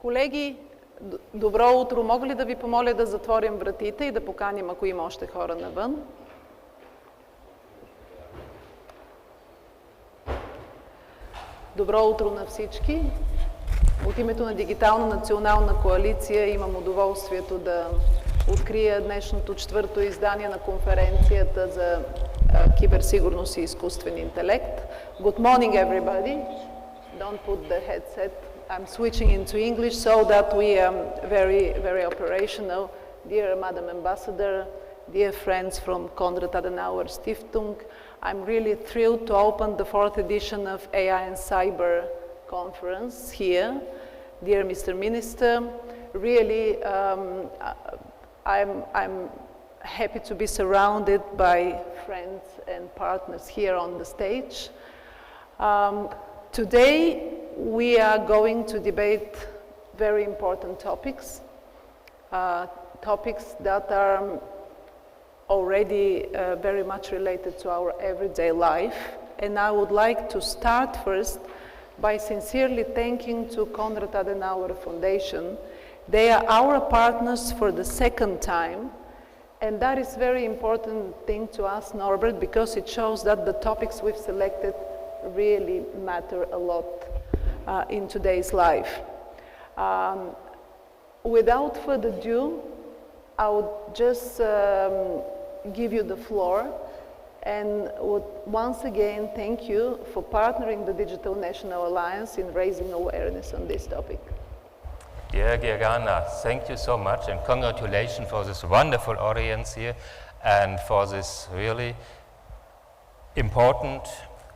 Колеги, добро утро! Мога ли да ви помоля да затворим вратите и да поканим, ако има още хора навън? Добро утро на всички! От името на Дигитална национална коалиция имам удоволствието да открия днешното 4-то издание на конференцията за киберсигурност и изкуствен интелект. Good morning, everybody. Don't put the headset. I'm switching into English so that we are very operational. Dear Madam Ambassador, dear friends from Konrad Adenauer Stiftung, I'm really thrilled to open the 4th edition of AI and Cyber conference here. Dear Mr. Minister, really I'm happy to be surrounded by friends and partners here on the stage. Today we are going to debate very important topics, topics that are already very much related to our everyday life. And I would like to start first by sincerely thanking to Konrad Adenauer Foundation. They are our partners for the second time, and that is very important thing to us, Norbert, because it shows that the topics we've selected really matter a lot in today's life. Without further ado, I would just give you the floor and would once again thank you for partnering the Digital National Alliance in raising awareness on this topic. Dear Gergana, thank you so much and congratulations for this wonderful audience here and for this really important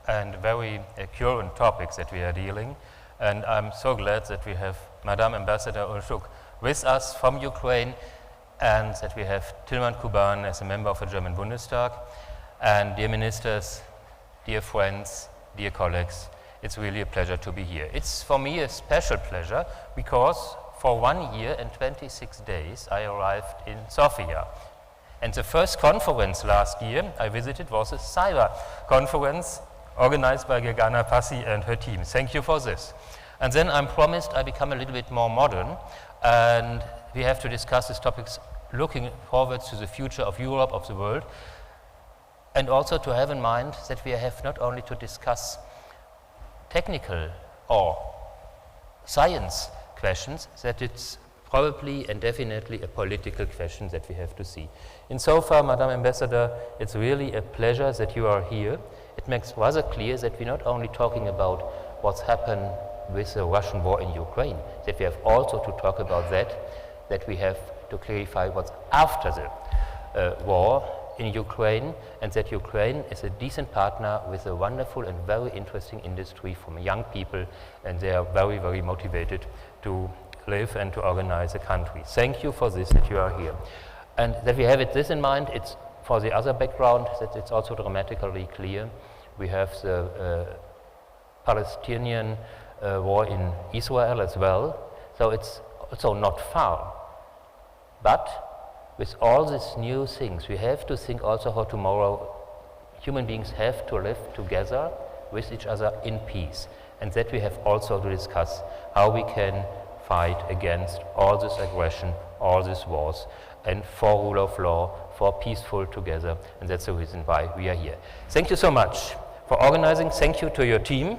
and very current topics that we are dealing. And I'm so glad that we have Madame Ambassador Olszuk with us from Ukraine and that we have Tilman Kuban as a member of the German Bundestag. And dear ministers, dear friends, dear colleagues, it's really a pleasure to be here. It's for me a special pleasure because for 1 year and 26 days I arrived in Sofia. And the first conference last year I visited was a cyber conference organized by Gergana Passi and her team. Thank you for this. And then I'm promised I become a little bit more modern and we have to discuss these topics looking forward to the future of Europe, of the world, and also to have in mind that we have not only to discuss technical or science questions, that it's probably and definitely a political question that we have to see. In so far, Madam Ambassador, it's really a pleasure that you are here. It makes rather clear that we're not only talking about what's happened with the Russian war in Ukraine, that we have also to talk about that we have to clarify what's after the war in Ukraine, and that Ukraine is a decent partner with a wonderful and very interesting industry from young people, and they are very motivated to live and to organize a country. Thank you for this, that you are here. And that we have this in mind, it's for the other background, that it's also dramatically clear. We have the Palestinian war in Israel as well, so it's also not far. But with all these new things, we have to think also how tomorrow human beings have to live together with each other in peace. And that we have also to discuss how we can fight against all this aggression, all these wars, and for rule of law, for peaceful together. And that's the reason why we are here. Thank you so much for organizing. Thank you to your team.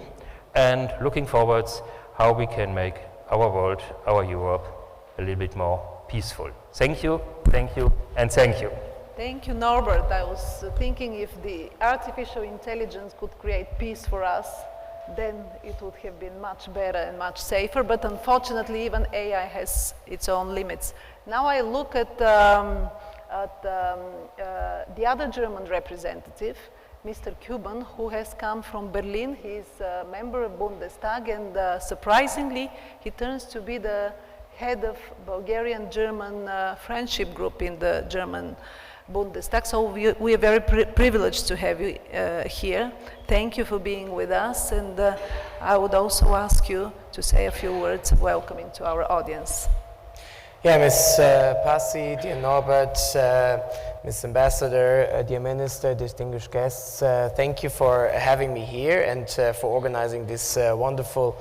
And looking forward how we can make our world, our Europe, a little bit more peaceful. Thank you, and thank you. Thank you, Norbert. I was thinking if the artificial intelligence could create peace for us, then it would have been much better and much safer. But unfortunately, even AI has its own limits. Now I look at the other German representative, Mr. Kuban, who has come from Berlin. He's a member of Bundestag, and surprisingly, he turns to be the head of Bulgarian-German friendship group in the German Bundestag. So we are very privileged to have you here. Thank you for being with us, and I would also ask you to say a few words welcoming to our audience. Yeah, Ms. Passi, dear Norbert, Ms. Ambassador, dear Minister, distinguished guests, thank you for having me here and for organizing this wonderful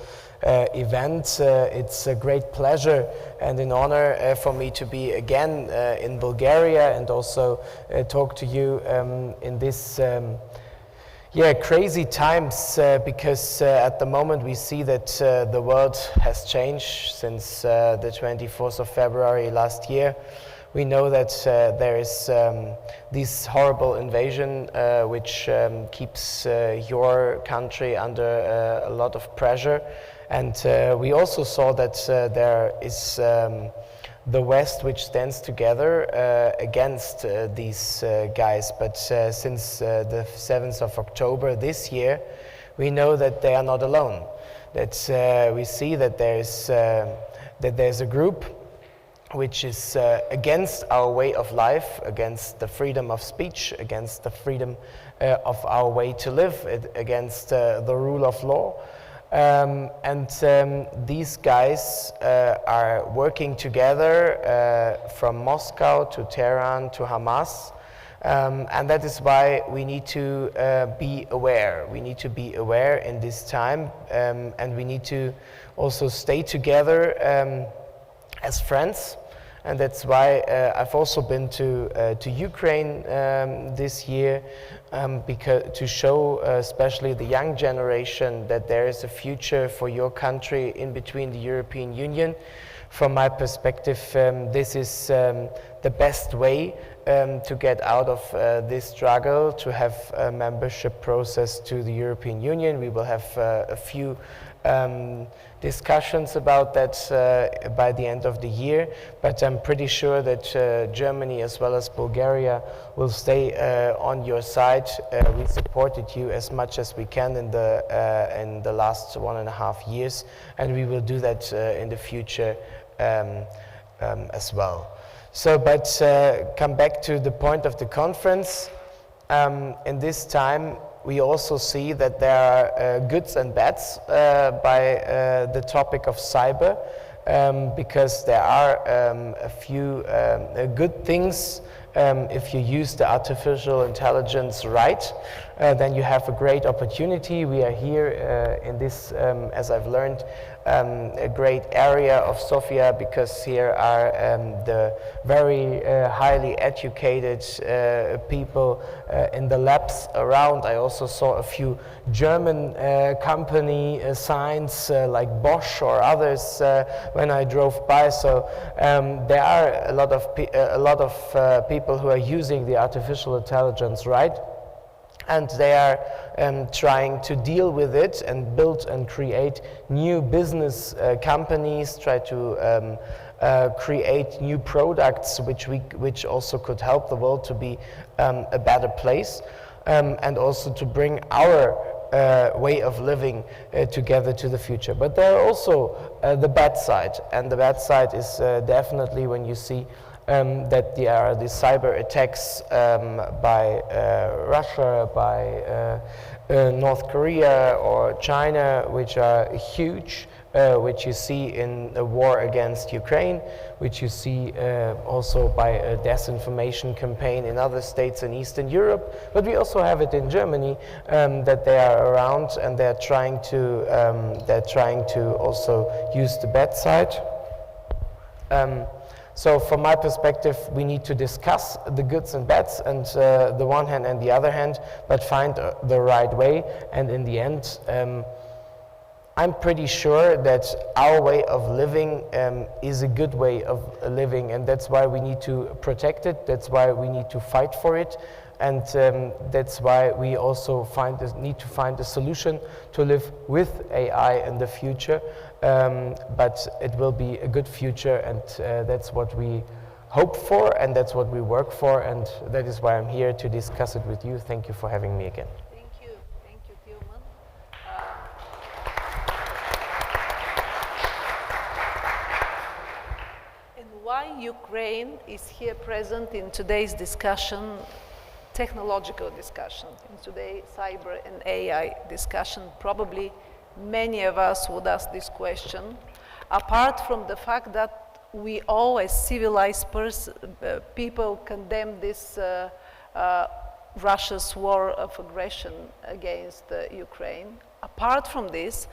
event. It's a great pleasure and an honor for me to be again in Bulgaria and also talk to you in this crazy times, because at the moment we see that the world has changed since the 24th of February last year. We know that there is this horrible invasion which keeps your country under a lot of pressure. And we also saw that there is the West which stands together against these guys. But since the 7th of October this year, we know that they are not alone. That we see that there's a group which is against our way of life, against the freedom of speech, against the freedom of our way to live, against the rule of law. These guys are working together from Moscow to Tehran to Hamas, and that is why we need to be aware. We need to be aware in this time, and we need to also stay together as friends. And that's why I've also been to Ukraine this year, because to show especially the young generation that there is a future for your country in between the European Union. From my perspective, this is the best way to get out of this struggle, to have a membership process to the European Union. We will have a few discussions about that by the end of the year, but I'm pretty sure that Germany as well as Bulgaria will stay on your side. We supported you as much as we can in the last 1.5 years, and we will do that in the future as well. So, but come back to the point of the conference. In this time, we also see that there are goods and bads by the topic of cyber, because there are a few good things. If you use the artificial intelligence right, then you have a great opportunity. We are here in this, as I've learned, a great area of Sofia, because here are the very highly educated people in the labs around. I also saw a few German company signs like Bosch or others when I drove by. So there are a lot of people who are using the artificial intelligence right, and they are trying to deal with it and build and create new business companies, try to create new products which also could help the world to be a better place, and also to bring our way of living together to the future. But there are also the bad side, and the bad side is definitely when you see that there are the cyber attacks by Russia, by North Korea or China, which are huge, which you see in the war against Ukraine, which you see also by a disinformation campaign in other states in Eastern Europe, but we also have it in Germany, that they are around and they're trying to also use the bad side. So from my perspective, we need to discuss the goods and bads and the one hand and the other hand, but find the right way. And in the end, I'm pretty sure that our way of living is a good way of living, and that's why we need to protect it, that's why we need to fight for it, and that's why we also need to find a solution to live with AI in the future. But it will be a good future, and that's what we hope for, and that's what we work for, and that is why I'm here to discuss it with you. Thank you for having me again. Thank you, Tilman. And why Ukraine is here present in today's discussion, technological discussion, in today's cyber and AI discussion, probably many of us would ask this question, apart from the fact that we all as civilized people condemn this Russia's war of aggression against Ukraine. Apart from this,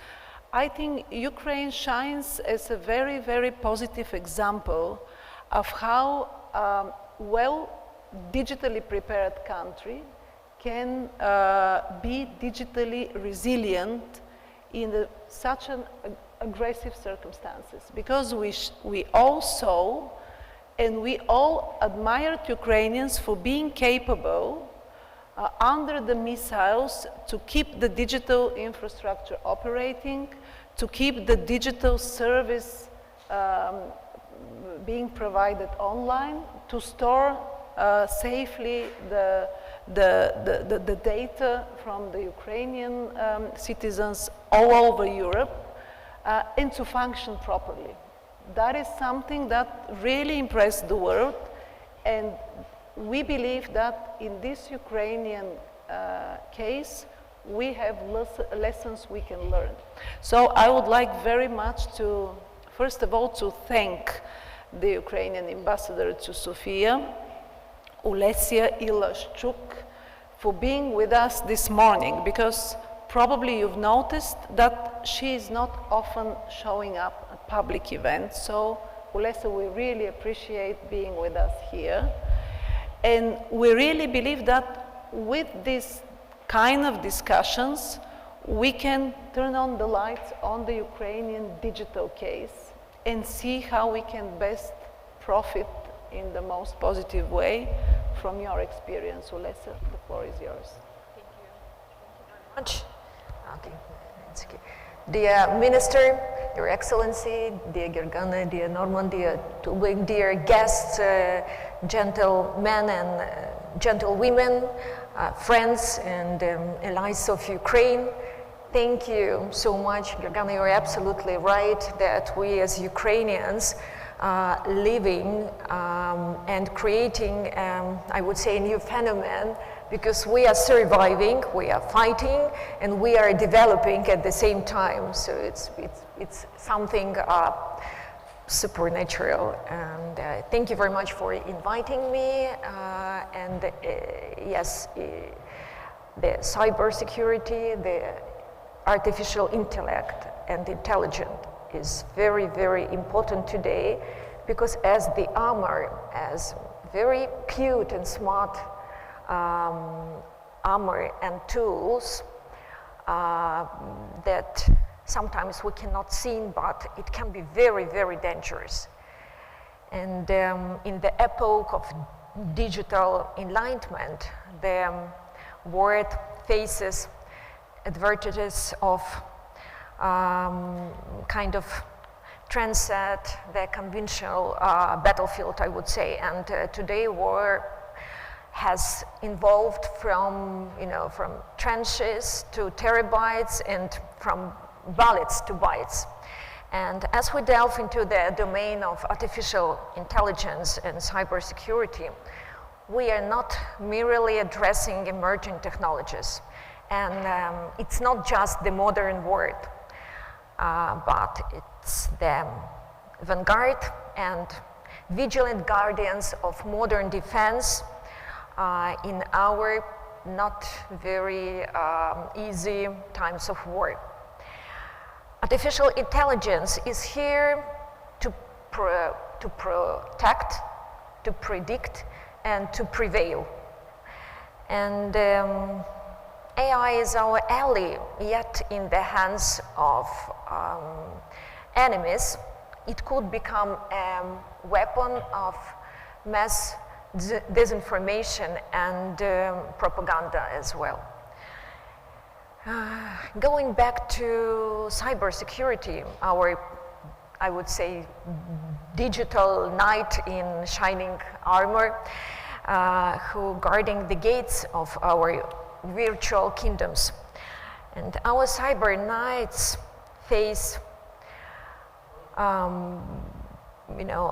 I think Ukraine shines as a very, very positive example of how well digitally prepared country can be digitally resilient in such an aggressive circumstances, because we all saw and we all admired Ukrainians for being capable under the missiles to keep the digital infrastructure operating, to keep the digital service being provided online, to store safely the data from the Ukrainian citizens all over Europe, and to function properly. That is something that really impressed the world, and we believe that in this Ukrainian case, we have lessons we can learn. So I would like very much to, first of all, to thank the Ukrainian ambassador to Sofia, Olesia Ilashchuk, for being with us this morning, because probably you've noticed that she is not often showing up at public events. So Olesia, we really appreciate being with us here. And we really believe that with this kind of discussions, we can turn on the lights on the Ukrainian digital case and see how we can best profit in the most positive way from your experience. Olesia, the floor is yours. Thank you. Thank you very much. Okay, it's okay. Dear Minister, Your Excellency, dear Gergana, dear Norman, dear Tubing, dear guests, gentlemen and gentlewomen, friends and allies of Ukraine, thank you so much. Gergana, you're absolutely right that we as Ukrainians living and creating, I would say, a new phenomenon, because we are surviving, we are fighting, and we are developing at the same time. So it's something supernatural. And thank you very much for inviting me. Yes, the cybersecurity, the artificial intellect and intelligence is very, very important today, because as the armor, as very cute and smart armor and tools that sometimes we cannot see, but it can be very, very dangerous. And in the epoch of digital enlightenment, the world faces advantages of kind of transcend the conventional battlefield, I would say. And today war has evolved from, from trenches to terabytes and from bullets to bytes. And as we delve into the domain of artificial intelligence and cybersecurity, we are not merely addressing emerging technologies. And it's not just the modern world. but it's the vanguard and vigilant guardians of modern defense in our not very easy times of war. Artificial intelligence is here to protect, to predict, and to prevail. And AI is our ally, yet in the hands of enemies, it could become a weapon of mass disinformation and propaganda as well. Going back to cybersecurity, our, I would say, digital knight in shining armor, who guarding the gates of our virtual kingdoms. And our cyber knights face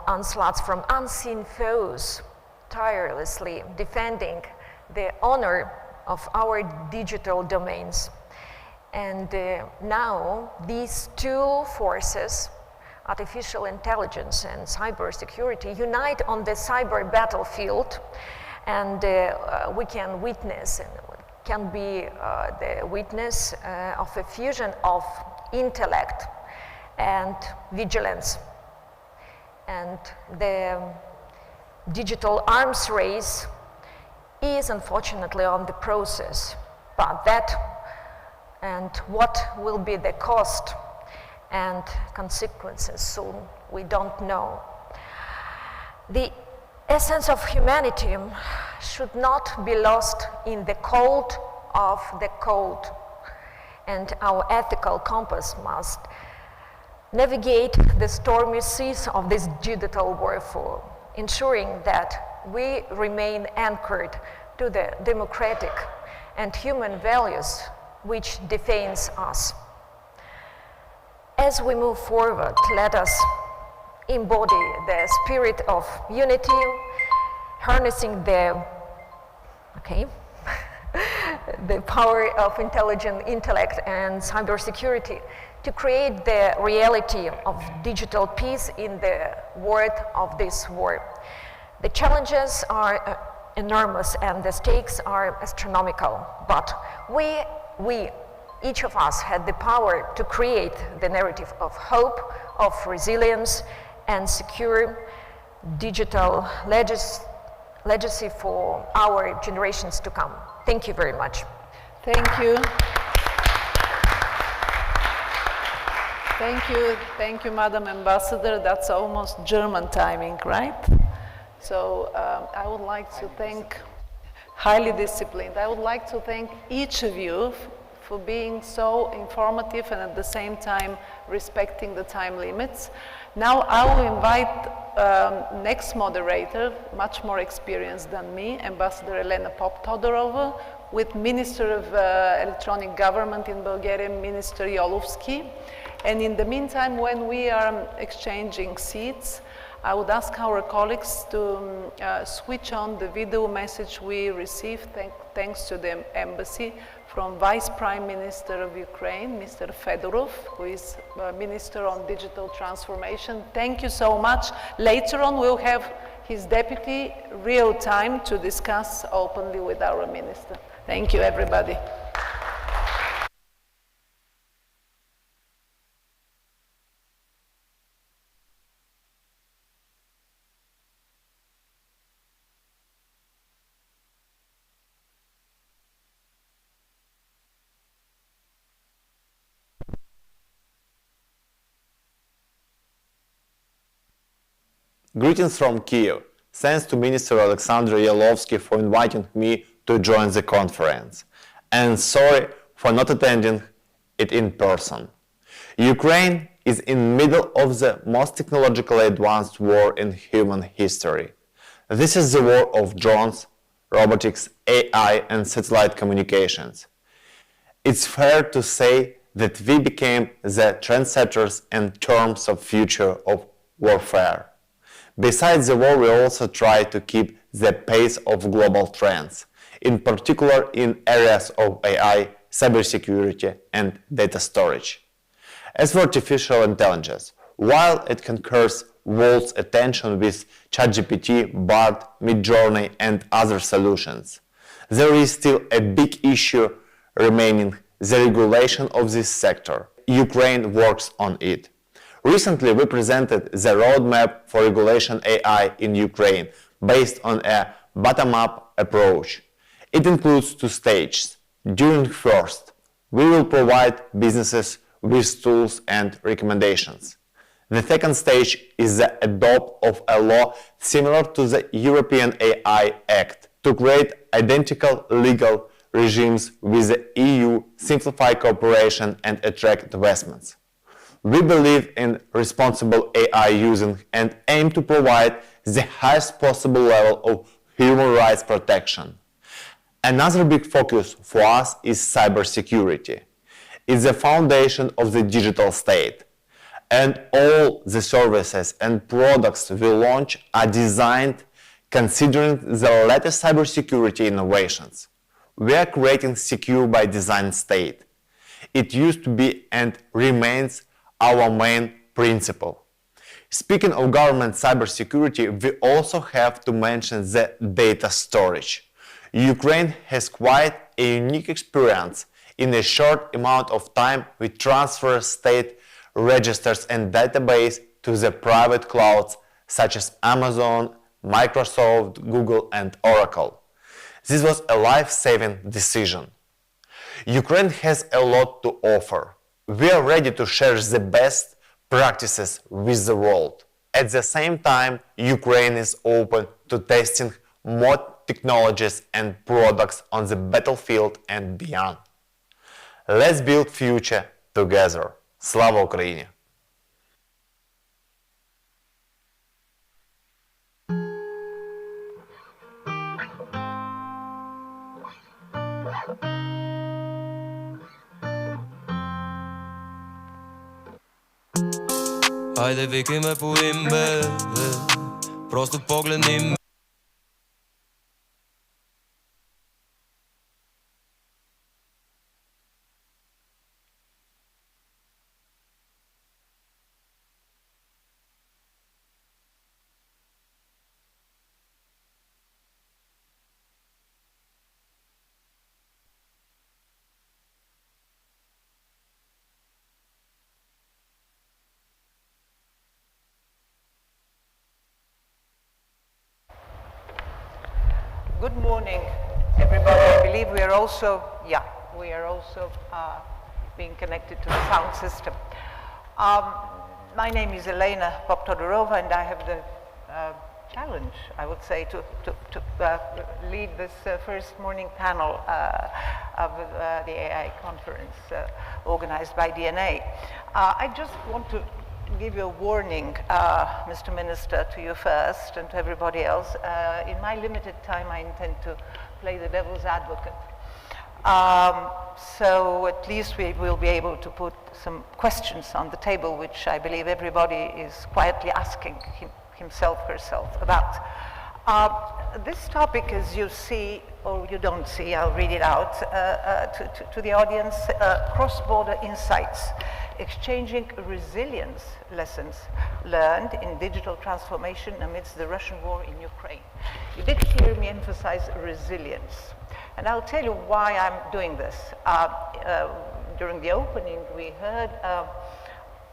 onslaughts from unseen foes, tirelessly defending the honor of our digital domains. And now these two forces, artificial intelligence and cybersecurity, unite on the cyber battlefield, and we can witness and can be the witness of a fusion of intellect and vigilance. And the digital arms race is unfortunately on the process, but that and what will be the cost and consequences soon, we don't know. The essence of humanity should not be lost in the cold of the code, and our ethical compass must navigate the stormy seas of this digital warfare, ensuring that we remain anchored to the democratic and human values which defines us. As we move forward, let us embody the spirit of unity, harnessing the power of intelligent intellect and cybersecurity to create the reality of digital peace in the world of this war. The challenges are enormous and the stakes are astronomical, but we, each of us, had the power to create the narrative of hope, of resilience, and secure digital legacy for our generations to come. Thank you very much. Thank you. Thank you, Madam Ambassador. That's almost German timing, right? So I would like to thank, highly disciplined, I would like to thank each of you for being so informative and at the same time respecting the time limits. Now I will invite next moderator, much more experienced than me, Ambassador Elena Pop-Todorova, with Minister of Electronic Government in Bulgaria, Minister Jolovski. And in the meantime, when we are exchanging seats, I would ask our colleagues to switch on the video message we received thanks to the embassy from Vice Prime Minister of Ukraine, Mr. Fedorov, who is Minister on Digital Transformation. Thank you so much. Later on, we'll have his deputy real time to discuss openly with our minister. Thank you, everybody. Greetings from Kyiv. Thanks to Minister Alexander Yolovsky for inviting me to join the conference. And sorry for not attending it in person. Ukraine is in the middle of the most technologically advanced war in human history. This is the war of drones, robotics, AI and satellite communications. It's fair to say that we became the trendsetters in terms of future of warfare. Besides the war, we also try to keep the pace of global trends, in particular in areas of AI, cybersecurity and data storage. As for artificial intelligence, while it conquers world's attention with ChatGPT, Bard, Midjourney, and other solutions, there is still a big issue remaining: the regulation of this sector. Ukraine works on it. Recently, we presented the roadmap for regulation AI in Ukraine based on a bottom-up approach. It includes two stages. During first, we will provide businesses with tools and recommendations. The second stage is the adopt of a law similar to the European AI Act to create identical legal regimes with the EU, simplify cooperation and attract investments. We believe in responsible AI using and aim to provide the highest possible level of human rights protection. Another big focus for us is cybersecurity. It's the foundation of the digital state, and all the services and products we launch are designed considering the latest cybersecurity innovations. We are creating secure by design state. It used to be and remains our main principle. Speaking of government cybersecurity, we also have to mention the data storage. Ukraine has quite a unique experience. In a short amount of time, we transfer state registers and database to the private clouds such as Amazon, Microsoft, Google, and Oracle. This was a life-saving decision. Ukraine has a lot to offer. We are ready to share the best practices with the world. At the same time, Ukraine is open to testing more technologies and products on the battlefield and beyond. Let's build future together. Slava Ukraini! Хайде викай ме по име, просто погледни ме. Good morning, everybody. I believe we are also being connected to the sound system. My name is Elena Poptodorova, and I have the challenge, I would say, to lead this first morning panel of the AI conference organized by DNA. I just want to give you a warning, Mr. Minister, to you first and to everybody else. In my limited time, I intend to play the devil's advocate. So at least we will be able to put some questions on the table, which I believe everybody is quietly asking himself, herself about. This topic, as you see, or you don't see, I'll read it out to the audience, cross-border insights, exchanging resilience lessons learned in digital transformation amidst the Russian war in Ukraine. You did hear me emphasize resilience. And I'll tell you why I'm doing this. During the opening, we heard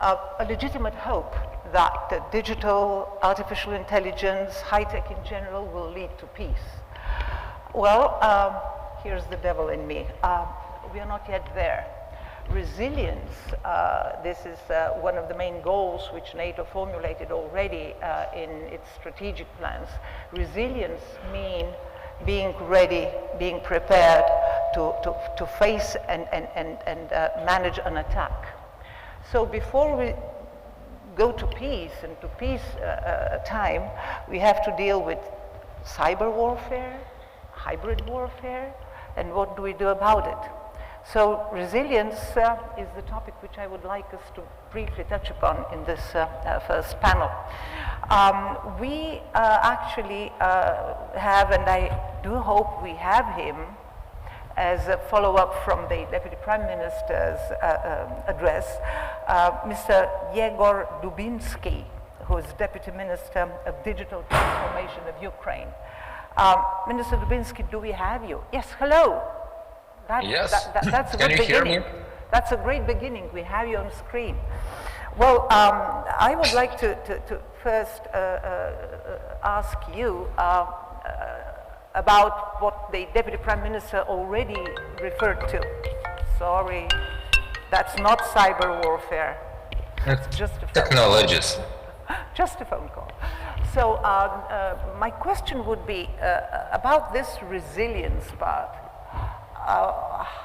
a legitimate hope that digital, artificial intelligence, high-tech in general will lead to peace. Well, here's the devil in me. We are not yet there. Resilience, this is one of the main goals which NATO formulated already in its strategic plans. Resilience means being ready, being prepared to face and manage an attack. So before we go to peace and to peace time, we have to deal with cyber warfare, hybrid warfare, and what do we do about it? So resilience is the topic which I would like us to briefly touch upon in this first panel. We actually have, and I do hope we have him, as a follow-up from the Deputy Prime Minister's address, Mr. Yegor Dubinsky, who is Deputy Minister of Digital Transformation of Ukraine. Minister Dubinsky, do we have you? Yes, hello. Yes. That's a Can good you hear beginning. me? That's a great beginning. We have you on screen. Well, I would like to first ask you about what the Deputy Prime Minister already referred to. Sorry, that's not cyber warfare. It's just a Technologies. just a phone call. So my question would be about this resilience part.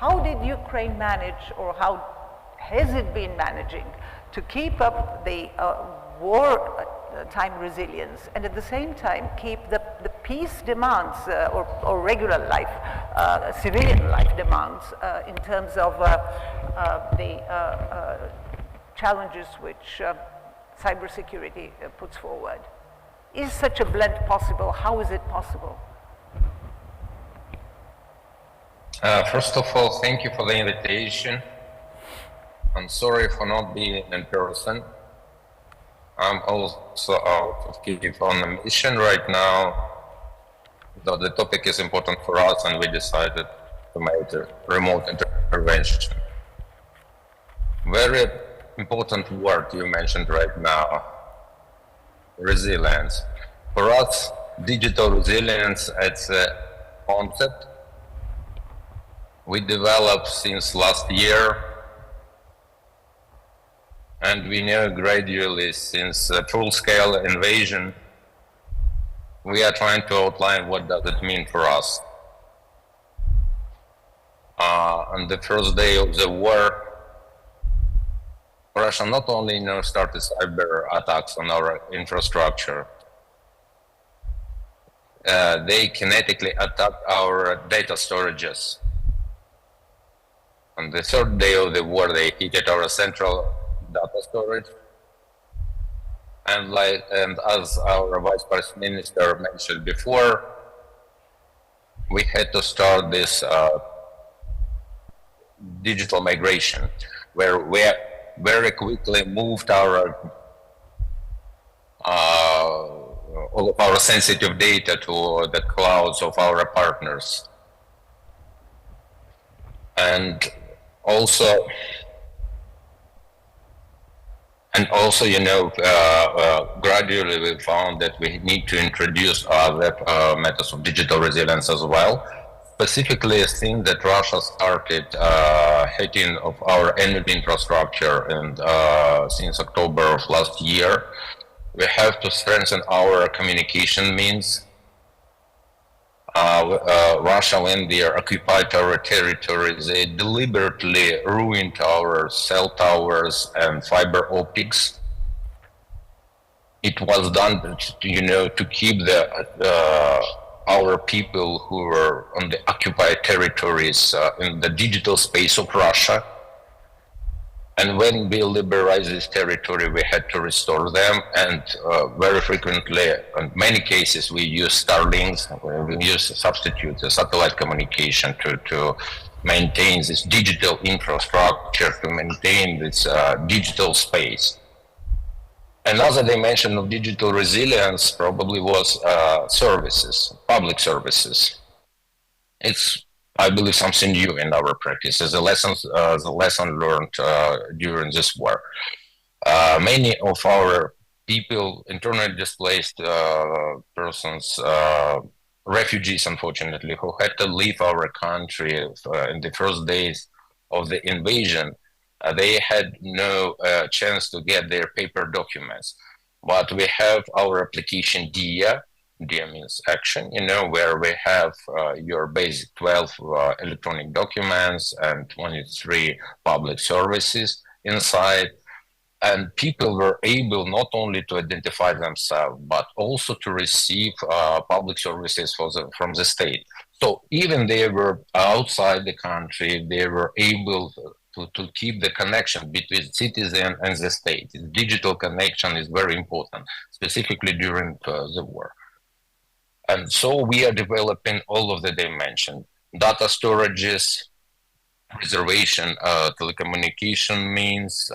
How did Ukraine manage, or how has it been managing, to keep up the war-time resilience and at the same time keep the peace demands or regular life, civilian life demands in terms of the challenges which cybersecurity puts forward? Is such a blend possible? How is it possible? First of all, thank you for the invitation. I'm sorry for not being in person. I'm also out of Kyiv on a mission right now, though the topic is important for us and we decided to make a remote intervention. Very important word you mentioned right now, resilience. For us, digital resilience, it's a concept we developed since last year, and we know gradually since full-scale invasion, we are trying to outline what does it mean for us. On the first day of the war, Russia not only started cyber attacks on our infrastructure, they kinetically attacked our data storages. On the third day of the war, they hit our central data storage. And as our Vice President Minister mentioned before, we had to start this digital migration, where we very quickly moved our all of our sensitive data to the clouds of our partners. And also, you know, gradually we found that we need to introduce other methods of digital resilience as well. Specifically, a thing that Russia started hitting of our energy infrastructure, and since October of last year, we have to strengthen our communication means. Russia, when they occupied our territory, they deliberately ruined our cell towers and fiber optics. It was done, you know, to keep our people who were on the occupied territories in the digital space of Russia. And when we liberalized this territory, we had to restore them. And very frequently, in many cases, we use Starlinks, we use substitute satellite communication to maintain this digital infrastructure, to maintain this digital space. Another dimension of digital resilience probably was services, public services. It's, I believe, something new in our practice, as a lesson learned during this war. Many of our people, internally displaced persons, refugees, unfortunately, who had to leave our country in the first days of the invasion, they had no chance to get their paper documents. But we have our application DIA. DIA means action, you know, where we have your basic 12 electronic documents and 23 public services inside. And people were able not only to identify themselves, but also to receive public services from the state. So even they were outside the country, they were able to keep the connection between citizen and the state. The digital connection is very important, specifically during the war. And so we are developing all of the dimensions. data storages, preservation, telecommunication means,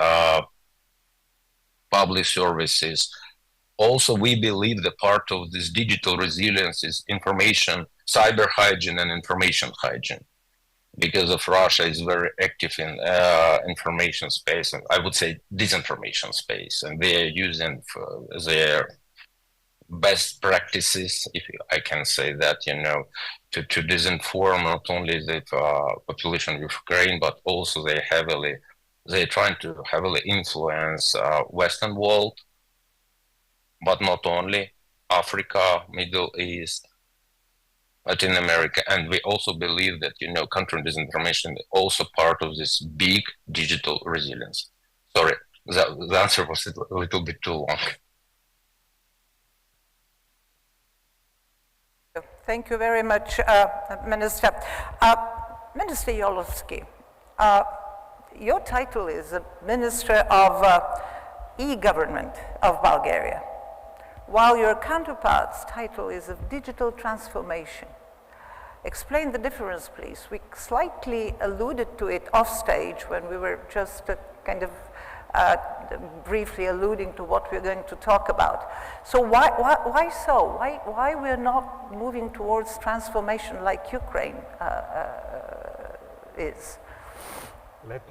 public services. Also, we believe the part of this digital resilience is information, cyber hygiene and information hygiene. Because of Russia is very active in information space, and I would say disinformation space, and they are using their best practices, if I can say that, to disinform not only the population of Ukraine, but also they're trying to heavily influence Western world, but not only Africa, Middle East, Latin America, and we also believe that countering disinformation is also part of this big digital resilience. Sorry, the answer was a little bit too long. Thank you very much, Minister. Minister Yolovsky, your title is Minister of E-Government of Bulgaria, while your counterpart's title is of Digital Transformation. Explain the difference, please. We slightly alluded to it off stage when we were just briefly alluding to what we're going to talk about. So why so? Why we're not moving towards transformation like Ukraine is? Let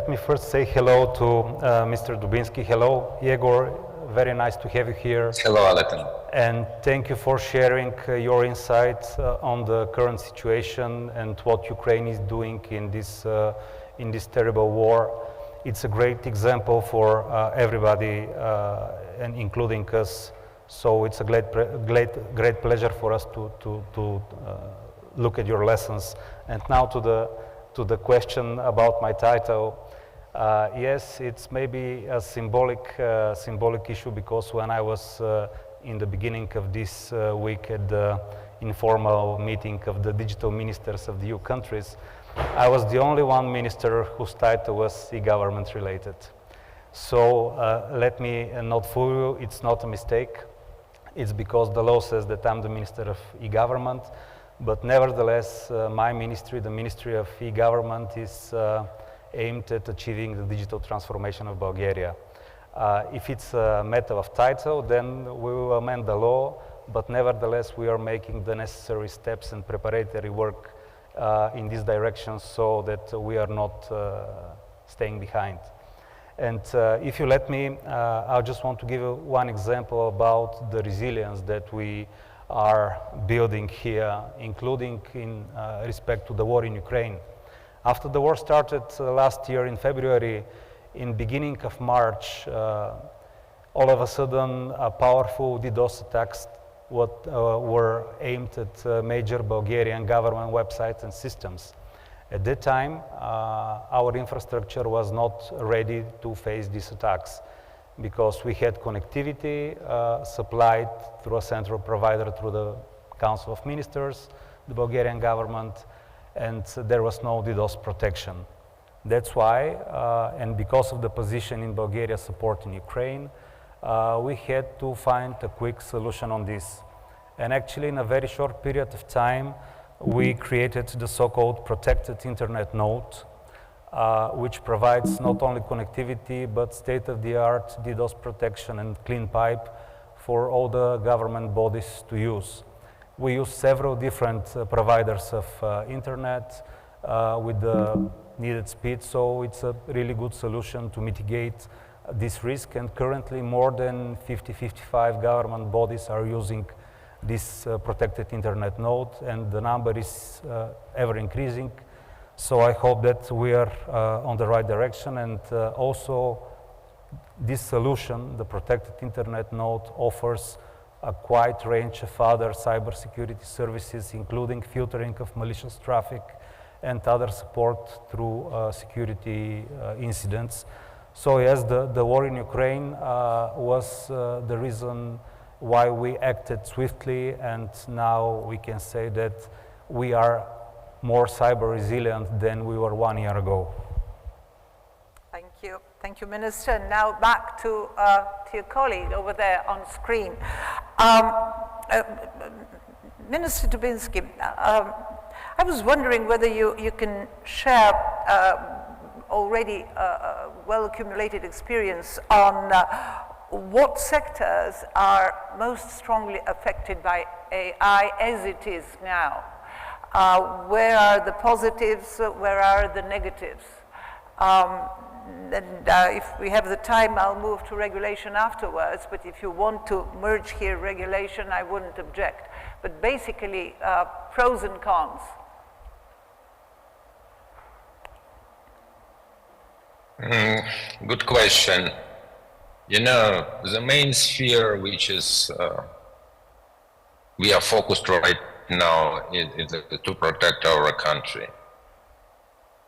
me first say hello to Mr. Dubinsky. Hello, Yegor. Very nice to have you here. Hello, Aletin. And thank you for sharing your insights on the current situation and what Ukraine is doing in this terrible war. It's a great example for everybody, and including us. So it's a great pleasure for us to look at your lessons. And now to the question about my title. Yes, it's maybe a symbolic issue, because when I was in the beginning of this week at the informal meeting of the digital ministers of the EU countries, I was the only one minister whose title was e-government related. So let me not fool you, it's not a mistake. It's because the law says that I'm the Minister of e-government, but nevertheless, my ministry, the Ministry of e-government, is aimed at achieving the digital transformation of Bulgaria. If it's a matter of title, then we will amend the law, but nevertheless, we are making the necessary steps and preparatory work in this direction so that we are not staying behind. And if you let me, I just want to give you one example about the resilience that we are building here, including in respect to the war in Ukraine. After the war started last year in February, in beginning of March, all of a sudden, powerful DDoS attacks were aimed at major Bulgarian government websites and systems. At that time, our infrastructure was not ready to face these attacks because we had connectivity supplied through a central provider, through the Council of Ministers, the Bulgarian government, and there was no DDoS protection. That's why, and because of the position in Bulgaria supporting Ukraine, we had to find a quick solution on this. And actually, in a very short period of time, we created the so-called protected internet node, which provides not only connectivity, but state-of-the-art DDoS protection and clean pipe for all the government bodies to use. We use several different providers of internet with the needed speed, so it's a really good solution to mitigate this risk. And currently, more than 55 government bodies are using this protected internet node, and the number is ever increasing. So I hope that we are on the right direction, and also this solution, the protected internet node, offers a wide range of other cybersecurity services, including filtering of malicious traffic and other support through security incidents. So yes, the war in Ukraine was the reason why we acted swiftly, and now we can say that we are more cyber resilient than we were 1 year ago. Thank you. Thank you, Minister. Now back to your colleague over there on screen. Minister Dubinsky, I was wondering whether you can share already well-accumulated experience on what sectors are most strongly affected by AI as it is now. Where are the positives, where are the negatives? If we have the time, I'll move to regulation afterwards, but if you want to merge here regulation, I wouldn't object. But basically, pros and cons. Good question. You know, the main sphere which is we are focused right now is to protect our country,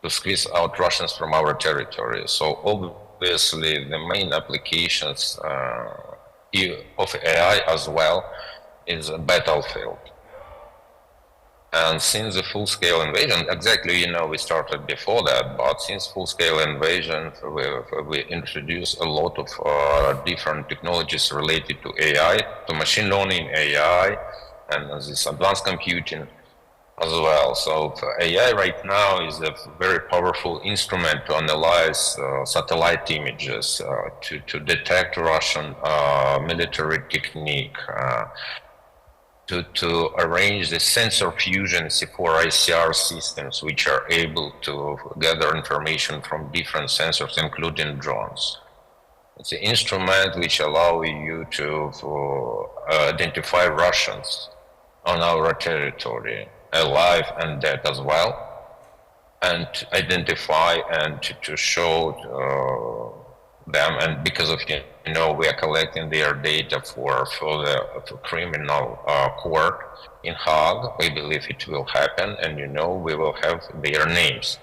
to squeeze out Russians from our territory. So obviously the main applications of AI as well is a battlefield. And since the full-scale invasion, exactly, you know, we started before that, but since full-scale invasion, we introduced a lot of different technologies related to AI, to machine learning, AI, and this advanced computing as well. So AI right now is a very powerful instrument to analyze satellite images, to detect Russian military technique, to arrange the sensor fusion C4 ICR systems, which are able to gather information from different sensors, including drones. It's an instrument which allows you to identify Russians on our territory, alive and dead as well, and identify and to show them. And because of, you know, we are collecting their data for the criminal court in Hague, we believe it will happen, and, you know, we will have their names.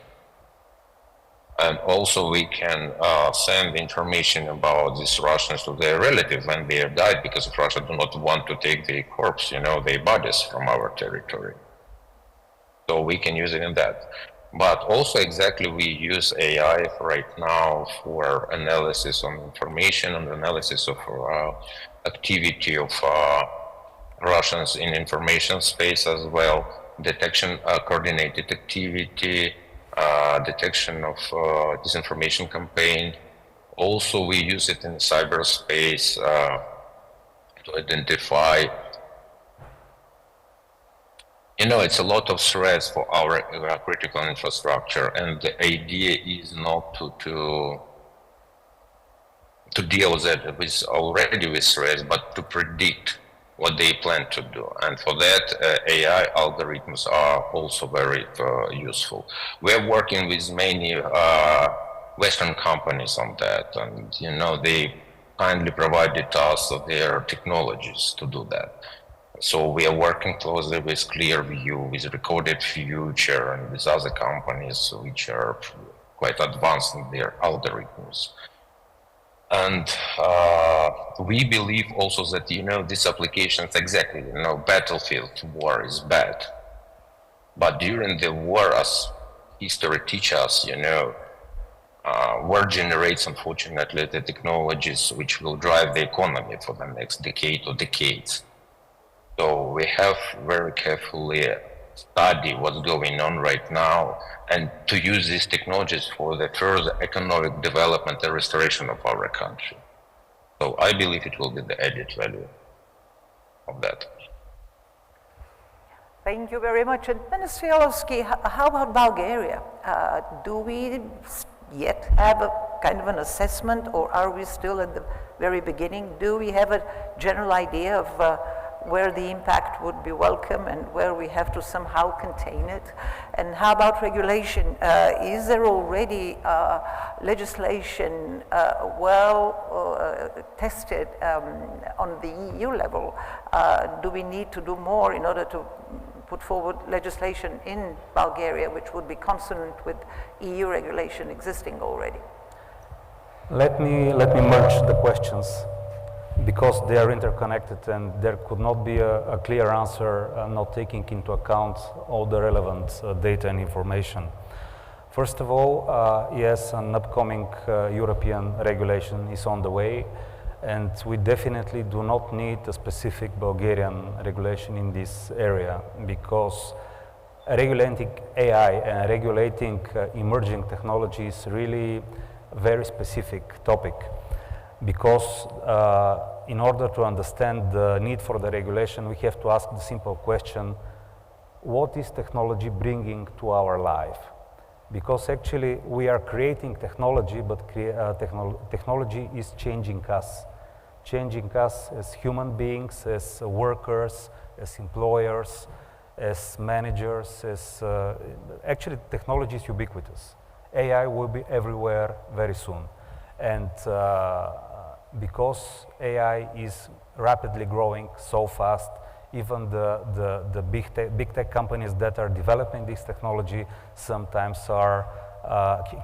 And also we can send information about these Russians to their relatives when they have died, because Russia do not want to take their corpse, you know, their bodies from our territory. So we can use it in that. But also exactly we use AI right now for analysis on information and analysis of activity of Russians in information space as well, detection, coordinated activity, detection of disinformation campaign. Also we use it in cyberspace to identify, you know, it's a lot of threats for our critical infrastructure, and the idea is not to deal with it already with threats, but to predict what they plan to do. And for that, AI algorithms are also very useful. We're working with many Western companies on that, and, you know, they kindly provided us their technologies to do that. So we are working closely with Clearview, with Recorded Future, and with other companies which are quite advanced in their algorithms. And we believe also that, you know, these applications, exactly, you know, battlefield war is bad. But during the war, as history teaches us, you know, war generates, unfortunately, the technologies which will drive the economy for the next decade or decades. So we have very carefully study what's going on right now and to use these technologies for the further economic development and restoration of our country. So I believe it will be the added value of that. Thank you very much. And Minister Yalovsky, how about Bulgaria? Do we yet have a kind of an assessment, or are we still at the very beginning? Do we have a general idea of where the impact would be welcome and where we have to somehow contain it? And how about regulation? Is there already legislation tested on the EU level? Do we need to do more in order to put forward legislation in Bulgaria which would be consonant with EU regulation existing already? Let me merge the questions, because they are interconnected and there could not be a clear answer not taking into account all the relevant data and information. First of all, yes, an upcoming European regulation is on the way, And we definitely do not need a specific Bulgarian regulation in this area, because regulating AI and regulating emerging technology is really a very specific topic, because in order to understand the need for the regulation, we have to ask the simple question, what is technology bringing to our life? Because actually we are creating technology, but technology is changing us as human beings, as workers, as employers, as managers, as actually technology is ubiquitous. AI will be everywhere very soon. And because AI is rapidly growing so fast, even the big tech companies that are developing this technology sometimes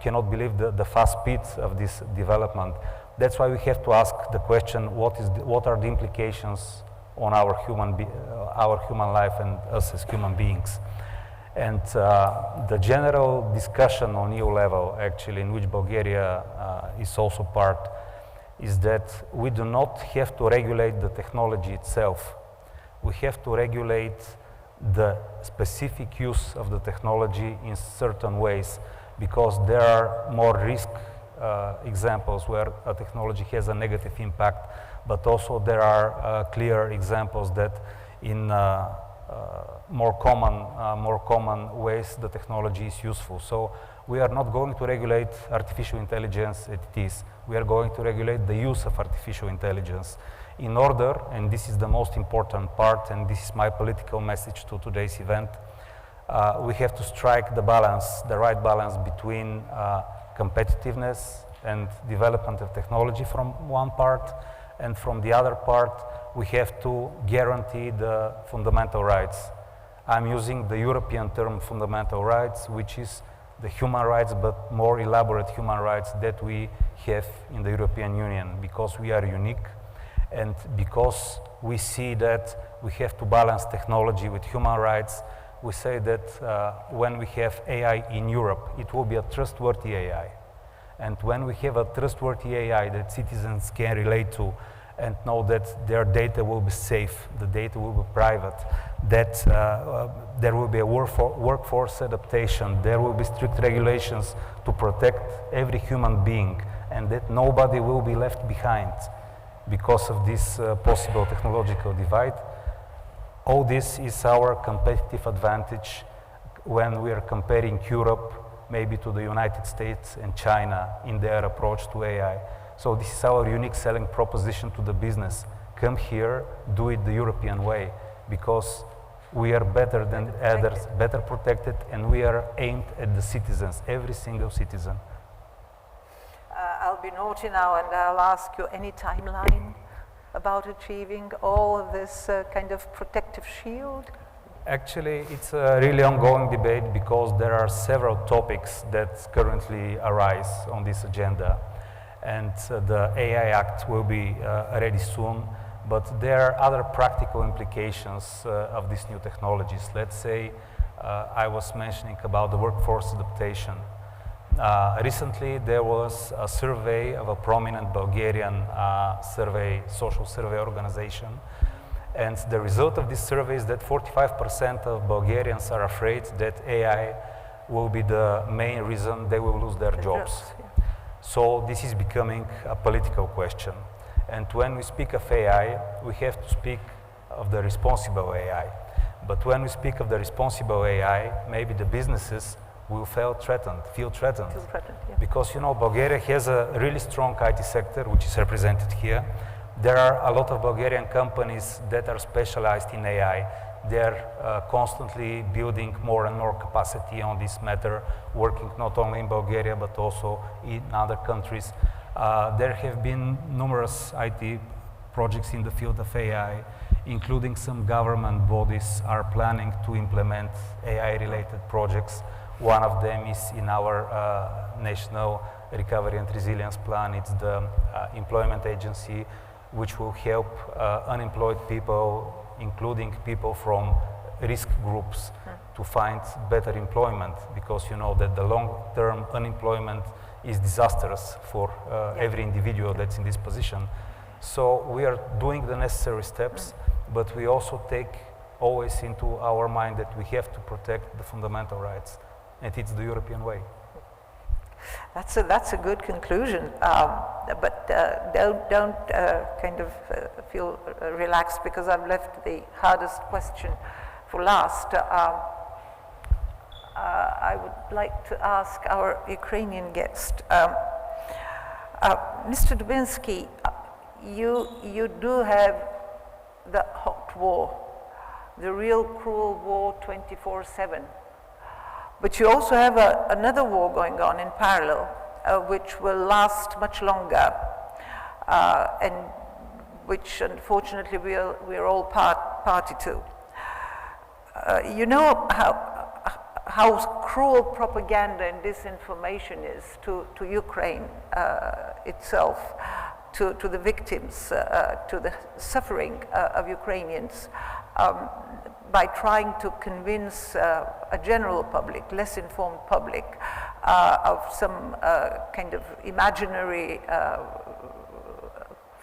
cannot believe the fast speed of this development. That's why we have to ask the question, what are the implications on our human life and us as human beings? And the general discussion on EU level, actually, in which Bulgaria is also part, is that we do not have to regulate the technology itself. We have to regulate the specific use of the technology in certain ways, because there are more risk examples where a technology has a negative impact, but also there are clear examples that in more common ways the technology is useful. So we are not going to regulate artificial intelligence as it is. We are going to regulate the use of artificial intelligence in order, and this is the most important part, and this is my political message to today's event, we have to strike the right balance between competitiveness and development of technology from one part, and from the other part, we have to guarantee the fundamental rights. I'm using the European term fundamental rights, which is the human rights, but more elaborate human rights that we have in the European Union, because we are unique, and because we see that we have to balance technology with human rights. We say that when we have AI in Europe, it will be a trustworthy AI. And when we have a trustworthy AI that citizens can relate to and know that their data will be safe, the data will be private, that there will be a workforce adaptation, there will be strict regulations to protect every human being, and that nobody will be left behind because of this possible technological divide. All this is our competitive advantage when we are comparing Europe maybe to the United States and China in their approach to AI. So this is our unique selling proposition to the business. Come here, do it the European way, because we are better than others, better protected, and we are aimed at the citizens, every single citizen. I'll be naughty now and I'll ask you any timeline about achieving all of this kind of protective shield? Actually, it's a really ongoing debate, because there are several topics that currently arise on this agenda. And the AI Act will be ready soon, but there are other practical implications of these new technologies. Let's say I was mentioning about the workforce adaptation. Recently, there was a survey of a prominent Bulgarian social survey organization, and the result of this survey is that 45% of Bulgarians are afraid that AI will be the main reason they will lose their jobs. So this is becoming a political question. And when we speak of AI, we have to speak of the responsible AI. But when we speak of the responsible AI, maybe the businesses will feel threatened. Yeah. Because, you know, Bulgaria has a really strong IT sector, which is represented here. There are a lot of Bulgarian companies that are specialized in AI. They're constantly building more and more capacity on this matter, working not only in Bulgaria, but also in other countries. There have been numerous IT projects in the field of AI, including some government bodies are planning to implement AI-related projects. One of them is in our National Recovery and Resilience Plan. It's the employment agency, which will help unemployed people, including people from risk groups, to find better employment, because you know that the long-term unemployment is disastrous for every individual that's in this position. So we are doing the necessary steps, but we also take always into our mind that we have to protect the fundamental rights, and it's the European way. That's a good conclusion, but don't kind of feel relaxed, because I've left the hardest question for last. I would like to ask our Ukrainian guest, Mr. Dubinsky, you do have the hot war, the real cruel war 24/7. But you also have another war going on in parallel, which will last much longer, and which unfortunately we're all party to. You know how cruel propaganda and disinformation is to Ukraine itself, to the victims, to the suffering of Ukrainians, by trying to convince a general public, less informed public, of some kind of imaginary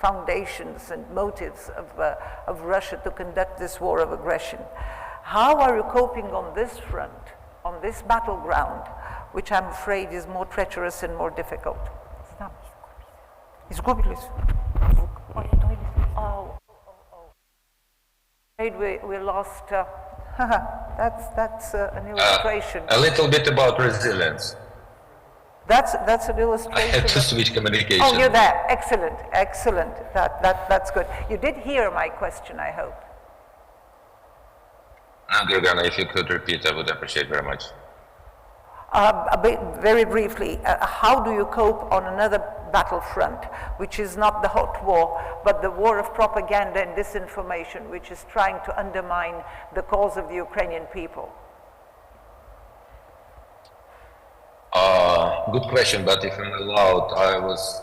foundations and motives of Russia to conduct this war of aggression. How are you coping on this front, on this battleground, which I'm afraid is more treacherous and more difficult? We lost. That's an illustration. A little bit about resilience. That's an illustration. I had to switch communication. Oh, you're there. Excellent, excellent. That's good. You did hear my question, I hope. Gergana, if you could repeat, I would appreciate very much. Very briefly, how do you cope on another battlefront, which is not the hot war, but the war of propaganda and disinformation, which is trying to undermine the cause of the Ukrainian people? Good question, but if I'm allowed, I was,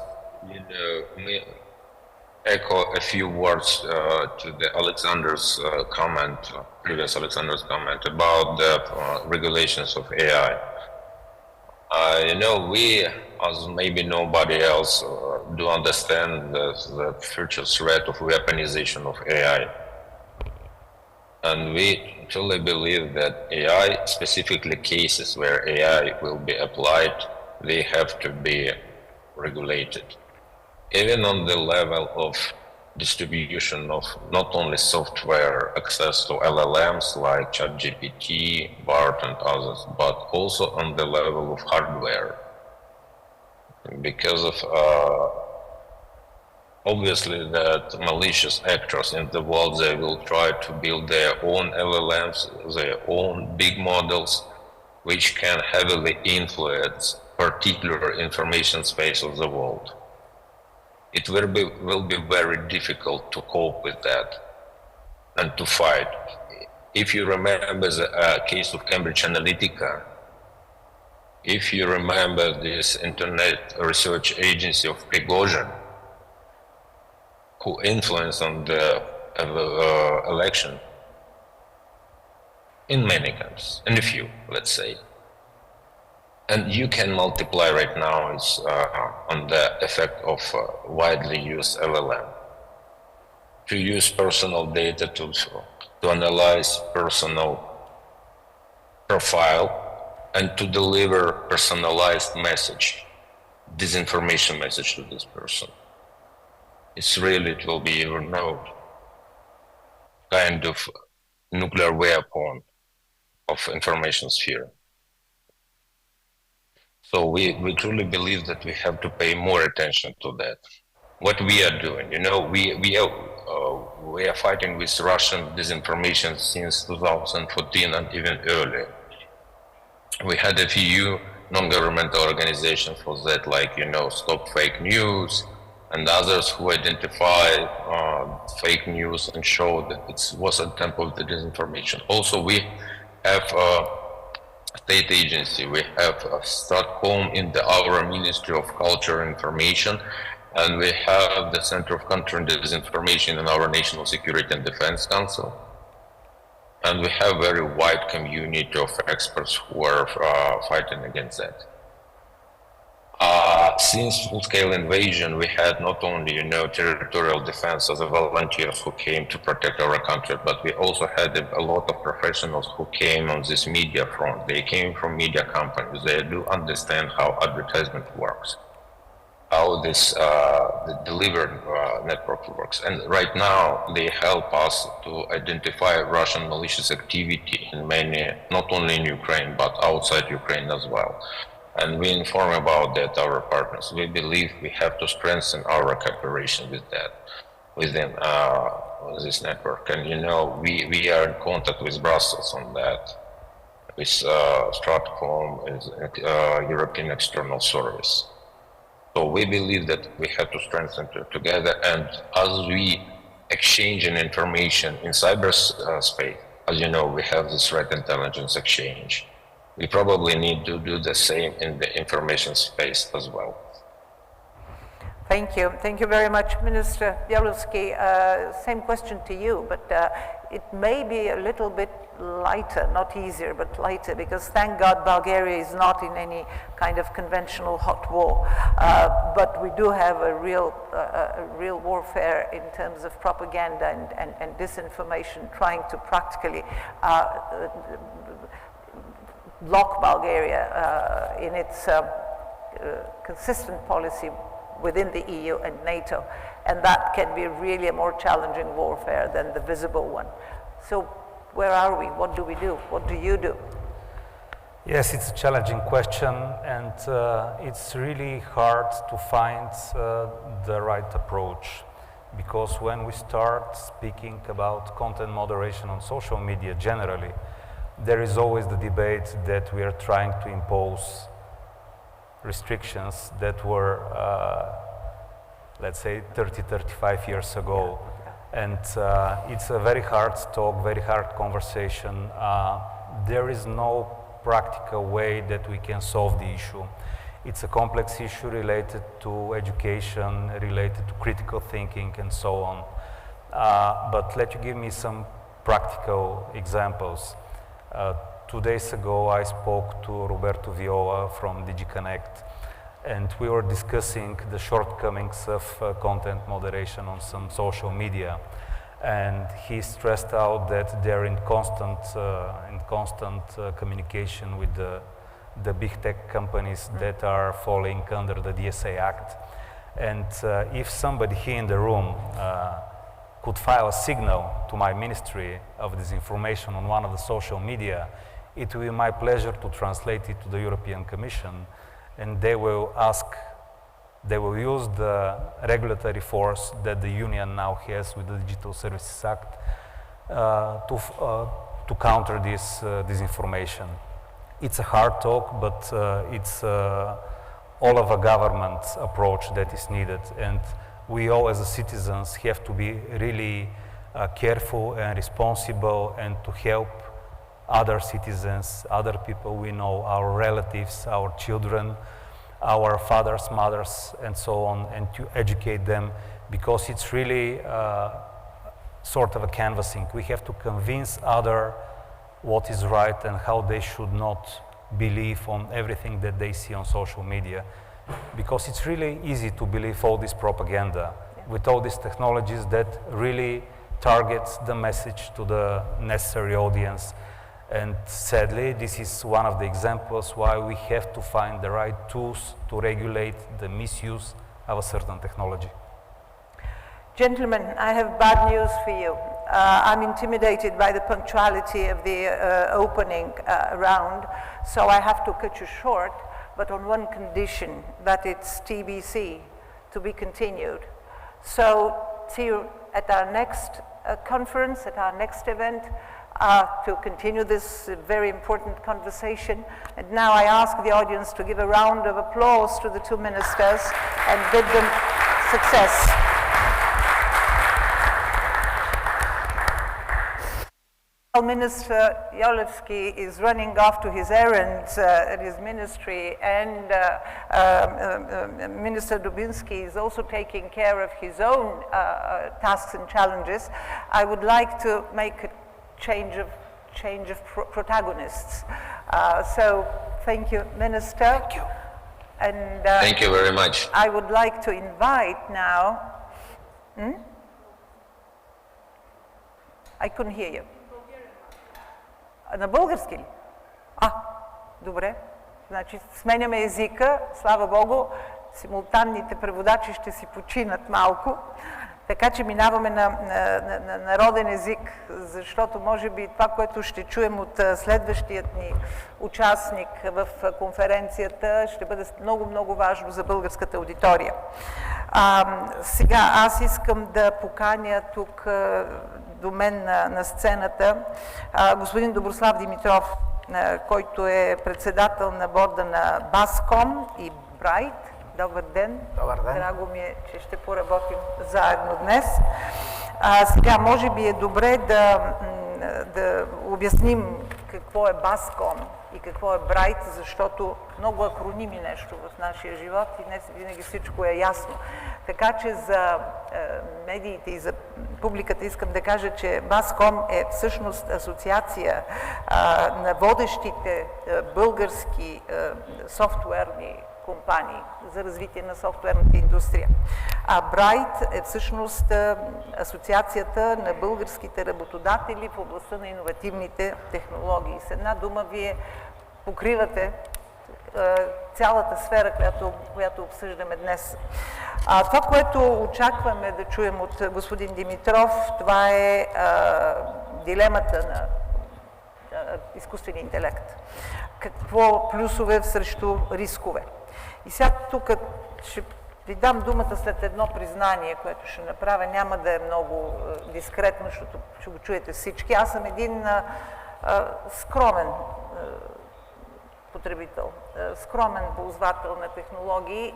echo a few words to the Alexander's comment, previous Alexander's comment about the regulations of AI. We, as maybe nobody else, do understand the future threat of weaponization of AI. And we truly believe that AI, specifically cases where AI will be applied, they have to be regulated. Even on the level of distribution of not only software access to LLMs like ChatGPT, BART and others, but also on the level of hardware. Because of obviously that malicious actors in the world, they will try to build their own LLMs, their own big models, which can heavily influence particular information space of the world. It will be very difficult to cope with that and to fight. If you remember the case of Cambridge Analytica, if you remember this internet research agency of Prigozhin, who influenced on the election, in many cases, in a few, let's say. And you can multiply right now on the effect of widely used LLM. To use personal data to analyze personal profile and to deliver personalized message, disinformation message to this person. It will be no kind of nuclear weapon of information sphere. So we truly believe that we have to pay more attention to that. What we are doing, we are fighting with Russian disinformation since 2014 and even earlier. We had a few non-governmental organizations for that, like, Stop Fake News, and others who identify fake news and show that it was a temple of the disinformation. Also, we have state agency. We have STRATCOM in our Ministry of Culture and Information, and we have the Center of Counter and Disinformation in our National Security and Defense Council. And we have a very wide community of experts who are fighting against that. Since full-scale invasion, we had not only, territorial defense as a volunteers who came to protect our country, but we also had a lot of professionals who came on this media front. They came from media companies. They do understand how advertisement works, how this the delivery network works. And right now, they help us to identify Russian malicious activity in many, not only in Ukraine, but outside Ukraine as well. And we inform about that our partners. We believe we have to strengthen our cooperation with that, within this network. And we are in contact with Brussels on that, with Stratcom, European External Service. So we believe that we have to strengthen together. And as we exchange information in cyberspace, as you know, we have this threat intelligence exchange. We probably need to do the same in the information space as well. Thank you. Thank you very much, Minister Yalovsky. Same question to you, but it may be a little bit lighter, not easier, but lighter, because thank God Bulgaria is not in any kind of conventional hot war. But we do have a real warfare in terms of propaganda and disinformation, trying to practically block Bulgaria in its consistent policy within the EU and NATO, and that can be really a more challenging warfare than the visible one. So where are we? What do we do? What do you do? Yes, it's a challenging question, and it's really hard to find the right approach, because when we start speaking about content moderation on social media generally, there is always the debate that we are trying to impose restrictions that were, let's say, 30, 35 years ago. Yeah. And it's a very hard talk, very hard conversation. There is no practical way that we can solve the issue. It's a complex issue related to education, related to critical thinking, and so on. But let you give me some practical examples. 2 days ago, I spoke to Roberto Viola from DigiConnect, and we were discussing the shortcomings of content moderation on some social media. And he stressed out that they're in constant communication with the big tech companies that are falling under the DSA Act. And if somebody here in the room could file a signal to my Ministry of Disinformation on one of the social media, it will be my pleasure to translate it to the European Commission, and they will use the regulatory force that the Union now has with the Digital Services Act to counter this disinformation. It's a hard talk, but it's all of a government approach that is needed, and we all as citizens have to be really careful and responsible, and to help other citizens, other people we know, our relatives, our children, our fathers, mothers, and so on, and to educate them, because it's really sort of a canvassing. We have to convince others what is right and how they should not believe on everything that they see on social media, because it's really easy to believe all this propaganda with all these technologies that really targets the message to the necessary audience. And sadly, this is one of the examples why we have to find the right tools to regulate the misuse of a certain technology. Gentlemen, I have bad news for you. I'm intimidated by the punctuality of the opening round, so I have to cut you short, but on one condition, that it's TBC, to be continued. So see you at our next conference, at our next event, to continue this very important conversation. And now I ask the audience to give a round of applause to the two ministers and bid them success. Minister Yalovsky is running off to his errands at his ministry, and Minister Dubinsky is also taking care of his own tasks and challenges. I would like to make a change of protagonists. So thank you, Minister. Thank you. And Thank you very much. I would like to invite now. I couldn't hear you. На български ли? Добре. Значи сменяме езика, слава Богу, симултанните преводачи ще си починат малко, така че минаваме на народен език, защото може би това, което ще чуем от следващият ни участник в конференцията, ще бъде много важно за българската аудитория. Сега аз искам да поканя тук до мен на сцената господин Доброслав Димитров, който е председател на борда на Баском и Брайт. Добър ден. Добър ден. Драго ми е, че ще поработим заедно днес. Сега може би е добре да обясним какво е Баском и какво е Брайт, защото много акроними нещо в нашия живот и не винаги всичко е ясно. Така че за медиите и за публиката искам да кажа, че Баском е всъщност асоциация на водещите български софтуерни компании за развитие на софтуерната индустрия. А Брайт е всъщност асоциацията на българските работодатели в областта на иновативните технологии. С една дума, вие покривате цялата сфера, която обсъждаме днес. Това, което очакваме да чуем от господин Димитров, това е дилемата на изкуствения интелект. Какво плюсове срещу рискове. И сега тук ще ви дам думата след едно признание, което ще направя. Няма да е много дискретно, защото ще го чуете всички. Аз съм един скромен потребител, скромен ползвател на технологии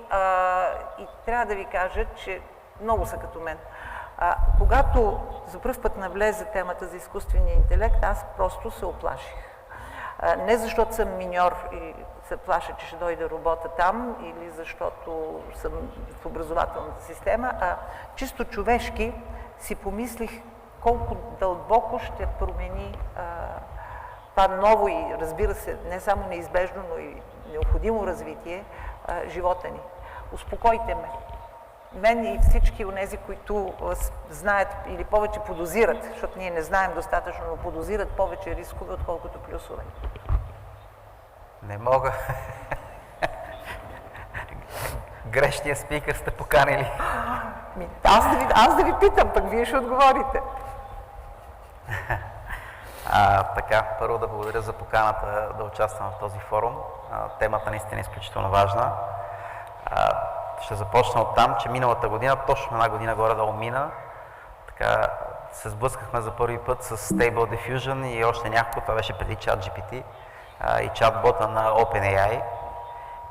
и трябва да ви кажа, че много са като мен. Когато за пръв път навлезе темата за изкуствения интелект, аз просто се оплаших. Не защото съм миньор и се плаша, че ще дойде робота там, или защото съм в образователната система, а чисто човешки си помислих колко дълбоко ще промени това ново и, разбира се, не само неизбежно, но и необходимо развитие живота ни. Успокойте ме. Мен и всички онези, които знаят или повече подозират, защото ние не знаем достатъчно, но подозират повече рискове, отколкото плюсове. Не мога. Грешния спикър сте поканили. Аз да ви питам, пък вие ще отговорите. Така, първо да благодаря за поканата да участвам в този форум. Темата наистина е изключително важна. Ще започна от там, че миналата година, точно една година горе-долу мина, така се сблъскахме за първи път с Stable Diffusion и още няколко, това беше преди ChatGPT и чатбота на OpenAI.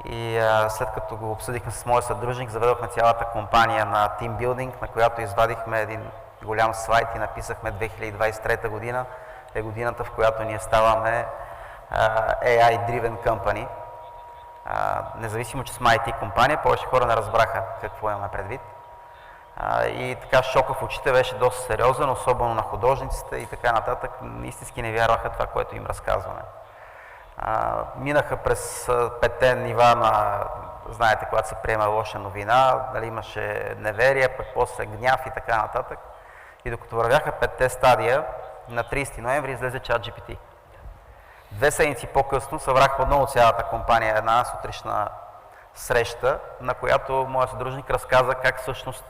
И след като го обсъдихме с моя съдружник, заведохме цялата компания на тимбилдинг, на която извадихме един голям слайд и написахме 2023 година е годината, в която ние ставаме AI-driven company. Независимо, че сме IT компания, повече хора не разбраха какво имаме предвид. И така шока в очите беше доста сериозен, особено на художниците и така нататък. Истински не вярваха това, което им разказваме. Минаха през 5-те нива на, знаете, когато се приема лоша новина, нали, имаше неверие, пък после гняв и така нататък. И докато вървяха 5-те стадия, на 30 ноември излезе ChatGPT. 2 седмици по-късно събрахме отново цялата компания една сутрешна среща, на която моят съдружник разказа как всъщност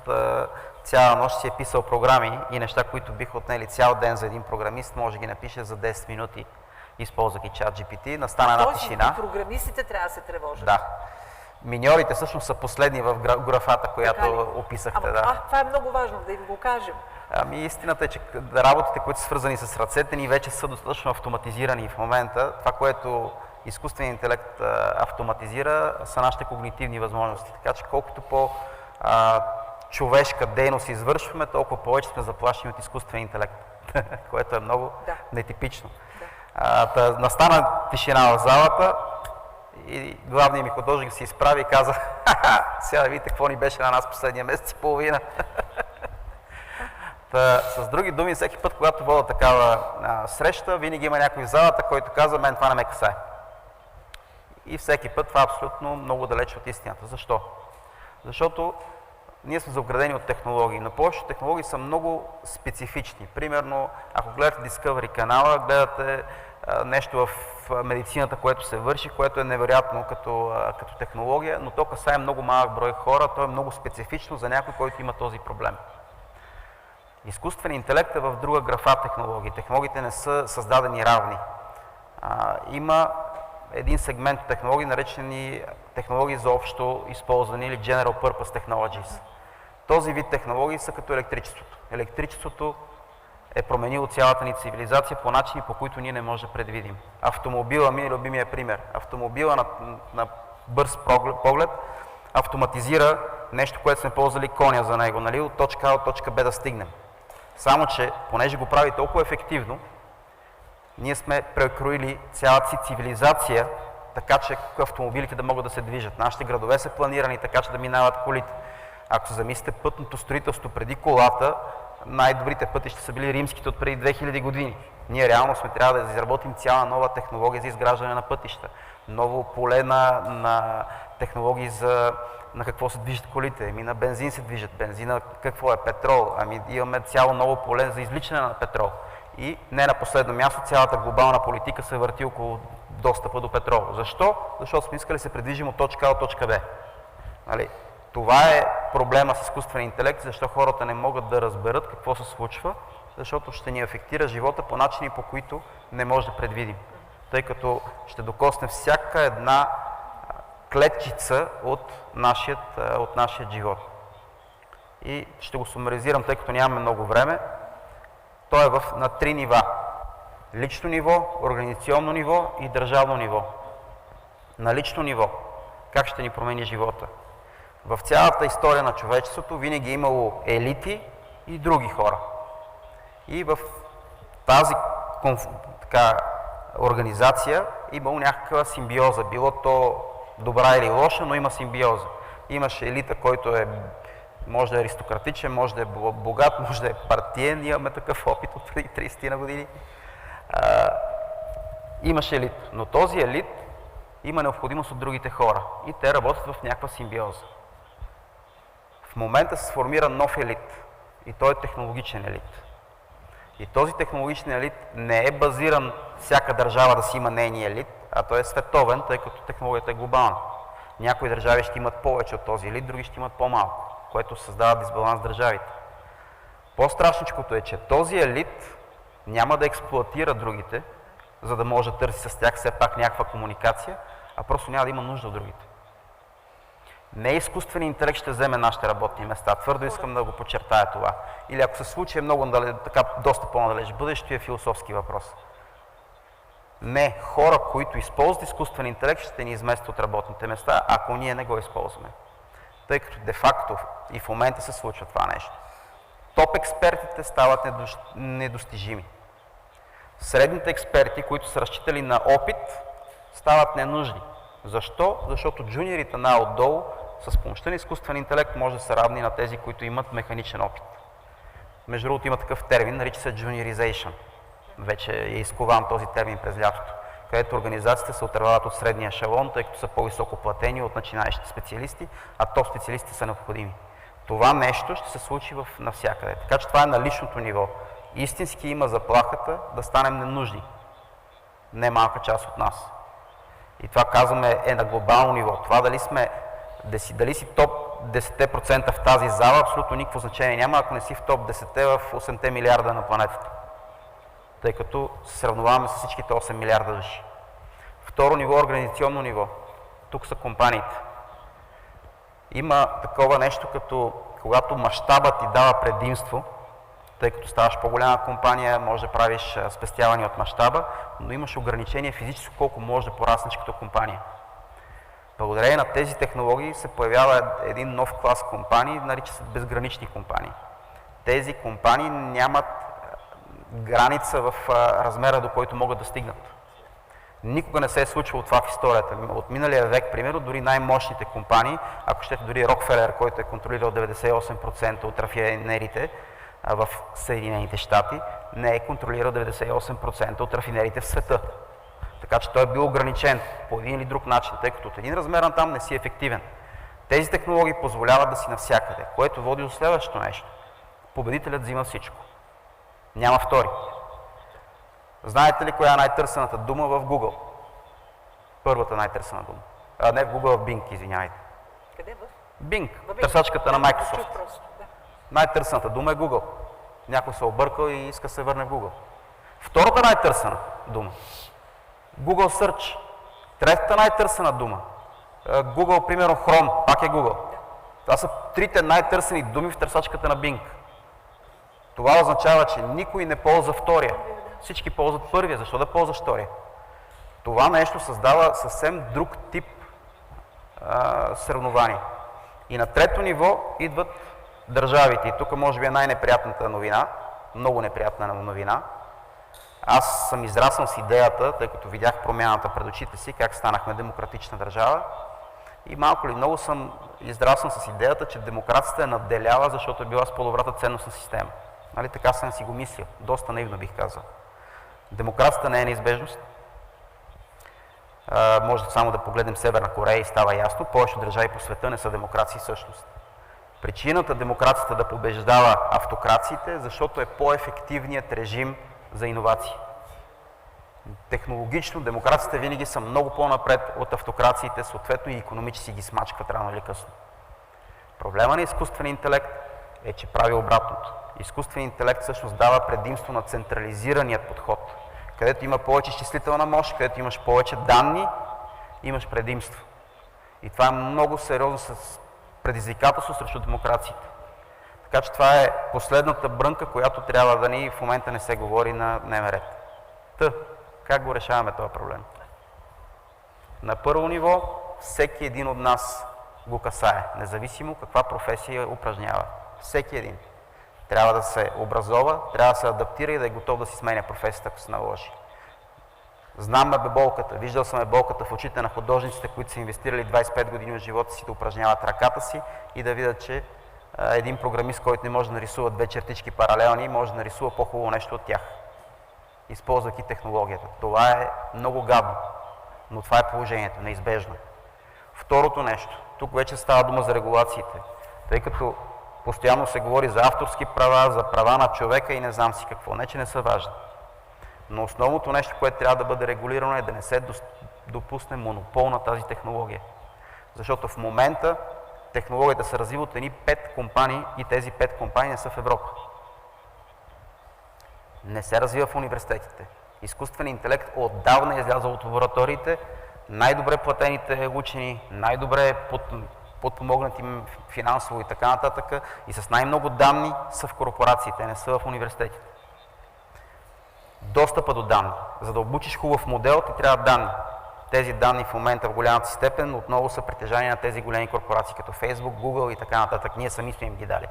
цяла нощ си е писал програми и неща, които биха отнели цял ден за един програмист, може да ги напише за 10 минути, използвайки ChatGPT. Настана една тишина. Програмистите трябва да се тревожат. Да. Миньорите всъщност са последни в графата, която описахте. Това е много важно, да им го кажем. Истината е, че работите, които са свързани с ръцете ни, вече са достатъчно автоматизирани в момента. Това, което изкуственият интелект автоматизира, са нашите когнитивни възможности. Така че колкото по-човешка дейност извършваме, толкова повече сме заплашени от изкуствения интелект, което е много нетипично. Настана тишина в залата и главният ми художник се изправи и каза: сега да видите какво ни беше на нас последния месец и половина. С други думи, всеки път, когато вода такава среща, винаги има някой в залата, който казва: мен това не ме касае. и всеки път това е абсолютно много далеч от истината. Защо? Защото ние сме заобградени от технологии, но повечето технологии са много специфични. Примерно, ако гледате Discovery канала, гледате нещо в медицината, което се върши, което е невероятно като технология, но то касае много малък брой хора, то е много специфично за някой, който има този проблем. Изкуственият интелект е в друга графа технологии. Технологиите не са създадени равни. Има един сегмент от технологии, наречени технологии за общо използване или General Purpose Technologies. Този вид технологии са като електричеството. Електричеството е променило цялата ни цивилизация по начини, по които ние не можем да предвидим. Автомобила ми е любимия пример. Автомобила на бърз поглед автоматизира нещо, което сме ползвали коня за него, нали? От точка А от точка Б да стигнем. Само че, понеже го прави толкова ефективно, ние сме прекроили цялата си цивилизация, така че автомобилите да могат да се движат. Нашите градове са планирани така, че да минават колите. Ако се замислите пътното строителство преди колата, най-добрите пътища са били римските от преди 2000 години. Ние реално трябва да изработим цяла нова технология за изграждане на пътища. Ново поле на технологии на какво се движат колите. На бензин се движат. Бензина какво е? Петрол. Имаме цяло ново поле за извличане на петрол. И не на последно място, цялата глобална политика се върти около достъпа до петрол. Защо? Защото сме искали да се придвижим от точка А от точка Б. Нали? Това е проблема с изкуствения интелект, защо хората не могат да разберат какво се случва, защото ще ни афектира живота по начини, по които не може да предвидим. Тъй като ще докосне всяка една клетчица от нашия живот. И ще го сумаризирам, тъй като нямаме много време. Той е на 3 нива. Лично ниво, организационно ниво и държавно ниво. На лично ниво. Как ще ни промени живота? В цялата история на човечеството винаги е имало елити и други хора. И в тази организация имало някаква симбиоза. Било то добра или лоша, но има симбиоза. Имаше елита, който може да е аристократичен, може да е богат, може да е партиен. Имаме такъв опит от преди 30 на години. Имаше елит. Но този елит има необходимост от другите хора. И те работят в някаква симбиоза. В момента се сформира нов елит. И той е технологичен елит. И този технологичен елит не е базиран всяка държава да си има нейния елит, а той е световен, тъй като технологията е глобална. Някои държави ще имат повече от този елит, други ще имат по-малко, което създава дисбаланс в държавите. По-страшничкото е, че този елит няма да експлоатира другите, за да може да търси с тях все пак някаква комуникация, а просто няма да има нужда от другите. Не изкуственият интелект ще вземе нашите работни места. Твърдо искам да го подчертая това. Или ако се случи много доста по-надалеч, бъдещето е философски въпрос. Не, хора, които използват изкуствен интелект, ще ни изместят от работните места, ако ние не го използваме. Тъй като де-факто и в момента се случва това нещо. Топ експертите стават недостижими. Средните експерти, които са разчитали на опит, стават ненужни. Защо? Защото джуниорите отдолу с помощта на изкуствен интелект може да са равни на тези, които имат механичен опит. Между другото има такъв термин, нарича се juniorization. Вече е изкован този термин през лятото, където организациите се отървават от средния ешелон, тъй като са по-високо платени от начинаещите специалисти, а топ специалистите са необходими. Това нещо ще се случи навсякъде. Така че това е на личното ниво. Истински има заплахата да станем ненужни. Не малка част от нас. И това казваме е на глобално ниво. Това дали си топ 10% в тази зала, абсолютно никакво значение няма, ако не си в топ 10 в 8 милиарда на планетата. Тъй като се сравняваме с всичките 8 милиарда души. Второ ниво, организационно ниво. Тук са компаниите. Има такова нещо, като когато мащабът ти дава предимство, тъй като ставаш по-голяма компания, може да правиш спестявания от мащаба, но имаш ограничение физически колко може да пораснеш като компания. Благодарение на тези технологии се появява един нов клас компании, нарича се безгранични компании. Тези компании нямат граница в размера, до който могат да стигнат. Никога не се е случвало това в историята. От миналия век, примерно, дори най-мощните компании, ако щете дори Рокфелер, който е контролирал 98% от рафинериите в Съединените щати, не е контролирал 98% от рафинериите в света. Така че той е бил ограничен по един или друг начин, тъй като от един размер на там не си ефективен. Тези технологии позволяват да си навсякъде, което води до следващото нещо. Победителят взима всичко. Няма втори. Знаете ли коя е най-търсената дума в Google? Първата най-търсена дума. Не в Google, в Bing, извинявайте. Къде в? Bing, търсачката на Microsoft. Най-търсената дума е Google. Някой се объркал и иска да се върне в Google. Втората най-търсена дума. Google Search. Третата най-търсена дума. Google, примерно Chrome, пак е Google. Това са трите най-търсени думи в търсачката на Bing. Това означава, че никой не ползва втория. Всички ползват първия. Защо да ползваш втория? Това нещо създава съвсем друг тип съревнование. И на трето ниво идват държавите. И тук може би е най-неприятната новина, много неприятна новина. Аз съм израснал с идеята, тъй като видях промяната пред очите си, как станахме демократична държава. И малко или много съм израснал с идеята, че демокрацията е надделяла, защото е била с по-добрата ценностна система. Нали, така съм си го мислил. Доста наивно бих казал. Демокрацията не е неизбежност. Може само да погледнем Северна Корея и става ясно. Повечето държави по света не са демокрации всъщност. Причината демокрацията да побеждава автокрациите, защото е по-ефективният режим за иновации. Технологично демокрациите винаги са много по-напред от автокрациите, съответно и икономически ги смачкват рано или късно. Проблема на изкуствения интелект е, че прави обратното. Изкуственият интелект всъщност дава предимство на централизираният подход. Където има повече изчислителна мощ, където имаш повече данни, имаш предимство. И това е много сериозно с предизвикателство срещу демокрациите. Така че това е последната брънка, която трябва да ни в момента не се говори на дневен ред. Как го решаваме този проблем? На първо ниво, всеки един от нас го касае, независимо каква професия упражнява. Всеки един. Трябва да се образова, трябва да се адаптира и да е готов да си сменя професията, ако се наложи. Знам болката, виждал съм болката в очите на художниците, които са инвестирали 25 години от живота си да упражняват ръката си и да видят, че един програмист, който не може да нарисува две чертички паралелни, може да нарисува по-хубаво нещо от тях, използвайки технологията. Това е много гадно, но това е положението, неизбежно. Второто нещо, тук вече става дума за регулациите, тъй като постоянно се говори за авторски права, за права на човека и не знам си какво. Не, че не са важни. Но основното нещо, което трябва да бъде регулирано е да не се допусне монопол на тази технология. Защото в момента технологията се развива от едни 5 компании и тези 5 компании не са в Европа. Не се развива в университетите. Изкуственият интелект отдавна е излязъл от лабораториите. Най-добре платените учени, най-добре подпомогнати финансово и така нататък и с най-много данни са в корпорациите, не са в университетите. Достъпа до данни. За да обучиш хубав модел, ти трябва данни. Тези данни в момента в голямата степен отново са притежание на тези големи корпорации, като Facebook, Google и така нататък. Ние сами сме им ги дали.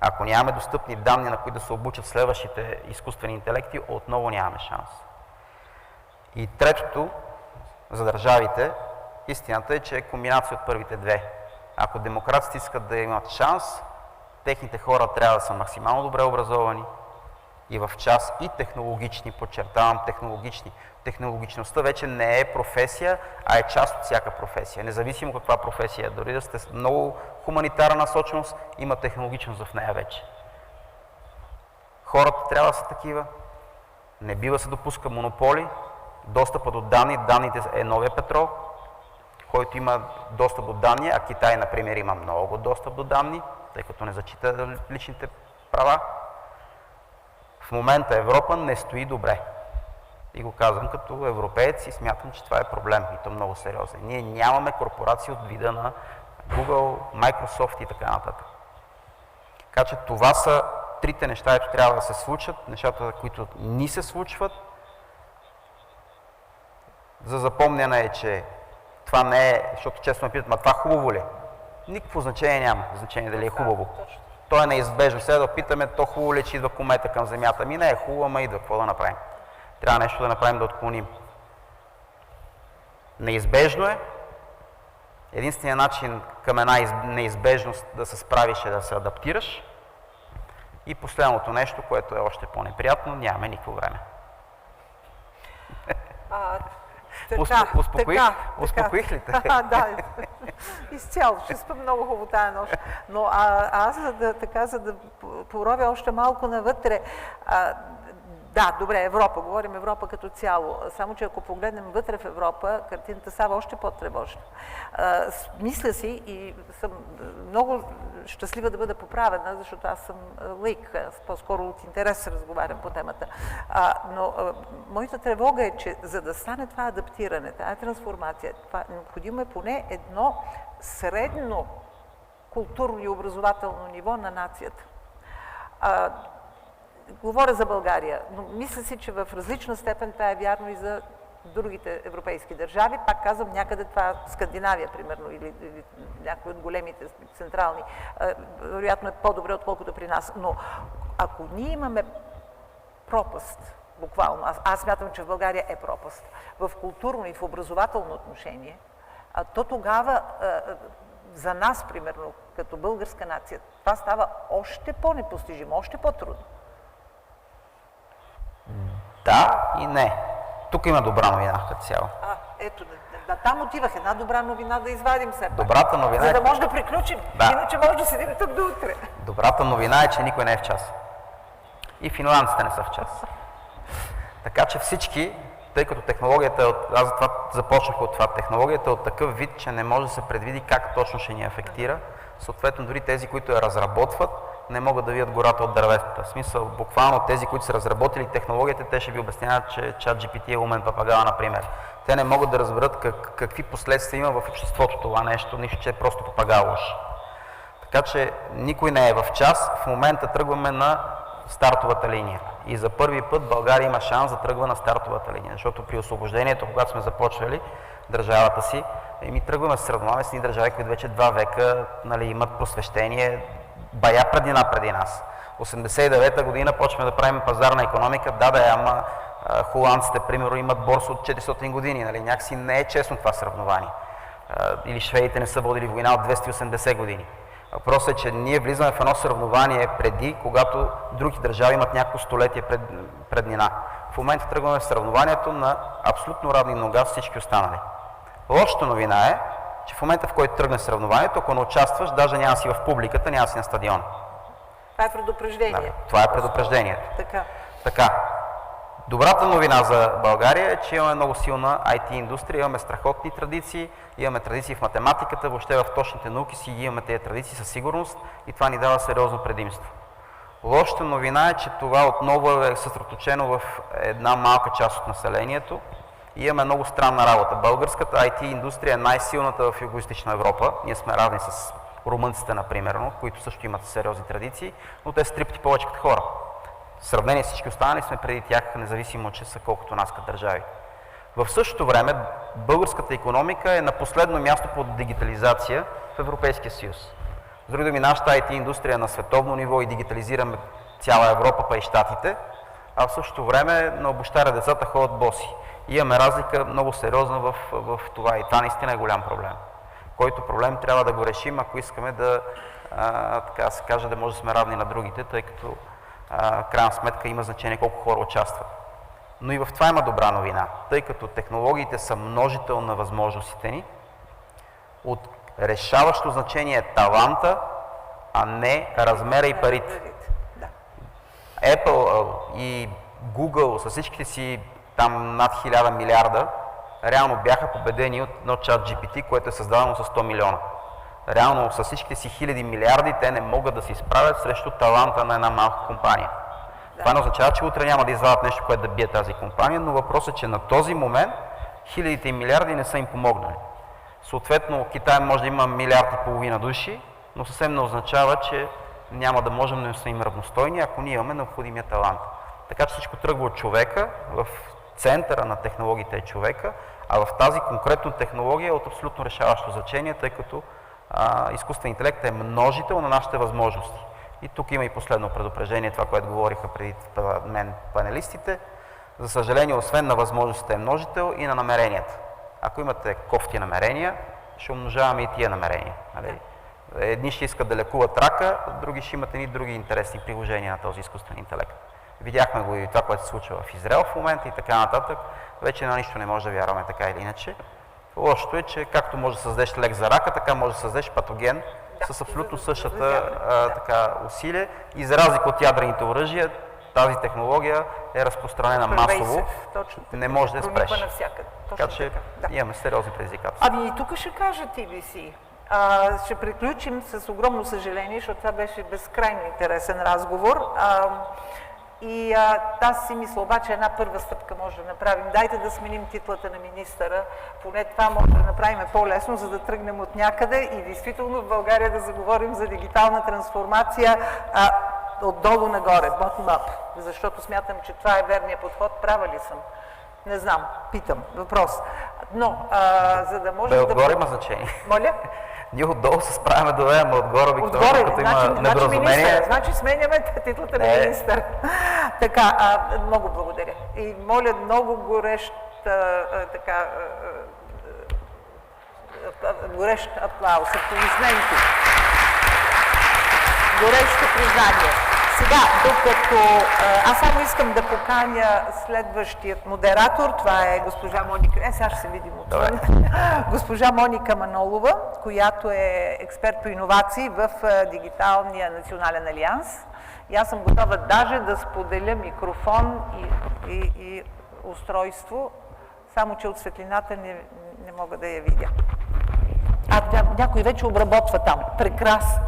Ако нямаме достъпни данни, на които да се обучат следващите изкуствени интелекти, отново нямаме шанс. И третото, за държавите, истината е, че е комбинация от първите две. Ако демократите искат да имат шанс, техните хора трябва да са максимално добре образовани и в час и технологични, подчертавам технологични. Технологичността вече не е професия, а е част от всяка професия. Независимо каква професия, дори да сте много хуманитарна насоченост, има технологичност в нея вече. Хората трябва да са такива, не бива се допуска монополи, достъпа до данни, данните е новия петрол, който има достъп до данни, а Китай, например, има много достъп до данни, тъй като не зачита личните права. В момента Европа не стои добре. И го казвам като европеец и смятам, че това е проблем и то много сериозен. Ние нямаме корпорации от вида на Google, Microsoft и така нататък. Така че това са трите неща, които трябва да се случат, нещата, които ни се случват. За запомняне е, че това не е, защото често ме питат, ма това хубаво ли? Никакво значение няма, значение дали е хубаво. То е неизбежно. Сега да питаме, то хубаво ли, че идва комета към Земята? Ми не е хубаво, ама идва. Какво да направим? Трябва нещо да направим да отклоним. Неизбежно е. Единственият начин към една неизбежност да се справиш е да се адаптираш. И последното нещо, което е още по-неприятно, нямаме никакво време. Успокоих ли те? Да, изцяло. Ще спа много хубаво тая нощ. Но аз, за да поровя още малко навътре, да, добре, Европа. Говорим Европа като цяло. Само, че ако погледнем вътре в Европа, картината става още по-тревожна. Мисля си и съм много щастлива да бъда поправена, защото аз съм лейк, по-скоро от интерес разговарям по темата. Но моята тревога е, че за да стане това адаптиране, тази трансформация, необходимо е поне едно средно културно и образователно ниво на нацията. Говоря за България, но мисля си, че в различна степен това е вярно и за другите европейски държави. Пак казвам, някъде това Скандинавия, примерно, или някои от големите централни, вероятно е по-добре, отколкото при нас. Но ако ние имаме пропаст, буквално, аз смятам, че в България е пропаст, в културно и в образователно отношение, то тогава за нас, примерно, като българска нация, това става още по-непостижимо, още по-трудно. Да и не. Тук има добра новина като цяло. Ето, там отивах. Една добра новина да извадим все пак. Добрата новина за да може да приключим. Да. Иначе може да седим тук до утре. Добрата новина е, че никой не е в час. И финландците не са в час. Така че всички, тъй като технологията, аз затова започнах от това, технологията е от такъв вид, че не може да се предвиди как точно ще ни афектира. Съответно, дори тези, които я разработват, не могат да видят гората от дърветата. В смисъл, буквално тези, които са разработили технологията, те ще ви обясняват, че ChatGPT е умен папагал, например. Те не могат да разберат какви последствия има в обществото това нещо, нищо, че е просто папагал уж. Така че никой не е в час. В момента тръгваме на стартовата линия. И за първи път България има шанс да тръгва на стартовата линия, защото при освобождението, когато сме започвали държавата си, тръгваме да се сравняваме с държави, които вече 2 века имат просвещение, бая преднина преди нас. 89-та година почваме да правим пазарна икономика, ама холандците, примерно, имат борса от 400 години, някакси не е честно това сравнование. Или шведите не са водили война от 280 години. Въпросът е, че ние влизаме в едно сравнование преди, когато други държави имат няколко столетия преднина. В момента тръгваме в сравнованието на абсолютно равни нога с всички останали. Лошата новина е, че в момента, в който тръгне сравнованието, ако не участваш, даже няма си в публиката, няма си на стадиона. Това е предупреждение. Да, това е предупреждението. Така. Добрата новина за България е, че имаме много силна IT индустрия, имаме страхотни традиции, имаме традиции в математиката, въобще в точните науки си имаме тези традиции със сигурност и това ни дава сериозно предимство. Лошата новина е, че това отново е съсредоточено в една малка част от населението и имаме много странна работа. Българската IT индустрия е най-силната в Югоизточна Европа. Ние сме равни с румънците, например, които също имат сериозни традиции, но те са 3 пъти повече като хора. В сравнение с всички останали сме преди тях, независимо, че са колкото нас като държави. В същото време българската икономика е на последно място по дигитализация в Европейския съюз. С други думи, нашата IT индустрия е на световно ниво и дигитализираме цяла Европа, па и Щатите, а в същото време на обощаря децата ходят боси. И имаме разлика много сериозна в това и това наистина е голям проблем. Който проблем трябва да го решим, ако искаме да, така да се каже, да може да сме равни на другите, тъй като в крайна сметка има значение колко хора участват. Но и в това има добра новина, тъй като технологиите са множител на възможностите ни. От решаващо значение е таланта, а не размера и парите. Apple и Google с всичките си там над 1000 милиарда реално бяха победени от едно ChatGPT, което е създадено с 100 милиона. Реално с всичките си хиляди милиарди те не могат да се изправят срещу таланта на една малка компания. Това не означава, че утре няма да извадят нещо, което да бие тази компания, но въпросът е, че на този момент хилядите и милиарди не са им помогнали. Съответно, Китай може да има 1,5 милиарда души, но съвсем не означава, че няма да можем да са им равностойни, ако ние имаме необходимия талант. Така че всичко тръгва от човека, в центъра на технологиите е човека, а в тази конкретна технология е от абсолютно решаващо значение, тъй като изкуствен интелект е множител на нашите възможности. И тук има и последно предупреждение, това, което говориха преди мен панелистите. За съжаление, освен на възможностите е множител и на намеренията. Ако имате кофти намерения, ще умножаваме и тия намерения. Едни ще искат да лекуват рака, други ще имат едни други интересни приложения на този изкуствен интелект. Видяхме го и това, което се случва в Израел в момента и така нататък. Вече на нищо не може да вярваме така или иначе. Лошото е, че както може да създадеш лек за рака, така може да създадеш патоген с абсолютно същата така, усилие. И за разлика от ядрените оръжия, тази технология е разпространена масово. Не може да я спреш. Така че имаме сериозни предизвикателства. Ами и тук ще кажа TBC. Ще приключим с огромно съжаление, защото това беше безкрайно интересен разговор. Аз си мисля, обаче една първа стъпка може да направим. Дайте да сменим титлата на министъра. Поне това може да направим по-лесно, за да тръгнем от някъде и действително в България да заговорим за дигитална трансформация отдолу нагоре, bottom-up. Защото смятам, че това е верният подход. Права ли съм? Не знам. Питам. Въпрос. Но, за да може отгоре има значение. Моля? Ние отдолу се справяме добре, ама отгоре обикновено, като има недоразумение. Значи сменяме титлата на министър. Така, много благодаря. И моля много горещ аплауз, аплодисменти. Горещо признание. Сега, докато аз само искам да поканя следващият модератор, това е госпожа Моника, сега ще се видим отвън, госпожа Моника Манолова, която е експерт по иновации в Дигиталния национален алианс. И аз съм готова даже да споделя микрофон и устройство, само че от светлината не мога да я видя. Някой вече обработва там. Прекрасно.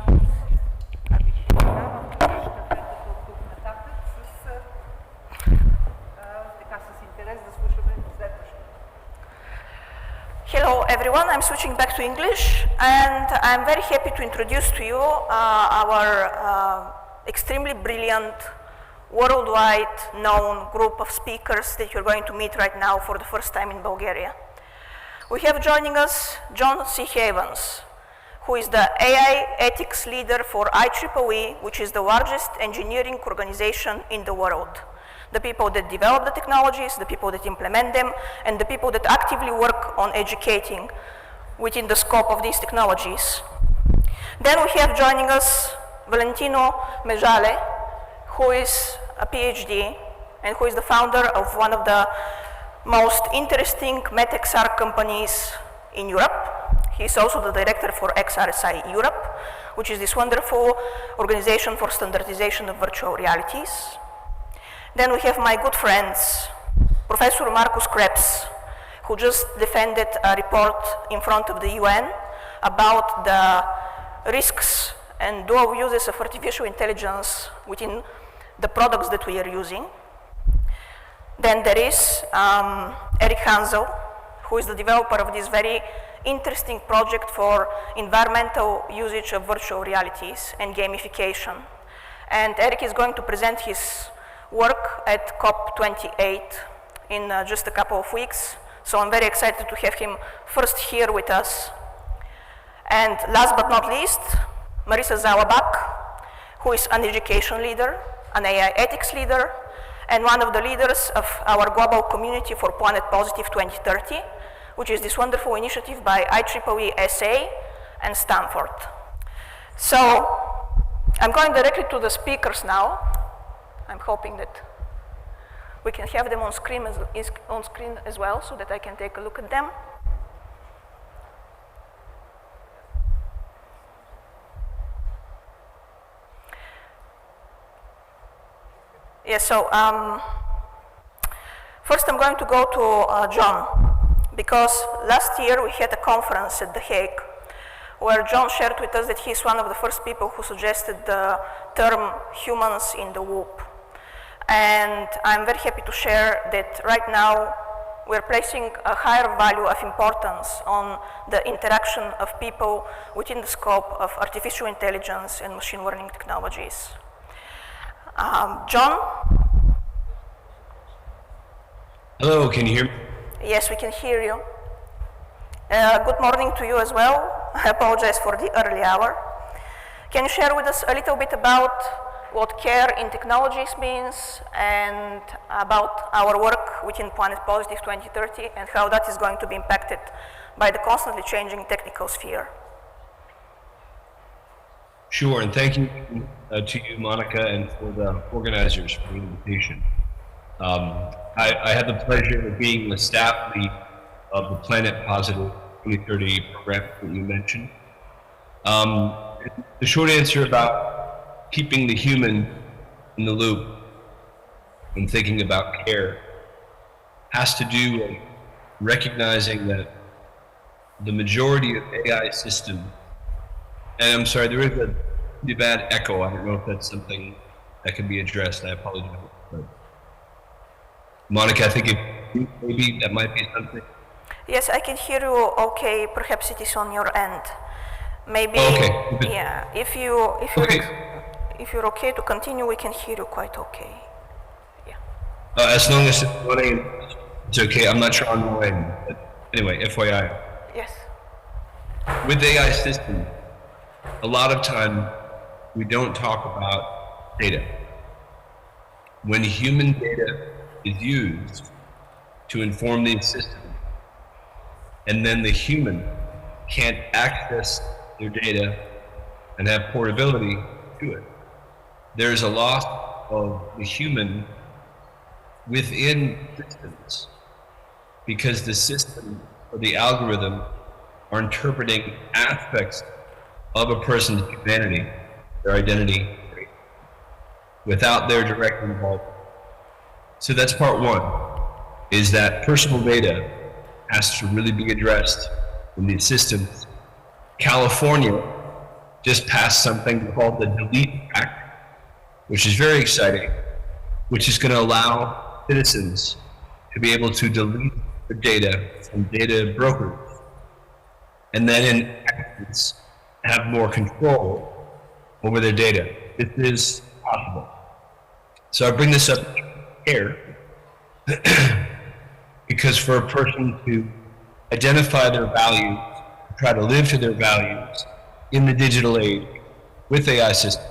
Hello everyone, I'm switching back to English and I'm very happy to introduce to you our extremely brilliant, worldwide known group of speakers that you're going to meet right now for the first time in Bulgaria. We have joining us John C. Havens, who is the AI ethics leader for IEEE, which is the largest engineering organization in the world. The people that develop the technologies, the people that implement them, and the people that actively work on educating within the scope of these technologies. Then we have joining us Valentino Mejale, who is a PhD and who is the founder of one of the most interesting MetXR companies in Europe. He is also the director for XRSI Europe, which is this wonderful organization for standardization of virtual realities. Then we have my good friends, Professor Markus Krebs, who just defended a report in front of the UN about the risks and dual uses of artificial intelligence within the products that we are using. Then there is Eric Hansel, who is the developer of this very interesting project for environmental usage of virtual realities and gamification. And Eric is going to present his work at COP28 in just a couple of weeks. So I'm very excited to have him first here with us. And last but not least, Marisa Zalabak, who is an education leader, an AI ethics leader, and one of the leaders of our global community for Planet Positive 2030, which is this wonderful initiative by IEEE SA and Stanford. So I'm going directly to the speakers now. I'm hoping that we can have them on screen as well so that I can take a look at them. Yeah, so first I'm going to go to John, because last year we had a conference at The Hague where John shared with us that he's one of the first people who suggested the term humans in the loop. And I'm very happy to share that right now we're placing a higher value of importance on the interaction of people within the scope of artificial intelligence and machine learning technologies. John? Hello, can you hear me? Yes, we can hear you. Good morning to you as well. I apologize for the early hour. Can you share with us a little bit about what CARE in technologies means and about our work within Planet Positive 2030 and how that is going to be impacted by the constantly changing technical sphere? Sure, and thank you to you, Monica, and for the organizers for the invitation. I had the pleasure of being the staff lead of the Planet Positive 2030 program that you mentioned. The short answer about keeping the human in the loop and thinking about care has to do with recognizing that the majority of AI systems, and I'm sorry, there is a pretty bad echo. I don't know if that's something that can be addressed. I apologize. But Monica, I think maybe that might be something. Yes, I can hear you okay. Perhaps it is on your end. Maybe, okay. Yeah, if you're okay to continue, we can hear you quite okay. Yeah. As long as it's okay. I'm not sure on my end, but anyway, FYI. Yes. With AI systems, a lot of time we don't talk about data. When human data is used to inform these systems, and then the human can't access their data and have portability to it, there's a loss of the human within systems, because the system or the algorithm are interpreting aspects of a person's humanity, their identity, without their direct involvement. So that's part one, is that personal data has to really be addressed in these systems. California just passed something called the Delete Act, which is very exciting, which is going to allow citizens to be able to delete their data from data brokers, and then in essence have more control over their data. This is possible. So I bring this up here because for a person to identify their values, try to live to their values in the digital age with AI systems,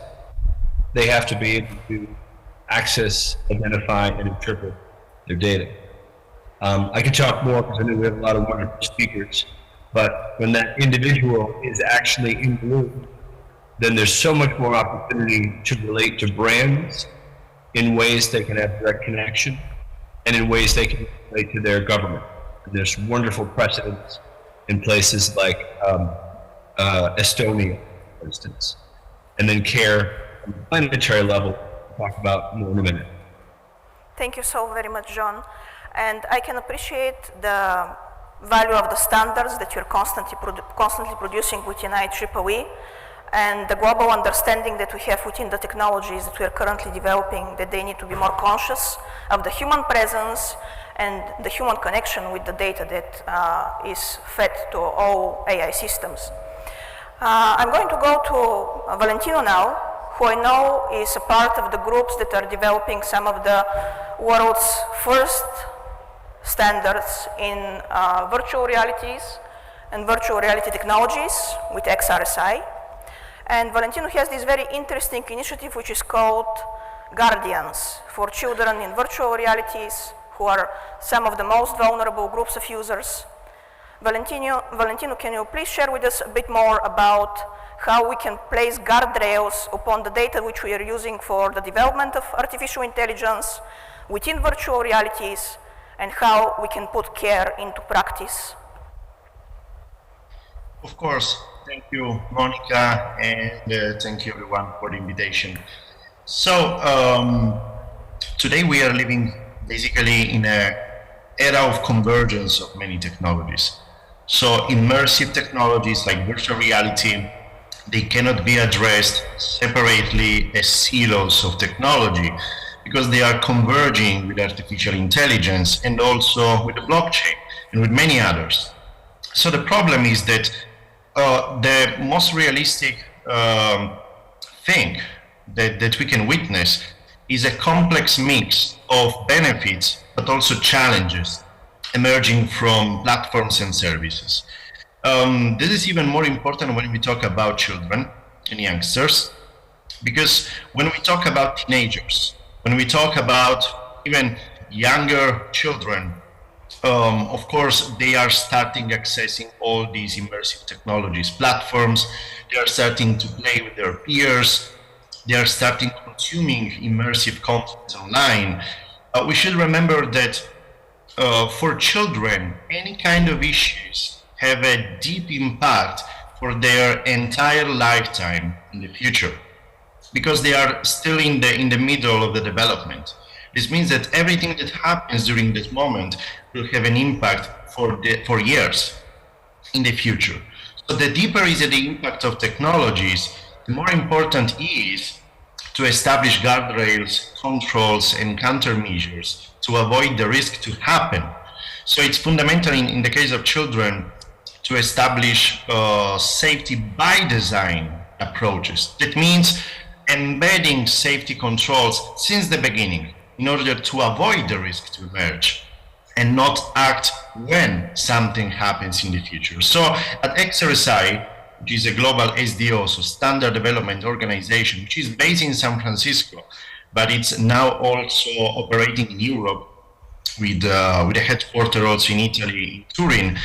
they have to be able to access, identify, and interpret their data. I could talk more because I know we have a lot of wonderful speakers, but when that individual is actually in the loop, then there's so much more opportunity to relate to brands in ways they can have direct connection and in ways they can relate to their government. And there's wonderful precedents in places like Estonia, for instance, and then care on the planetary level, we'll talk about more in a minute. Thank you so very much, John. And I can appreciate the value of the standards that you're constantly producing within IEEE, and the global understanding that we have within the technologies that we are currently developing, that they need to be more conscious of the human presence and the human connection with the data that is fed to all AI systems. I'm going to go to Valentino now, who I know is a part of the groups that are developing some of the world's first standards in virtual realities and virtual reality technologies with XRSI. And Valentino has this very interesting initiative which is called Guardians for Children in Virtual Realities, who are some of the most vulnerable groups of users. Valentino, can you please share with us a bit more about how we can place guardrails upon the data which we are using for the development of artificial intelligence within virtual realities, and how we can put care into practice? Of course. Thank you, Monica, and thank you everyone for the invitation. So today we are living basically in an era of convergence of many technologies. So immersive technologies like virtual reality, they cannot be addressed separately as silos of technology, because they are converging with artificial intelligence and also with the blockchain and with many others. So the problem is that the most realistic thing that we can witness is a complex mix of benefits but also challenges emerging from platforms and services. This is even more important when we talk about children and youngsters, because when we talk about teenagers, when we talk about even younger children, of course, they are starting accessing all these immersive technologies, platforms. They are starting to play with their peers. They are starting consuming immersive content online. We should remember that for children, any kind of issues have a deep impact for their entire lifetime in the future, because they are still in the middle of the development. This means that everything that happens during this moment will have an impact for years in the future. So the deeper is the impact of technologies, the more important is to establish guardrails, controls, and countermeasures to avoid the risk to happen. So it's fundamental in the case of children to establish safety by design approaches. That means embedding safety controls since the beginning in order to avoid the risk to emerge and not act when something happens in the future. So at XRSI, which is a global SDO, so Standard Development Organization, which is based in San Francisco, but it's now also operating in Europe with a headquarters also in Italy, in Turin.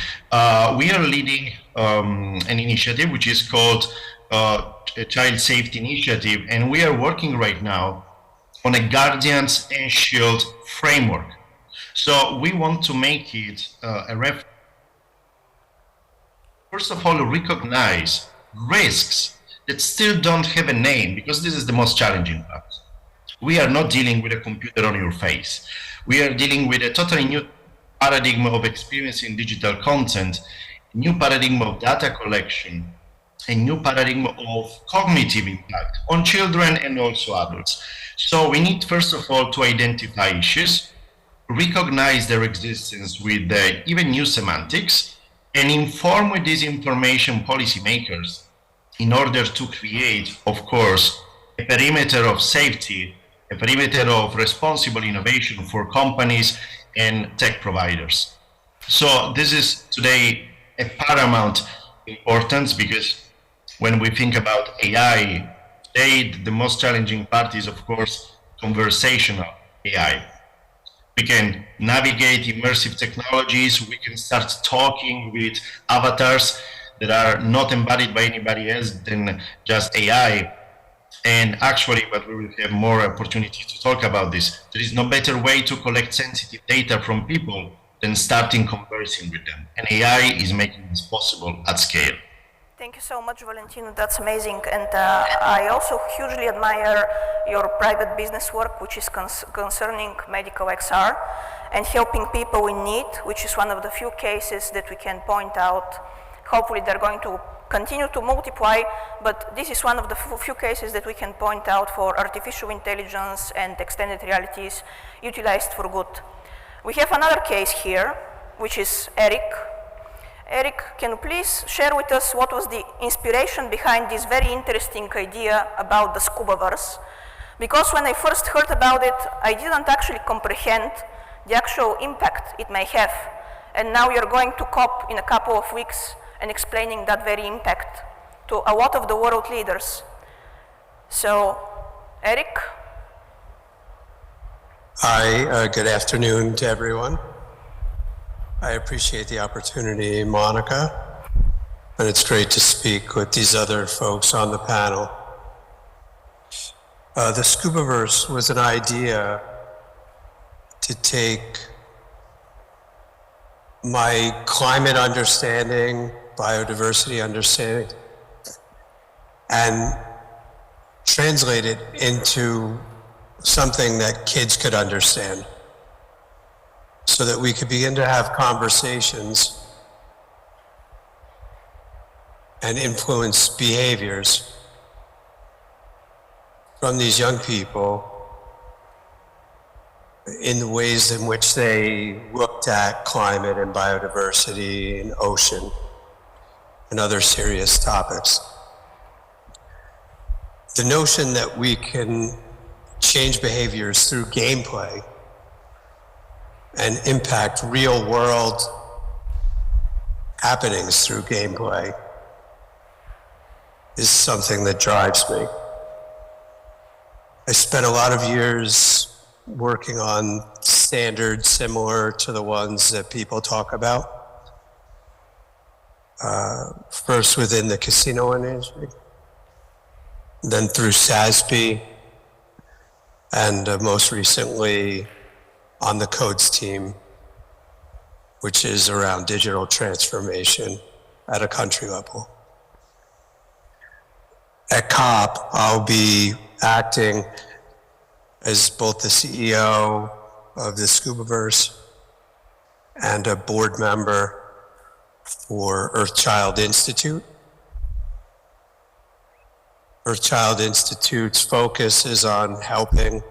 We are leading an initiative which is called a Child Safety Initiative, and we are working right now on a Guardians and Shield framework. So we want to make it first of all, recognize risks that still don't have a name, because this is the most challenging part. We are not dealing with a computer on your face. We are dealing with a totally new paradigm of experiencing digital content, new paradigm of data collection, a new paradigm of cognitive impact on children and also adults. So we need, first of all, to identify issues, recognize their existence with even new semantics, and inform with this information policymakers in order to create, of course, a perimeter of safety, a perimeter of responsible innovation for companies and tech providers. So this is today a paramount importance, because when we think about AI, today the most challenging part is, of course, conversational AI. We can navigate immersive technologies, we can start talking with avatars that are not embodied by anybody else than just AI. And actually, but we will have more opportunity to talk about this, there is no better way to collect sensitive data from people than starting conversing with them. And AI is making this possible at scale. Thank you so much, Valentino. That's amazing. And I also hugely admire your private business work, which is concerning medical XR and helping people in need, which is one of the few cases that we can point out. Hopefully they're going to continue to multiply, but this is one of the few cases that we can point out for artificial intelligence and extended realities utilized for good. We have another case here, which is Eric. Eric, can you please share with us what was the inspiration behind this very interesting idea about the Scubaverse? Because when I first heard about it, I didn't actually comprehend the actual impact it may have. And now you're going to COP in a couple of weeks and explaining that very impact to a lot of the world leaders. So, Eric? Hi, good afternoon to everyone. I appreciate the opportunity, Monica, and it's great to speak with these other folks on the panel. The Scubaverse was an idea to take my climate understanding, biodiversity understanding, and translate it into something that kids could understand, so that we could begin to have conversations and influence behaviors from these young people in the ways in which they looked at climate and biodiversity and ocean and other serious topics. The notion that we can change behaviors through gameplay and impact real world happenings through gameplay is something that drives me. I spent a lot of years working on standards similar to the ones that people talk about. First within the casino industry, then through SASB, and most recently on the codes team, which is around digital transformation at a country level. At COP, I'll be acting as both the CEO of the Scubaverse and a board member for Earthchild Institute. Earthchild Institute's focus is on helping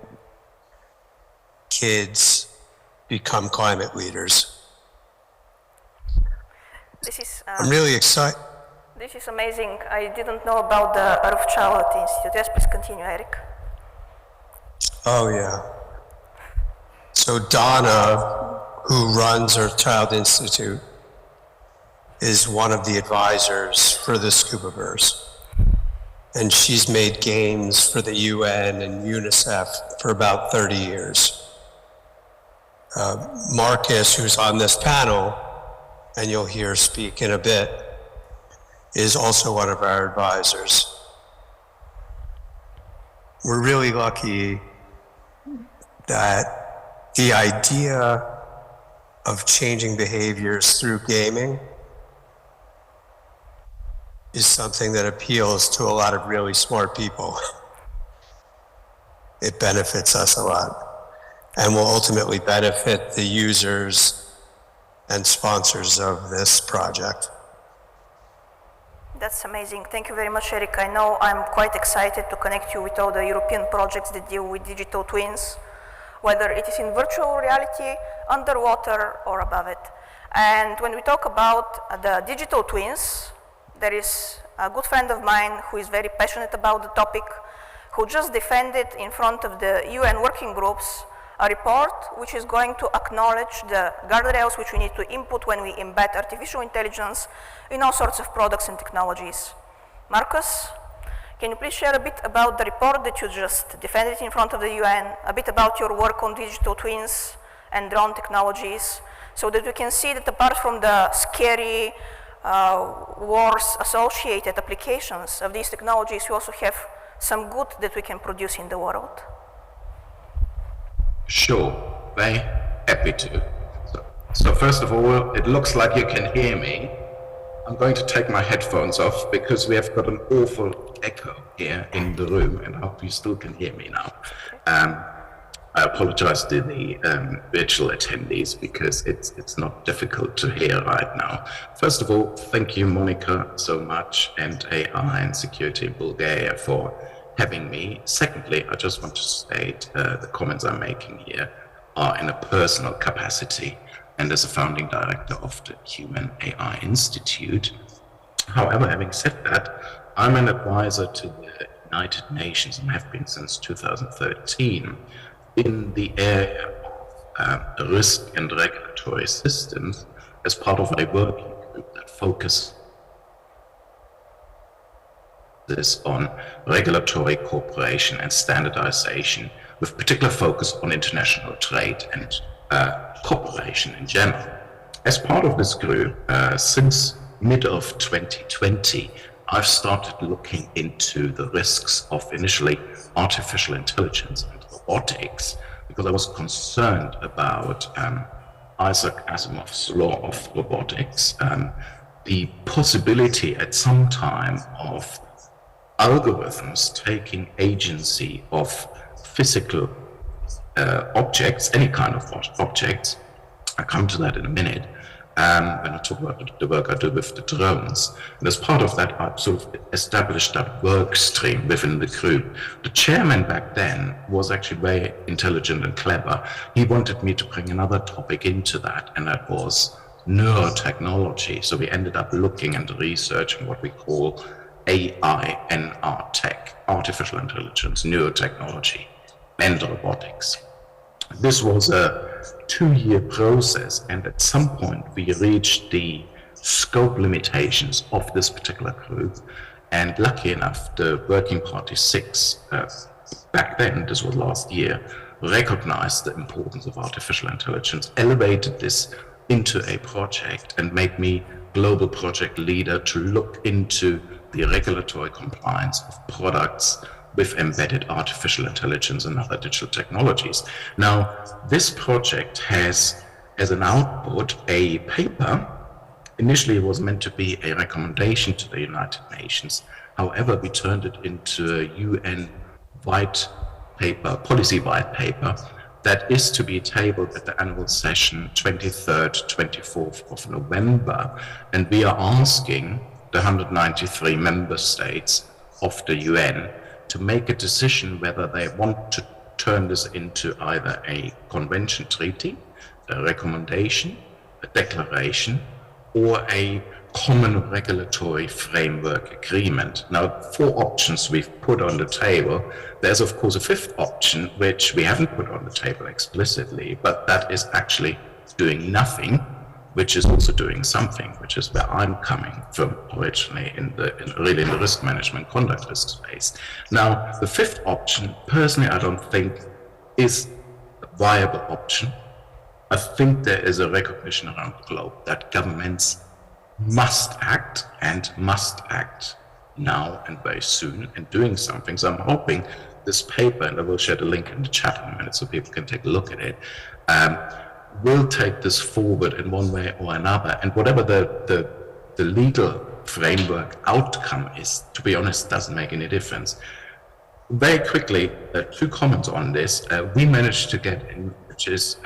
kids become climate leaders. This is, I'm really excited. This is amazing. I didn't know about the Earthchild Institute. Yes, please continue, Eric. Oh, yeah. So Donna, who runs Earthchild Institute, is one of the advisors for the Scubaverse. And she's made games for the UN and UNICEF for about 30 years. Marcus, who's on this panel, and you'll hear speak in a bit, is also one of our advisors. We're really lucky that the idea of changing behaviors through gaming is something that appeals to a lot of really smart people. It benefits us a lot and will ultimately benefit the users and sponsors of this project. That's amazing. Thank you very much, Eric. I know I'm quite excited to connect you with all the European projects that deal with digital twins, whether it is in virtual reality, underwater, or above it. And when we talk about the digital twins, there is a good friend of mine who is very passionate about the topic, who just defended in front of the UN working groups a report which is going to acknowledge the guardrails which we need to input when we embed artificial intelligence in all sorts of products and technologies. Marcus, can you please share a bit about the report that you just defended in front of the UN, a bit about your work on digital twins and drone technologies, so that we can see that apart from the scary wars associated applications of these technologies, we also have some good that we can produce in the world? Sure, very happy to. So first of all, it looks like you can hear me. I'm going to take my headphones off because we have got an awful echo here in the room, and I hope you still can hear me now. I apologize to the virtual attendees because it's not difficult to hear right now. First of all, thank you, Monica, so much, and AI and Security in Bulgaria for having me. Secondly, I just want to state the comments I'm making here are in a personal capacity and as a founding director of the Human AI Institute. However, having said that, I'm an advisor to the United Nations and have been since 2013 in the area of risk and regulatory systems as part of a working group that focuses on regulatory cooperation and standardization, with particular focus on international trade and cooperation in general. As part of this group, since mid of 2020, I've started looking into the risks of initially artificial intelligence and robotics, because I was concerned about Isaac Asimov's law of robotics, the possibility at some time of algorithms taking agency of physical objects, any kind of objects. I'll come to that in a minute when I talk about the work I do with the drones. And as part of that, I sort of established that work stream within the group. The chairman back then was actually very intelligent and clever. He wanted me to bring another topic into that, and that was neurotechnology. So we ended up looking and researching what we call AI-NR tech, artificial intelligence, neurotechnology, and robotics. This was a 2-year process, and at some point we reached the scope limitations of this particular group, and lucky enough, the Working Party 6, back then, this was last year, recognized the importance of artificial intelligence, elevated this into a project, and made me global project leader to look into the regulatory compliance of products with embedded artificial intelligence and other digital technologies. Now, this project has, as an output, a paper. Initially, it was meant to be a recommendation to the United Nations. However, we turned it into a UN white paper, policy white paper, that is to be tabled at the annual session 23rd, 24th of November. And we are asking the 193 member states of the UN to make a decision whether they want to turn this into either a convention treaty, a recommendation, a declaration, or a common regulatory framework agreement. Now, 4 options we've put on the table. There's of course a 5th option, which we haven't put on the table explicitly, but that is actually doing nothing, which is also doing something, which is where I'm coming from originally in the risk management conduct risk space. Now, the 5th option, personally, I don't think is a viable option. I think there is a recognition around the globe that governments must act now and very soon, and doing something. So I'm hoping this paper, and I will share the link in the chat in a minute so people can take a look at it, will take this forward in one way or another. And whatever the legal framework outcome is, to be honest, doesn't make any difference. Very quickly, 2 comments on this. We managed to get in, which is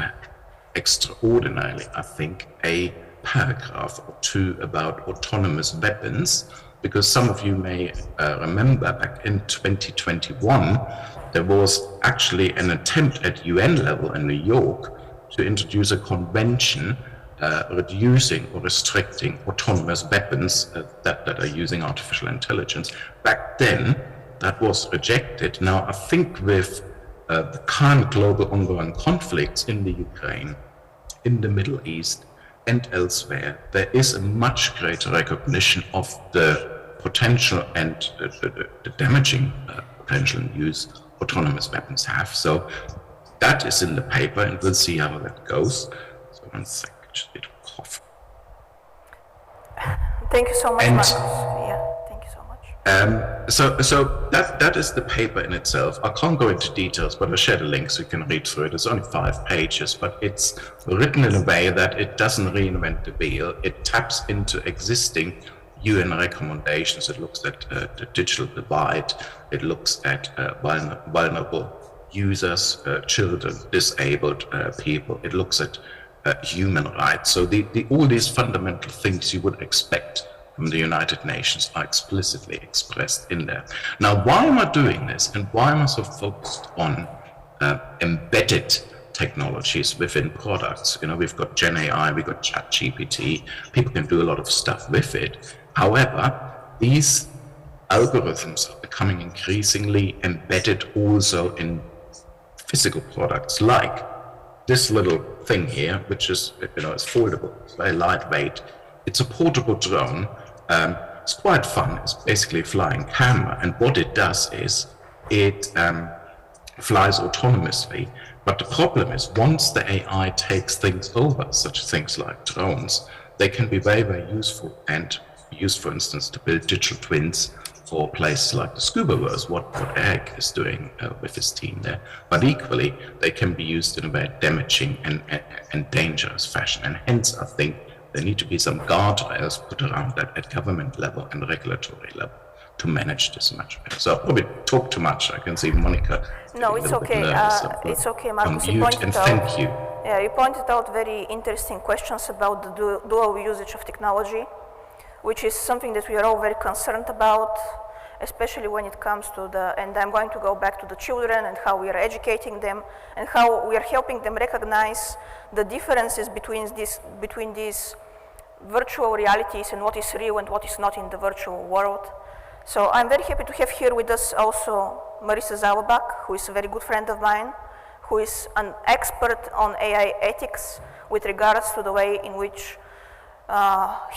extraordinarily, I think, a paragraph or 2 about autonomous weapons, because some of you may remember back in 2021, there was actually an attempt at UN level in New York to introduce a convention reducing or restricting autonomous weapons that are using artificial intelligence. Back then, that was rejected. Now, I think with the current global ongoing conflicts in the Ukraine, in the Middle East, and elsewhere, there is a much greater recognition of the potential and the damaging potential use autonomous weapons have. So that is in the paper, and we'll see how that goes. So 1 second, just need to cough. Thank you so much, Marcus. Yeah, thank you so much. So that is the paper in itself. I can't go into details, but I'll share the link so you can read through it. It's only 5 pages, but it's written in a way that it doesn't reinvent the wheel. It taps into existing UN recommendations. It looks at the digital divide. It looks at vulnerable users, children, disabled people. It looks at human rights. So all these fundamental things you would expect from the United Nations are explicitly expressed in there. Now, why am I doing this, and why am I so focused on embedded technologies within products? You know, we've got Gen AI, we've got ChatGPT. People can do a lot of stuff with it. However, these algorithms are becoming increasingly embedded also in physical products, like this little thing here, which is, you know, it's foldable, it's very lightweight. It's a portable drone. It's quite fun. It's basically a flying camera, and what it does is it flies autonomously. But the problem is, once the AI takes things over, such things like drones, they can be very, very useful and used, for instance, to build digital twins for places like the Scubaverse, what Eric is doing with his team there. But equally, they can be used in a very damaging and dangerous fashion. And hence, I think there need to be some guardrails put around that at government level and regulatory level to manage this much better. So I'll probably talk too much. I can see Monica. No, it's okay. It's okay, Marcus. You pointed out. Thank you. Yeah, you pointed out very interesting questions about the dual usage of technology, which is something that we are all very concerned about, especially when it comes to and I'm going to go back to the children and how we are educating them and how we are helping them recognize the differences between these virtual realities and what is real and what is not in the virtual world. So I'm very happy to have here with us also Marisa Zalobak, who is a very good friend of mine, who is an expert on AI ethics with regards to the way in which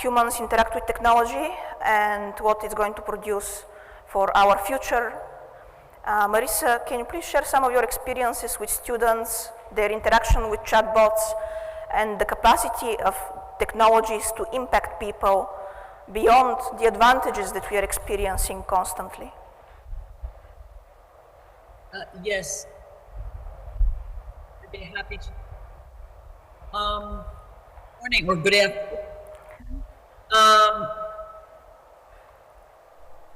humans interact with technology and what it's going to produce for our future. Marisa, can you please share some of your experiences with students, their interaction with chatbots, and the capacity of technologies to impact people beyond the advantages that we are experiencing constantly? Yes, I'd be happy to. Morning or good afternoon.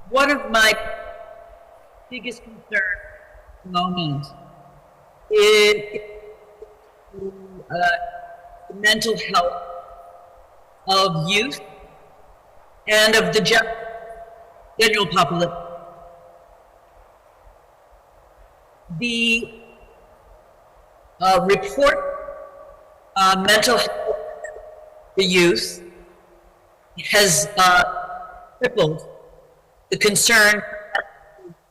One of my biggest concerns at the moment is the mental health of youth and of the general population. The report mental health for youth has tripled. The concern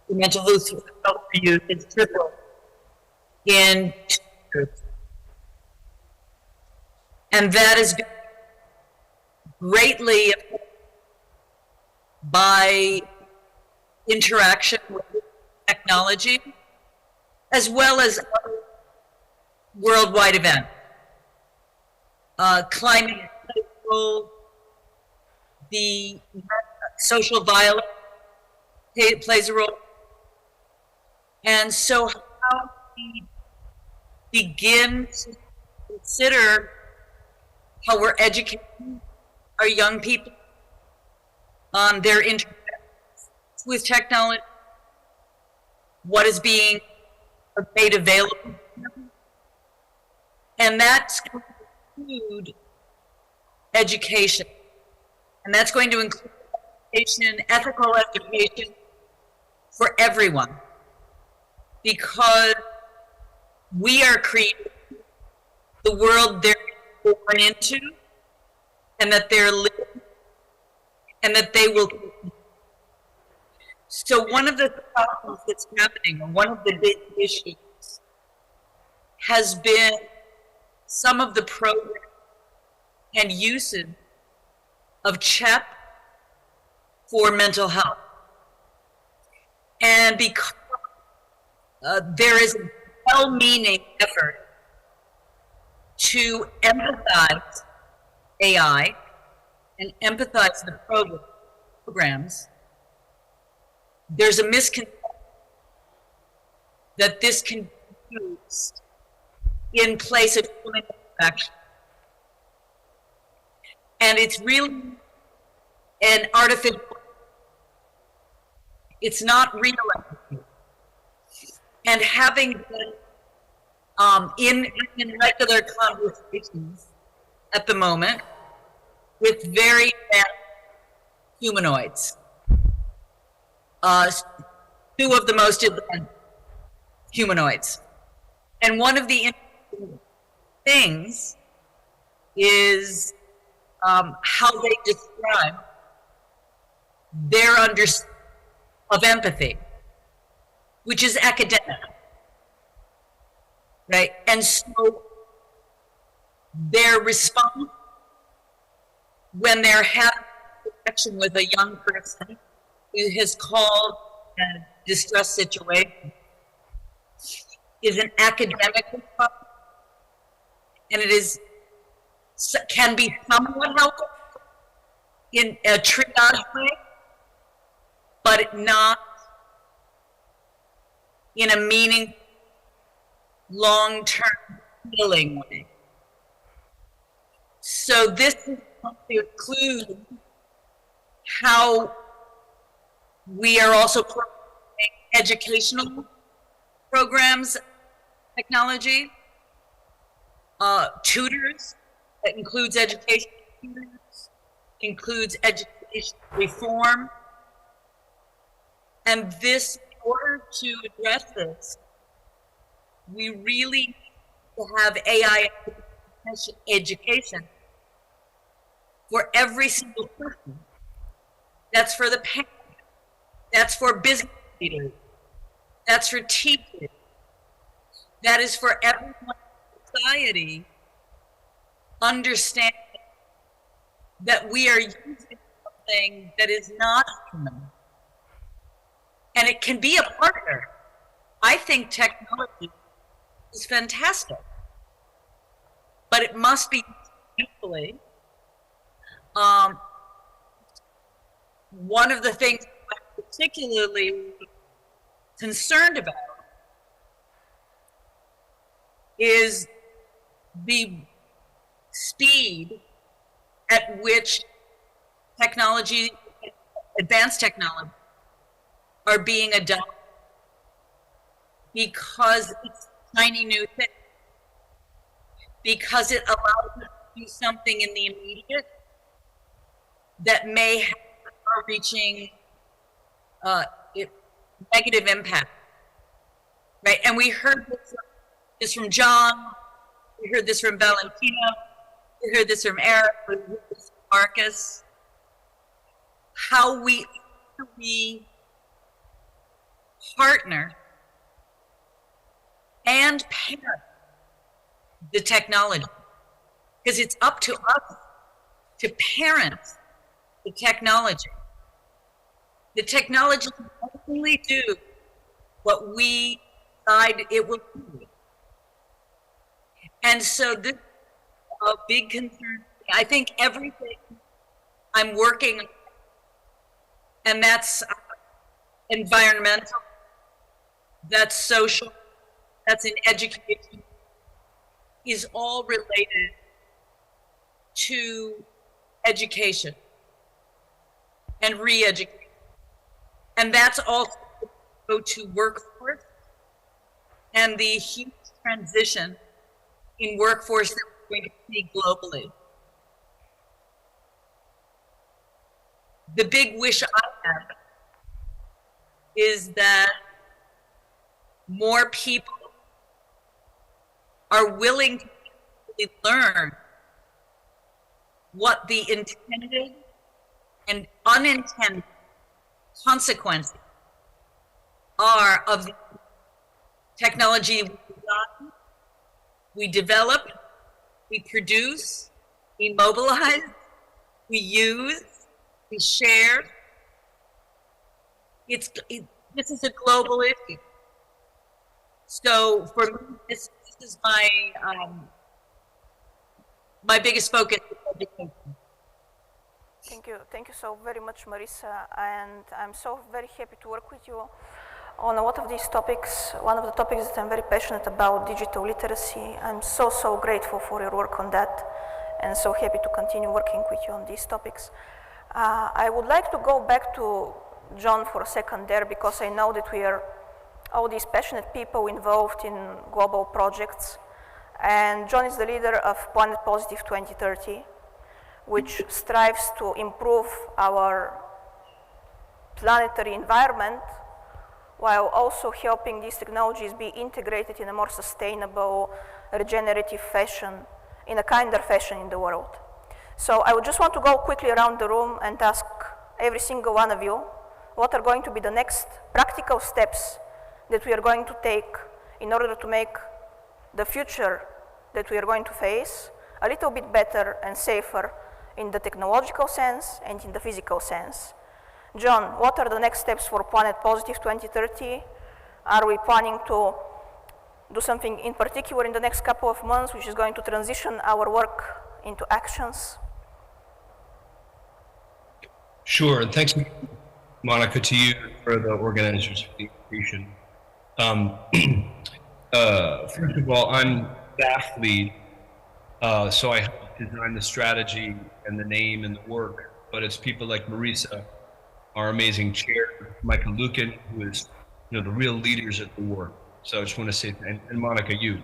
for mental health for youth is tripled in 2 years. And that is greatly affected by interaction with technology, as well as other worldwide events. Climate control, the social violence plays a role. And so how we begin to consider how we're educating our young people on their interactions with technology, what is being made available to them, and that's going to include education, and that's going to include education, ethical education for everyone, because we are creating the world they're born into, and that they're living, and that they will continue. So one of the problems that's happening, or one of the big issues, has been some of the programs and usage of chat for mental health. And because there is a well-meaning effort to empathize AI and empathize the programs, there's a misconception that this can be used in place of human interaction. And it's really an artificial, it's not real empathy. And having been in regular conversations at the moment with very advanced humanoids, 2 of the most advanced humanoids. And one of the interesting things is how they describe their understanding of empathy, which is academic, right? And so their response when they're having a connection with a young person who has called a distress situation is an academic response, and it is can be somewhat helpful in a triage way, but not in a meaningful, long-term healing way. So this is to include how we are also promoting educational programs, technology, tutors, that includes education tutors, includes education reform. And this, in order to address this, we really need to have AI education for every single person. That's for the parents, that's for business leaders, that's for teachers, that is for everyone in society, understanding that we are using something that is not human. And it can be a partner. I think technology is fantastic, but it must be used. One of the things I'm particularly concerned about is the speed at which technology, advanced technology, are being adopted, because it's a shiny new thing, because it allows us to do something in the immediate that may have far-reaching negative impact, right? And we heard this from John, we heard this from Valentina, we heard this from Eric, we heard this from Marcus, how we partner and parent the technology, because it's up to us to parent the technology. The technology can only do what we decide it will do. And so this is a big concern. I think everything I'm working on, and that's environmental, that's social, that's in education, is all related to education and re-education. And that's also go to workforce and the huge transition in workforce that we're going to see globally. The big wish I have is that more people are willing to really learn what the intended and unintended consequences are of the technology we develop, we produce, we mobilize, we use, we share. This is a global issue. So for me, this is my my biggest focus. Thank you so very much, Marisa, and I'm so very happy to work with you on a lot of these topics. One of the topics that I'm very passionate about, digital literacy. I'm so grateful for your work on that, and so happy to continue working with you on these topics. I would like to go back to John for a second there, because I know that we are all these passionate people involved in global projects, and John is the leader of Planet Positive 2030, which strives to improve our planetary environment while also helping these technologies be integrated in a more sustainable, regenerative fashion, in a kinder fashion in the world. So I would just want to go quickly around the room and ask every single one of you what are going to be the next practical steps that we are going to take in order to make the future that we are going to face a little bit better and safer in the technological sense and in the physical sense. John, what are the next steps for Planet Positive 2030? Are we planning to do something in particular in the next couple of months, which is going to transition our work into actions? Sure, and thanks, Monica, to you for the organizers for the invitation. First of all, I'm staff lead, so I help design the strategy and the name and the work, but it's people like Marisa, our amazing chair, Michael Lucan, who is, the real leaders at the work. So I just want to say, and Monica, IEEE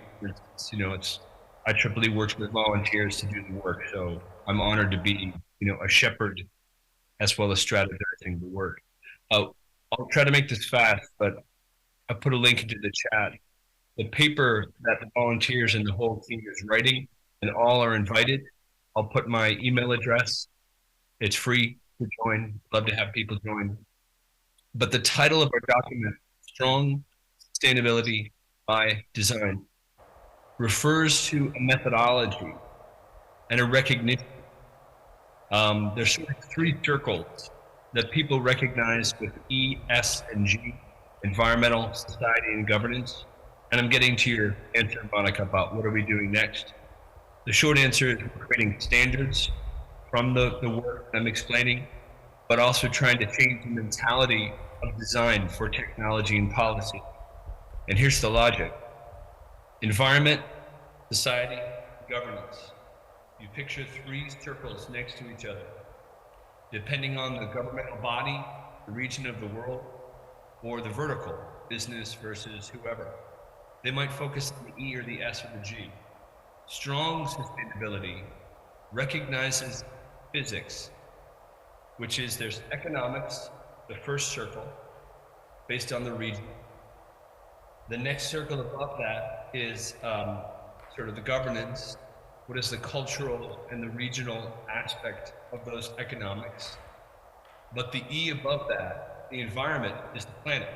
works with volunteers to do the work, so I'm honored to be, a shepherd as well as strategizing the work. I'll try to make this fast, but I put a link into the chat. The paper that the volunteers and the whole team is writing, and all are invited. I'll put my email address. It's free to join. Love to have people join. But the title of our document, Strong Sustainability by Design, refers to a methodology and a recognition. There's sort of three circles that people recognize with E, S, and G. environmental, society, and governance. And I'm getting to your answer, Monica, about what are we doing next. The short answer is we're creating standards from the work I'm explaining, but also trying to change the mentality of design for technology and policy. And here's the logic. Environment, society, governance. You picture three circles next to each other. Depending on the governmental body, the region of the world, or the vertical, business versus whoever. They might focus on the E or the S or the G. Strong sustainability recognizes physics, which is there's economics, the first circle, based on the region. The next circle above that is sort of the governance. What is the cultural and the regional aspect of those economics? But the E above that, the environment, is the planet.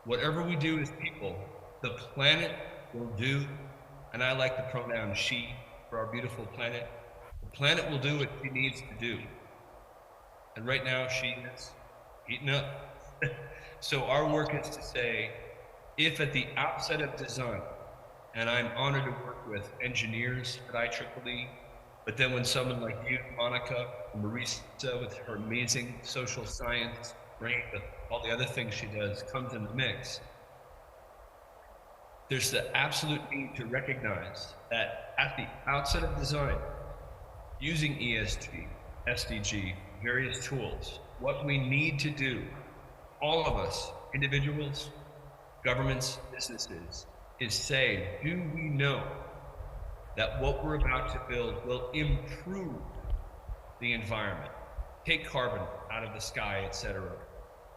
Whatever we do as people, the planet will do, and I like the pronoun she for our beautiful planet. The planet will do what she needs to do. And right now she is eating up. So our work is to say, if at the outset of design, and I'm honored to work with engineers at IEEE, but then when someone like you, Monica, Marisa, with her amazing social science brain, with all the other things she does, comes in the mix, there's the absolute need to recognize that at the outset of design, using ESG, SDG, various tools, what we need to do, all of us, individuals, governments, businesses, is say, do we know that what we're about to build will improve the environment, take carbon out of the sky, etc.,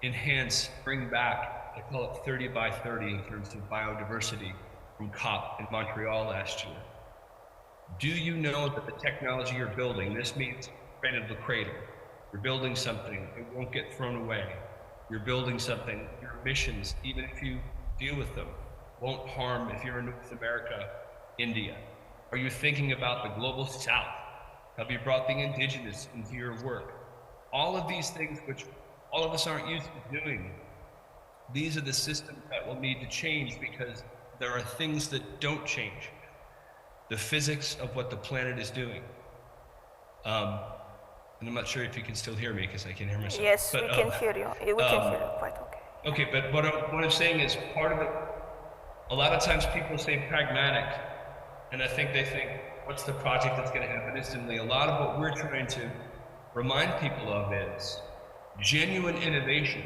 enhance, bring back, I call it 30 by 30 in terms of biodiversity from COP in Montreal last year. Do you know that the technology you're building, this means cradle to cradle, you're building something, it won't get thrown away. You're building something, your emissions, even if you deal with them, won't harm if you're in North America, India. Are you thinking about the global south? Have you brought the indigenous into your work? All of these things which all of us aren't used to doing, these are the systems that will need to change because there are things that don't change. The physics of what the planet is doing. And I'm not sure if you can still hear me because I can hear myself. Yes, but, we can hear you. We can hear you quite okay. Okay, but what I'm saying is part of it, a lot of times people say pragmatic, and I think they think, what's the project that's going to happen instantly? A lot of what we're trying to remind people of is genuine innovation.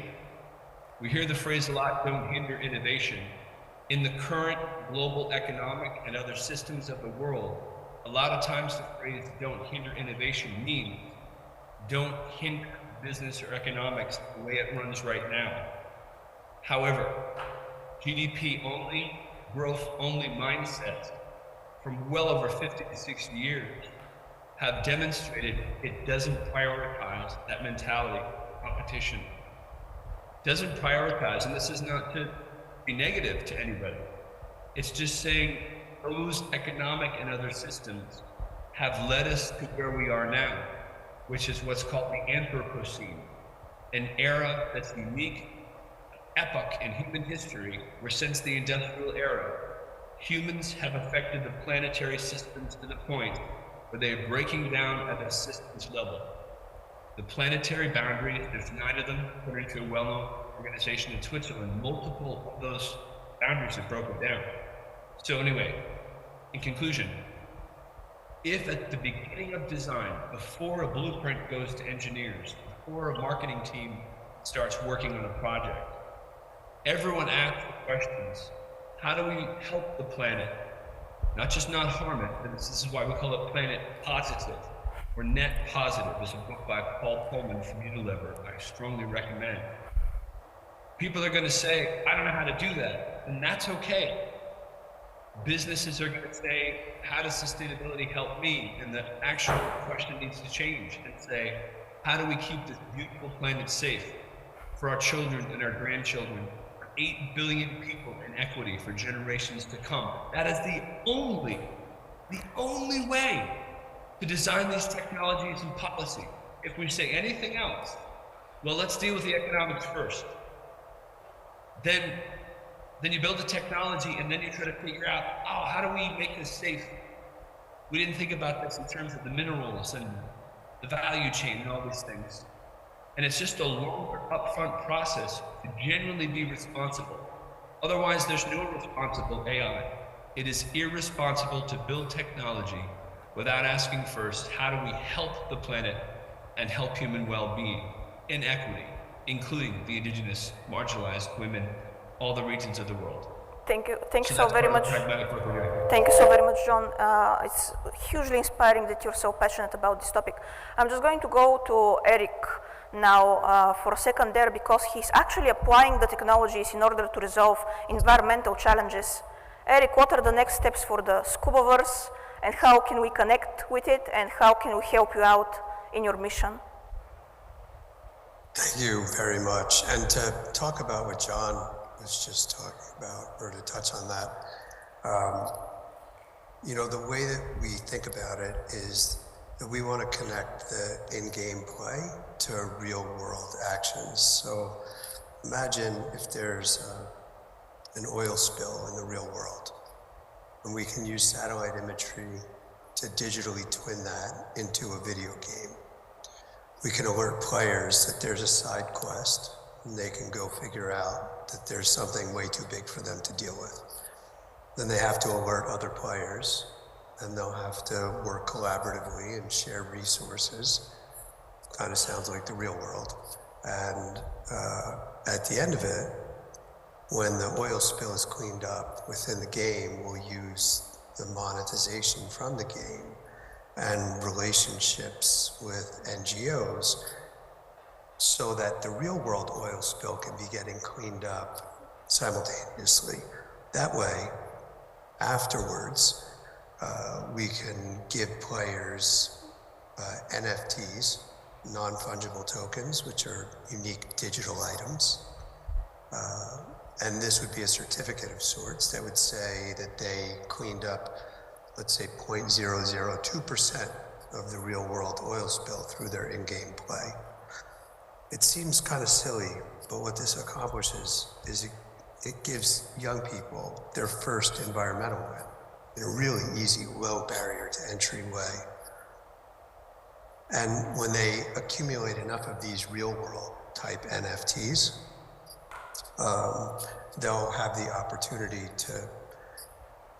We hear the phrase a lot, don't hinder innovation. In the current global economic and other systems of the world, a lot of times the phrase don't hinder innovation means don't hinder business or economics the way it runs right now. However, GDP only, growth only mindsets from well over 50 to 60 years have demonstrated it doesn't prioritize that mentality, competition. Doesn't prioritize, and this is not to be negative to anybody. It's just saying those economic and other systems have led us to where we are now, which is what's called the Anthropocene, an era that's unique, epoch in human history, where since the industrial era, humans have affected the planetary systems to the point where they are breaking down at a systems level. The planetary boundaries, there's 9 of them, according to a well-known organization in Switzerland. Multiple of those boundaries are broken down. So anyway, in conclusion, if at the beginning of design, before a blueprint goes to engineers, before a marketing team starts working on a project, everyone asks the questions, how do we help the planet? Not just not harm it, but this is why we call it planet positive, or net positive. There's a book by Paul Pullman from Unilever I strongly recommend. People are going to say, I don't know how to do that, and that's okay. Businesses are going to say, how does sustainability help me? And the actual question needs to change and say, how do we keep this beautiful planet safe for our children and our grandchildren, for 8 billion people in equity for generations to come? That is the only way to design these technologies and policy. If we say anything else, well, let's deal with the economics first. then you build the technology and then you try to figure out, oh, how do we make this safe? We didn't think about this in terms of the minerals and the value chain and all these things. And it's just a longer upfront process to genuinely be responsible. Otherwise, there's no responsible AI. It is irresponsible to build technology without asking first, how do we help the planet and help human well-being in equity, including the indigenous, marginalized women, all the regions of the world. Thank you So so that's very part of much. the pragmatic work we're doing. Thank you so very much, John. It's hugely inspiring that you're so passionate about this topic. I'm just going to go to Eric now for a second there, because he's actually applying the technologies in order to resolve environmental challenges. Eric, what are the next steps for the Scubaverse, and how can we connect with it, and how can we help you out in your mission? Thank you very much. And to talk about what John was just talking about, or to touch on that, you know, the way that we think about it is that we want to connect the in-game play to real world actions. So imagine if there's an oil spill in the real world, and we can use satellite imagery to digitally twin that into a video game. We can alert players that there's a side quest, and they can go figure out that there's something way too big for them to deal with. Then they have to alert other players, and they'll have to work collaboratively and share resources. Kind of sounds like the real world. And at the end of it, when the oil spill is cleaned up within the game, we'll use the monetization from the game and relationships with NGOs so that the real world oil spill can be getting cleaned up simultaneously. That way, afterwards, we can give players NFTs, non-fungible tokens, which are unique digital items. And this would be a certificate of sorts that would say that they cleaned up, let's say 0.002% of the real world oil spill through their in-game play. It seems kind of silly, but what this accomplishes is it gives young people their first environmental win in a really easy, low barrier to entry way. And when they accumulate enough of these real world type NFTs, they'll have the opportunity to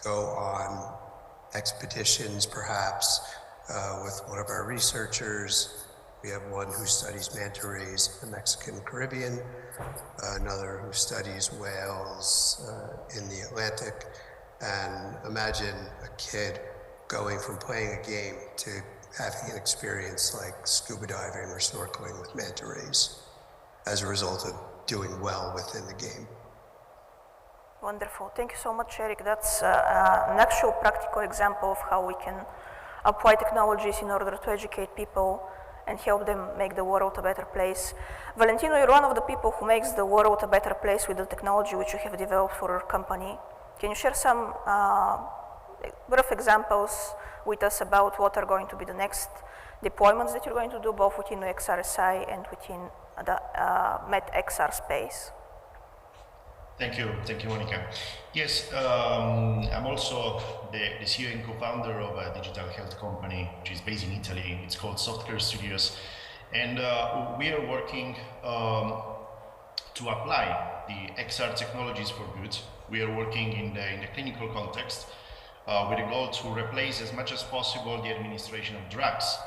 go on expeditions, perhaps, with one of our researchers. We have one who studies manta rays in the Mexican Caribbean, another who studies whales in the Atlantic. And imagine a kid going from playing a game to having an experience like scuba diving or snorkeling with manta rays as a result of doing well within the game. Wonderful. Thank you so much, Eric. That's an actual practical example of how we can apply technologies in order to educate people and help them make the world a better place. Valentino, you're one of the people who makes the world a better place with the technology which you have developed for your company. Can you share some brief examples with us about what are going to be the next deployments that you're going to do, both within the XRSI and within the MetXR space? Thank you, Monica. Yes, I'm also the CEO and co-founder of a digital health company, which is based in Italy. It's called Softcare Studios. And we are working to apply the XR technologies for good. We are working in the clinical context with a goal to replace as much as possible the administration of drugs,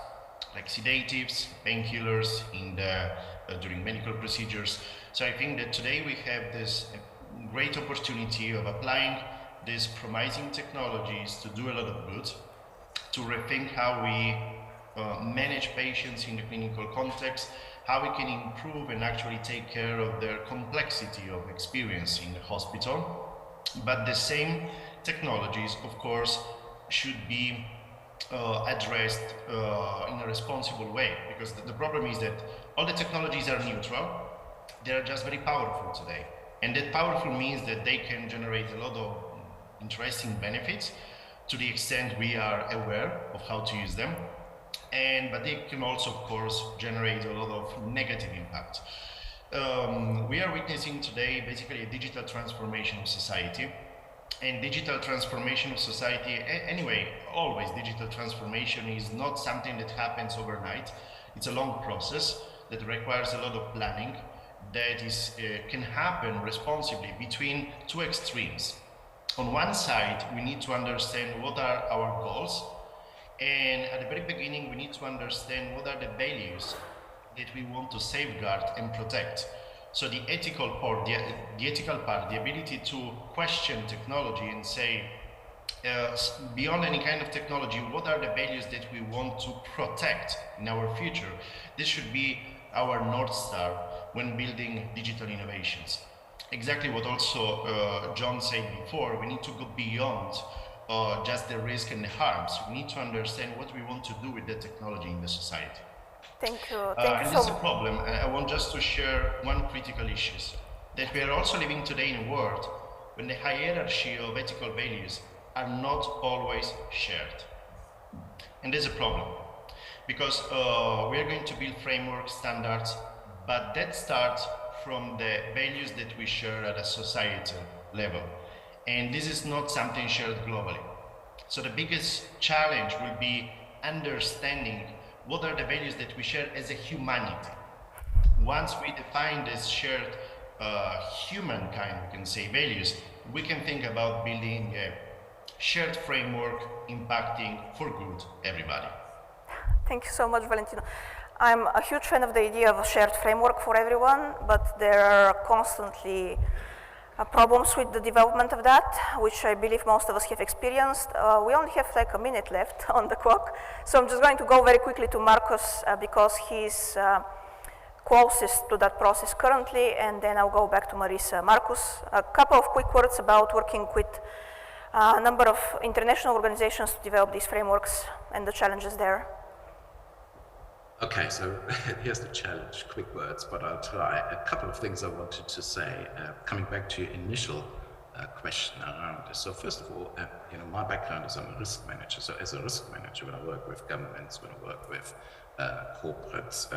like sedatives, painkillers during medical procedures. So I think that today we have this great opportunity of applying these promising technologies to do a lot of good, to rethink how we manage patients in the clinical context, how we can improve and actually take care of their complexity of experience in the hospital. But the same technologies, of course, should be addressed in a responsible way, because the problem is that all the technologies are neutral. They are just very powerful today. And that powerful means that they can generate a lot of interesting benefits to the extent we are aware of how to use them. But they can also, of course, generate a lot of negative impact. We are witnessing today basically a digital transformation of society. And digital transformation of society, anyway, always digital transformation is not something that happens overnight. It's a long process that requires a lot of planning that can happen responsibly between two extremes. On one side, we need to understand what are our goals, and at the very beginning, we need to understand what are the values that we want to safeguard and protect. So the ethical part, the ethical part, the ability to question technology and say, beyond any kind of technology, what are the values that we want to protect in our future? This should be our North Star when building digital innovations. Exactly what also John said before, we need to go beyond just the risk and the harms. We need to understand what we want to do with the technology in the society. Thank you. And this is a problem. I want just to share one critical issue, that we are also living today in a world when the hierarchy of ethical values are not always shared. And there's a problem, because we are going to build framework standards, but that starts from the values that we share at a societal level. And this is not something shared globally. So the biggest challenge will be understanding what are the values that we share as a humanity. Once we define this shared humankind, we can say values, we can think about building a shared framework impacting for good everybody. Thank you so much, Valentino. I'm a huge fan of the idea of a shared framework for everyone, but there are constantly problems with the development of that, which I believe most of us have experienced. We only have like a minute left on the clock, so I'm just going to go very quickly to Marcus because he's closest to that process currently, and then I'll go back to Marisa. Marcus, a couple of quick words about working with a number of international organizations to develop these frameworks and the challenges there. Okay, so here's the challenge, quick words, but I'll try. A couple of things I wanted to say, coming back to your initial question around this. So first of all, my background is I'm a risk manager. So as a risk manager, when I work with governments, when I work with corporates,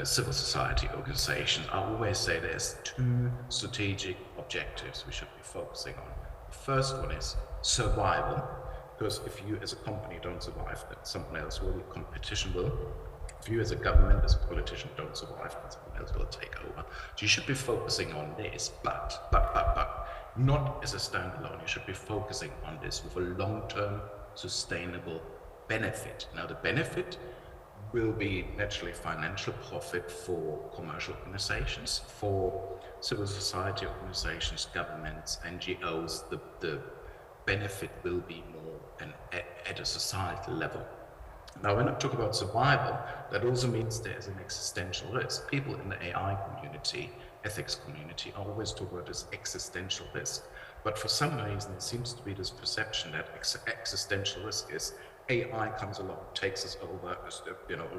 civil society organizations, I always say there's two strategic objectives we should be focusing on. The first one is survival, because if you as a company don't survive, then someone else will, competition will. If you as a government, as a politician don't survive, then someone else will take over. So you should be focusing on this, but not as a standalone. You should be focusing on this with a long-term sustainable benefit. Now the benefit will be naturally financial profit for commercial organizations, for civil society organizations, governments, NGOs. The benefit will be more at a societal level. Now, when I talk about survival, that also means there's an existential risk. People in the AI community, ethics community, always talk about this existential risk. But for some reason, there seems to be this perception that existential risk is AI comes along, takes us over,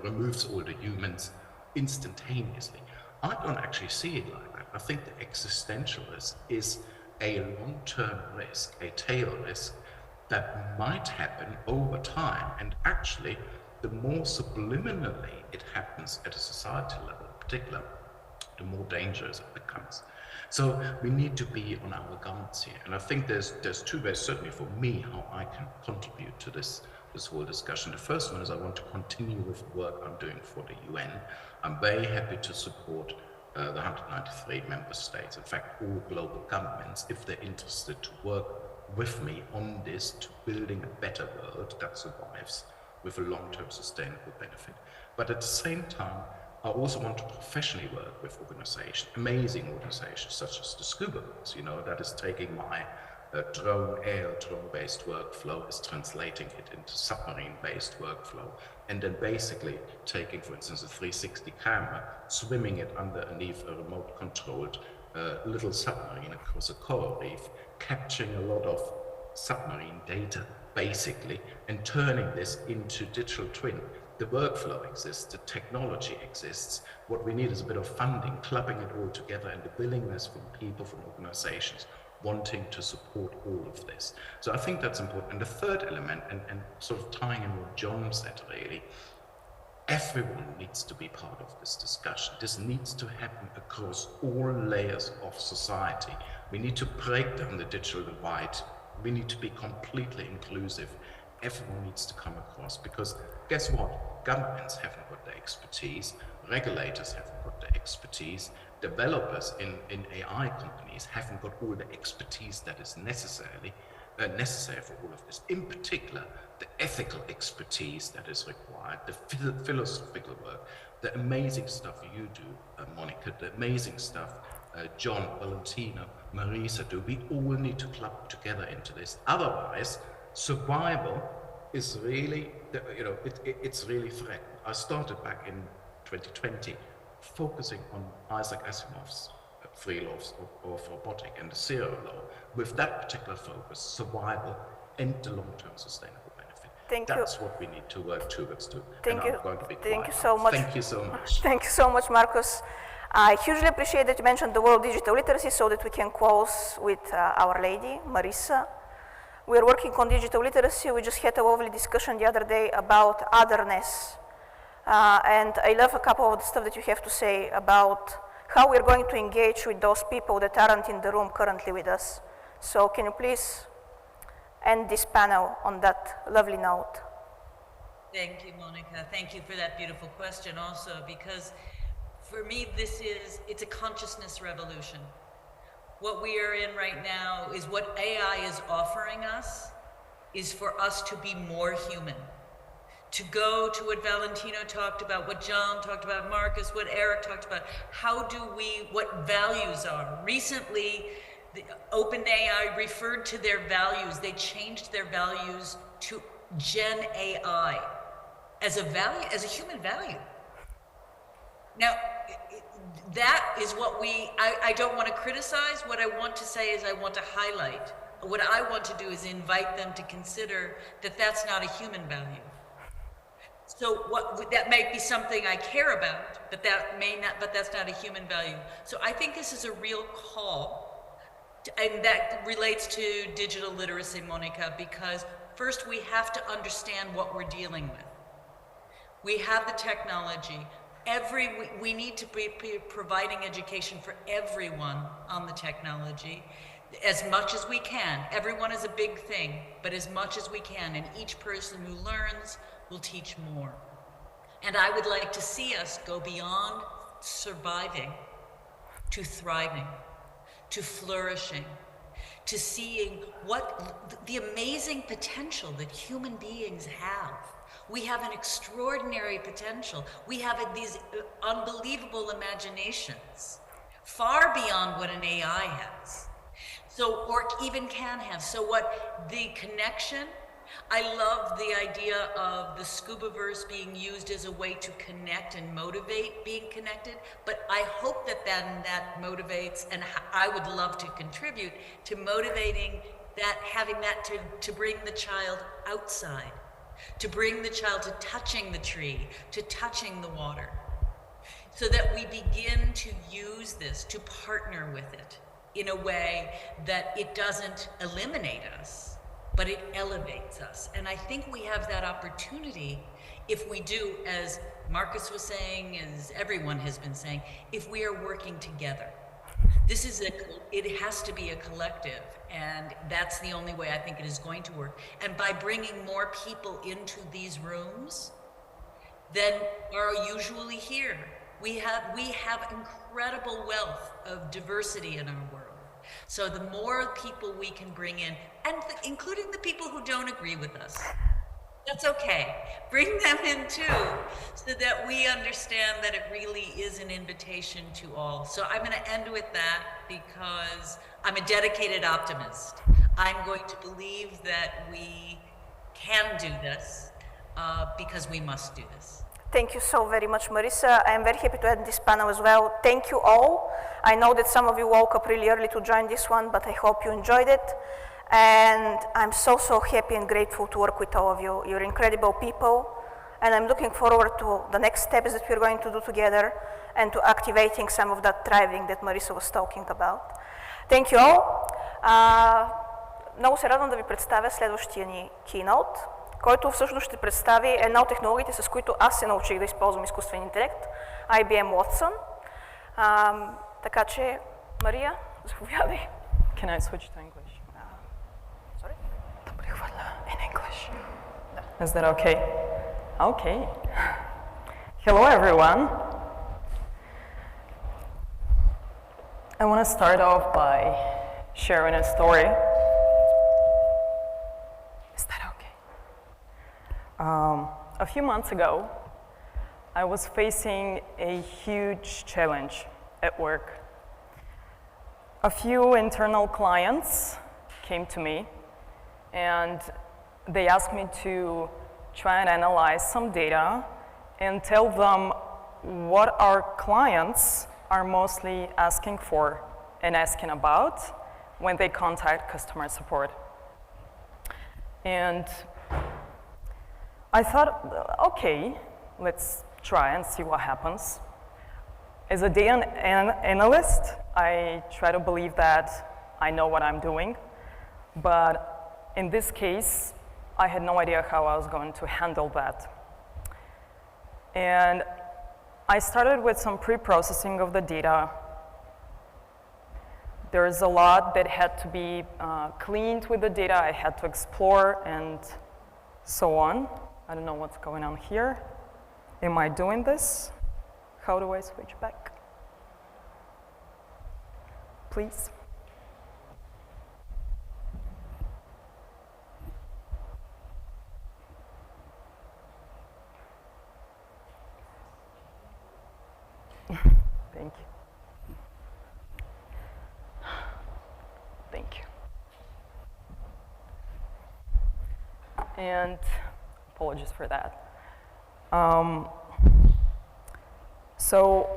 removes all the humans instantaneously. I don't actually see it like that. I think the existential risk is a long-term risk, a tail risk, that might happen over time, and actually the more subliminally it happens at a societal level in particular, the more dangerous it becomes. So we need to be on our guards here, and I think there's two ways, certainly for me, how I can contribute to this whole discussion. The first one is I want to continue with the work I'm doing for the UN. I'm very happy to support the 193 member states, in fact all global governments, if they're interested to work with me on this, to building a better world that survives with a long-term sustainable benefit. But at the same time, I also want to professionally work with organizations, amazing organizations such as the Scuba Girls, that is taking my drone-based workflow, is translating it into submarine-based workflow, and then basically taking, for instance, a 360 camera, swimming it underneath a remote-controlled little submarine across a coral reef, capturing a lot of submarine data, basically, and turning this into digital twin. The workflow exists, the technology exists. What we need is a bit of funding, clubbing it all together, and the willingness from people, from organizations, wanting to support all of this. So I think that's important. And the third element, and sort of tying in what John said really, Everyone needs to be part of this discussion. This needs to happen across all layers of society. We need to break down the digital divide. We need to be completely inclusive. Everyone needs to come across, because guess what? Governments haven't got the expertise, regulators haven't got the expertise, developers in AI companies haven't got all the expertise that is necessary for all of this. In particular, the ethical expertise that is required, the philosophical work, the amazing stuff you do, Monica, the amazing stuff John, Valentino, Marisa do. We all need to club together into this. Otherwise, survival is really, it's really threatened. I started back in 2020 focusing on Isaac Asimov's three laws of robotics and the zero law. With that particular focus, survival and the long-term sustainable benefit. That's what we need to work towards too. Thank you. I'm going to be Thank you so much. Thank you so much. Thank you so much, Marcus. I hugely appreciate that you mentioned the word digital literacy so that we can close with Our Lady, Marisa. We are working on digital literacy. We just had a lovely discussion the other day about otherness. And I love a couple of the stuff that you have to say about how we're going to engage with those people that aren't in the room currently with us. So can you please end this panel on that lovely note? Thank you, Monica. Thank you for that beautiful question also, because for me, it's a consciousness revolution. What we are in right now is what AI is offering us is for us to be more human. To go to what Valentino talked about, what John talked about, Marcus, what Eric talked about, what values are. Recently, OpenAI referred to their values. They changed their values to Gen AI as a value, as a human value. Now, that is what I don't want to criticize. What I want to say is I want to highlight. What I want to do is invite them to consider that that's not a human value. So that may be something I care about, but that's not a human value. So I think this is a real call, and that relates to digital literacy, Monica, because first we have to understand what we're dealing with. We have the technology. We need to be providing education for everyone on the technology as much as we can. Everyone is a big thing, but as much as we can, and each person who learns will teach more. And I would like to see us go beyond surviving to thriving, to flourishing, to seeing what the amazing potential that human beings have. We have an extraordinary potential. We have these unbelievable imaginations, far beyond what an AI has. So, or even can have. So what the connection, I love the idea of the Scubaverse being used as a way to connect and motivate being connected, but I hope that that motivates, and I would love to contribute to motivating that, having that to bring the child outside, to bring the child to touching the tree, to touching the water, so that we begin to use this, to partner with it in a way that it doesn't eliminate us, but it elevates us. And I think we have that opportunity if we do, as Marcus was saying, as everyone has been saying, if we are working together. It has to be a collective, and that's the only way I think it is going to work. And by bringing more people into these rooms than are usually here, we have incredible wealth of diversity in our world. So the more people we can bring in, and including the people who don't agree with us, that's okay. Bring them in too, so that we understand that it really is an invitation to all. So I'm going to end with that because I'm a dedicated optimist. I'm going to believe that we can do this because we must do this. Thank you so very much, Marisa. I'm very happy to end this panel as well. Thank you all. I know that some of you woke up really early to join this one, but I hope you enjoyed it. And I'm so happy and grateful to work with all of you. You're incredible people. And I'm looking forward to the next steps that we're going to do together and to activating some of that thriving that Marisa was talking about. Thank you all. Много се радвам да ви представя следващия ни keynote, който всъщност ще представи една от технологиите, с които аз се научих да използвам изкуствен интелект, IBM Watson. Така че, Мария, заповядай. Can I switch to English? Sorry? In English. Is that okay? Okay. Hello, everyone. I want to start off by sharing a story. Is that okay? A few months ago, I was facing a huge challenge at work. A few internal clients came to me and they asked me to try and analyze some data and tell them what our clients are mostly asking for and asking about when they contact customer support. And I thought, okay, let's try and see what happens. As a data analyst, I try to believe that I know what I'm doing, but in this case, I had no idea how I was going to handle that. And I started with some pre-processing of the data. There's a lot that had to be cleaned with the data. I had to explore and so on. I don't know what's going on here. Am I doing this? How do I switch back? Please. Thank you. Thank you. And apologies for that. So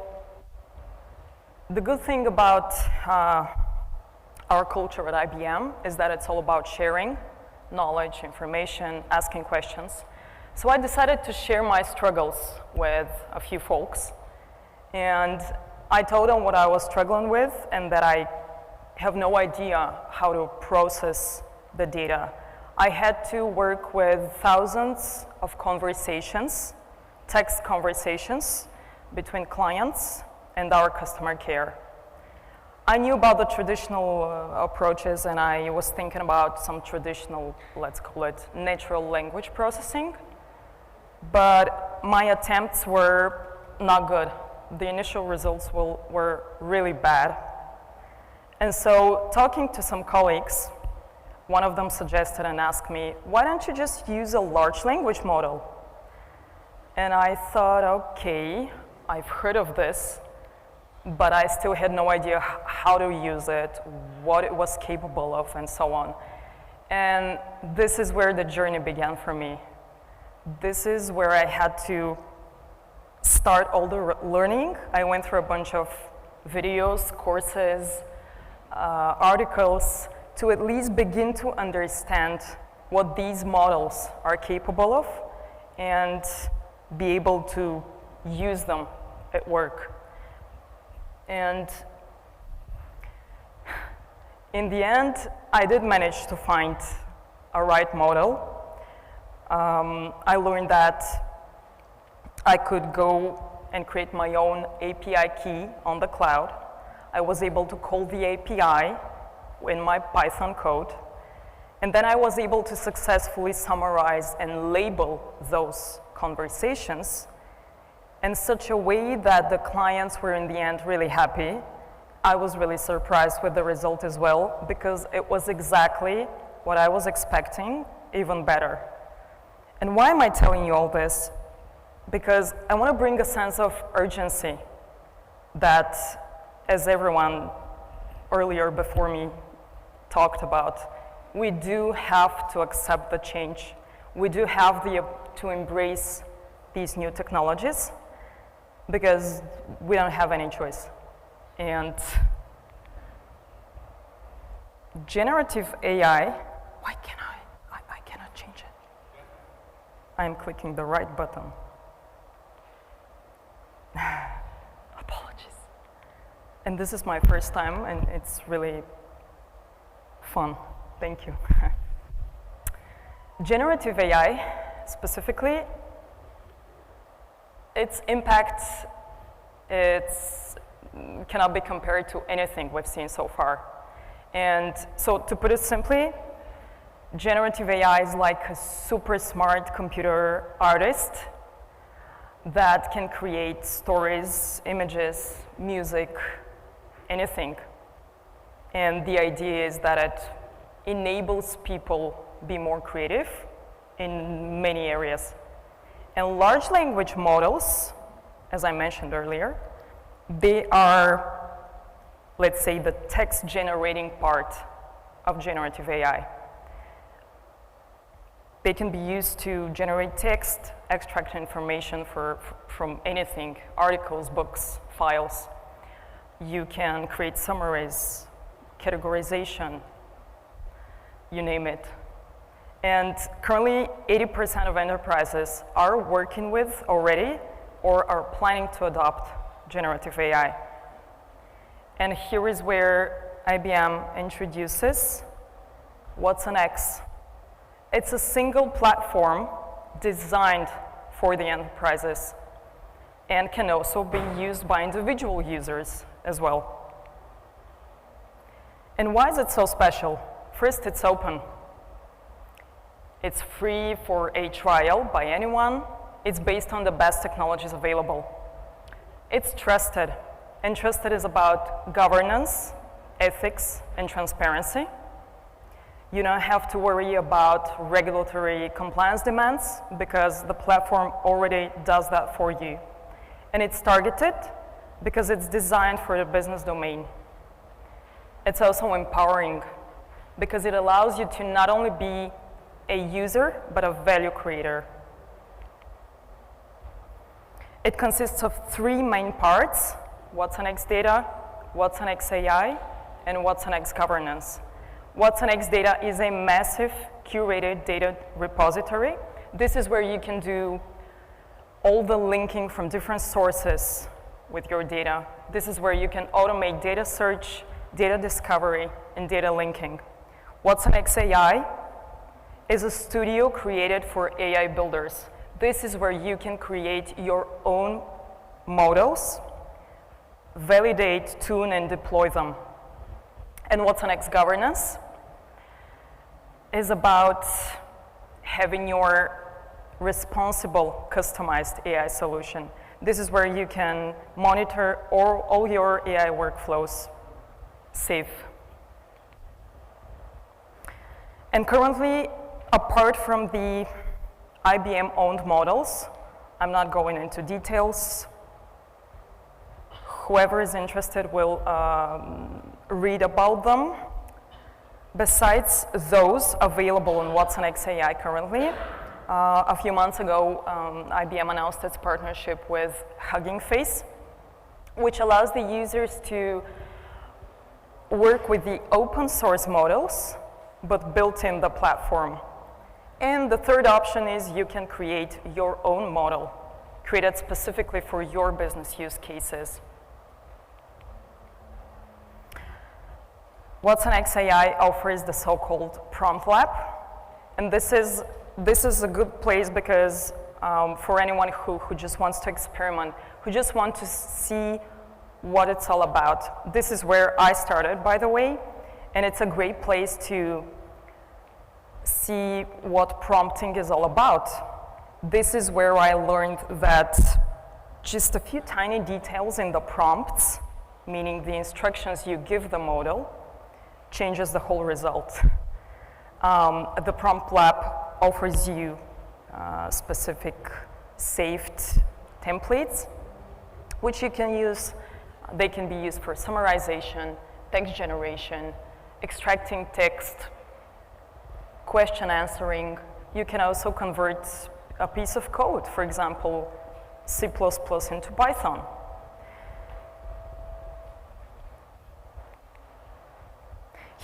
the good thing about our culture at IBM is that it's all about sharing knowledge, information, asking questions. So I decided to share my struggles with a few folks. And I told them what I was struggling with and that I have no idea how to process the data. I had to work with thousands of conversations, text conversations between clients and our customer care. I knew about the traditional approaches and I was thinking about some traditional, let's call it, natural language processing, but my attempts were not good. The initial results were really bad. And so talking to some colleagues, one of them suggested and asked me, why don't you just use a large language model? And I thought, okay, I've heard of this, but I still had no idea how to use it, what it was capable of, and so on. And this is where the journey began for me. This is where I had to start all the learning. I went through a bunch of videos, courses, articles, to at least begin to understand what these models are capable of and be able to use them at work. And in the end, I did manage to find a right model. I learned that I could go and create my own API key on the cloud. I was able to call the API in my Python code. And then I was able to successfully summarize and label those conversations in such a way that the clients were in the end really happy. I was really surprised with the result as well because it was exactly what I was expecting, even better. And why am I telling you all this? Because I want to bring a sense of urgency that, as everyone earlier before me talked about, we do have to accept the change. We do have to embrace these new technologies because we don't have any choice. And generative AI, why can't I cannot change it. I'm clicking the right button. Apologies. And this is my first time, and it's really fun. Thank you. Generative AI specifically, its impact cannot be compared to anything we've seen so far. And so to put it simply, generative AI is like a super smart computer artist that can create stories, images, music, anything. And the idea is that it enables people be more creative in many areas. And large language models, as I mentioned earlier, they are, let's say, the text generating part of generative AI. They can be used to generate text, extract information from anything, articles, books, files. You can create summaries, categorization, you name it. And currently, 80% of enterprises are working with already or are planning to adopt generative AI. And here is where IBM introduces watsonx. It's a single platform designed for the enterprises and can also be used by individual users as well. And why is it so special? First, it's open. It's free for a trial by anyone. It's based on the best technologies available. It's trusted, and trusted is about governance, ethics, and transparency. You don't have to worry about regulatory compliance demands because the platform already does that for you. And it's targeted because it's designed for the business domain. It's also empowering because it allows you to not only be a user, but a value creator. It consists of 3 main parts: watsonx Data, watsonx AI, and watsonx Governance. watsonx Data is a massive curated data repository. This is where you can do all the linking from different sources with your data. This is where you can automate data search, data discovery, and data linking. watsonx AI is a studio created for AI builders. This is where you can create your own models, validate, tune, and deploy them. And watsonx Governance is about having your responsible, customized AI solution. This is where you can monitor all your AI workflows safe. And currently, apart from the IBM-owned models, I'm not going into details. Whoever is interested will read about them. Besides those available in watsonx AI currently, a few months ago, IBM announced its partnership with Hugging Face, which allows the users to work with the open source models, but built in the platform. And the third option is you can create your own model, created specifically for your business use cases. watsonx AI offers the so-called prompt lab, and this is a good place because for anyone who just wants to experiment, who just want to see what it's all about. This is where I started, by the way, and it's a great place to see what prompting is all about. This is where I learned that just a few tiny details in the prompts, meaning the instructions you give the model, changes the whole result. The prompt lab offers you specific saved templates, which you can use. They can be used for summarization, text generation, extracting text, question answering. You can also convert a piece of code, for example, C++ into Python.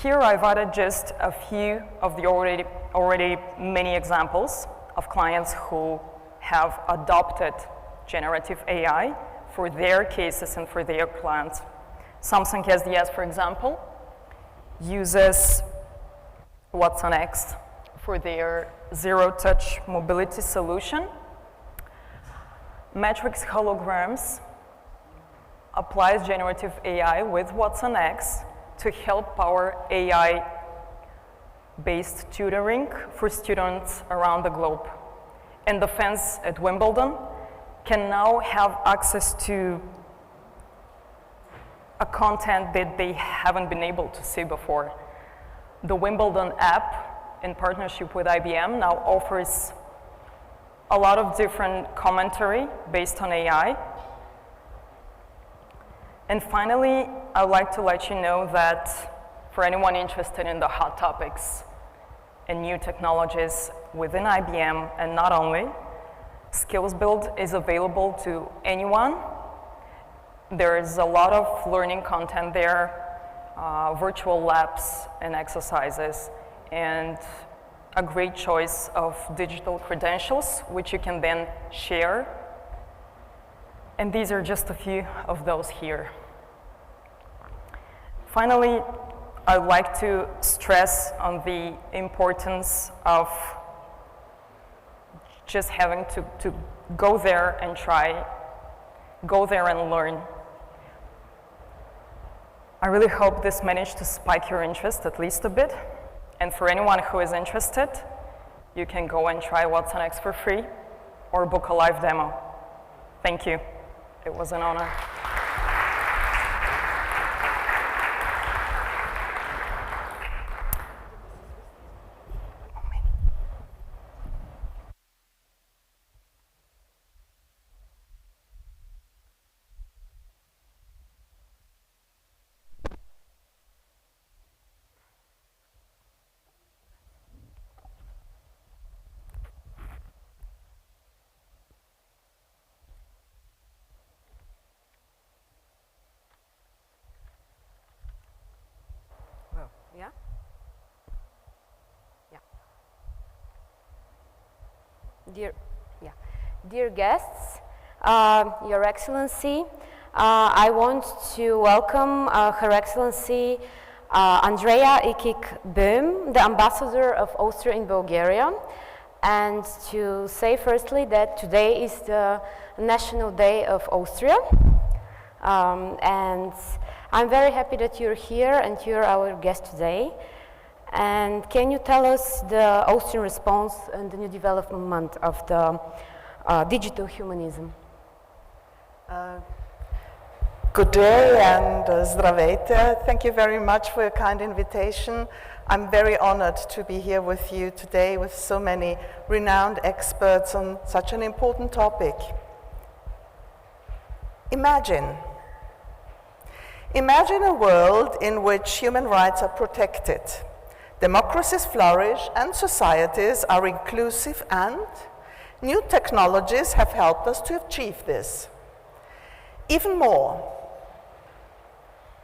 Here I've added just a few of the already many examples of clients who have adopted generative AI for their cases and for their clients. Samsung SDS, for example, uses watsonx for their zero-touch mobility solution. Matrix Holograms applies generative AI with Watson X to help power AI-based tutoring for students around the globe. And the fans at Wimbledon can now have access to a content that they haven't been able to see before. The Wimbledon app, in partnership with IBM, now offers a lot of different commentary based on AI. And finally, I'd like to let you know that for anyone interested in the hot topics and new technologies within IBM, and not only, SkillsBuild is available to anyone. There is a lot of learning content there, virtual labs and exercises, and a great choice of digital credentials, which you can then share. And these are just a few of those here. Finally, I'd like to stress on the importance of just having to go there and try, go there and learn. I really hope this managed to spike your interest at least a bit. And for anyone who is interested, you can go and try Watson X for free or book a live demo. Thank you. It was an honor. Yeah? Yeah. Dear guests, Your Excellency, I want to welcome Her Excellency Andrea Ikik-Böhm, the Ambassador of Austria in Bulgaria, and to say firstly that today is the National Day of Austria, and I'm very happy that you're here and you're our guest today. And can you tell us the Austrian response and the new development of the digital humanism? Good day and zdravейте. Thank you very much for your kind invitation. I'm very honored to be here with you today with so many renowned experts on such an important topic. Imagine a world in which human rights are protected, democracies flourish, and societies are inclusive, and new technologies have helped us to achieve this. Even more,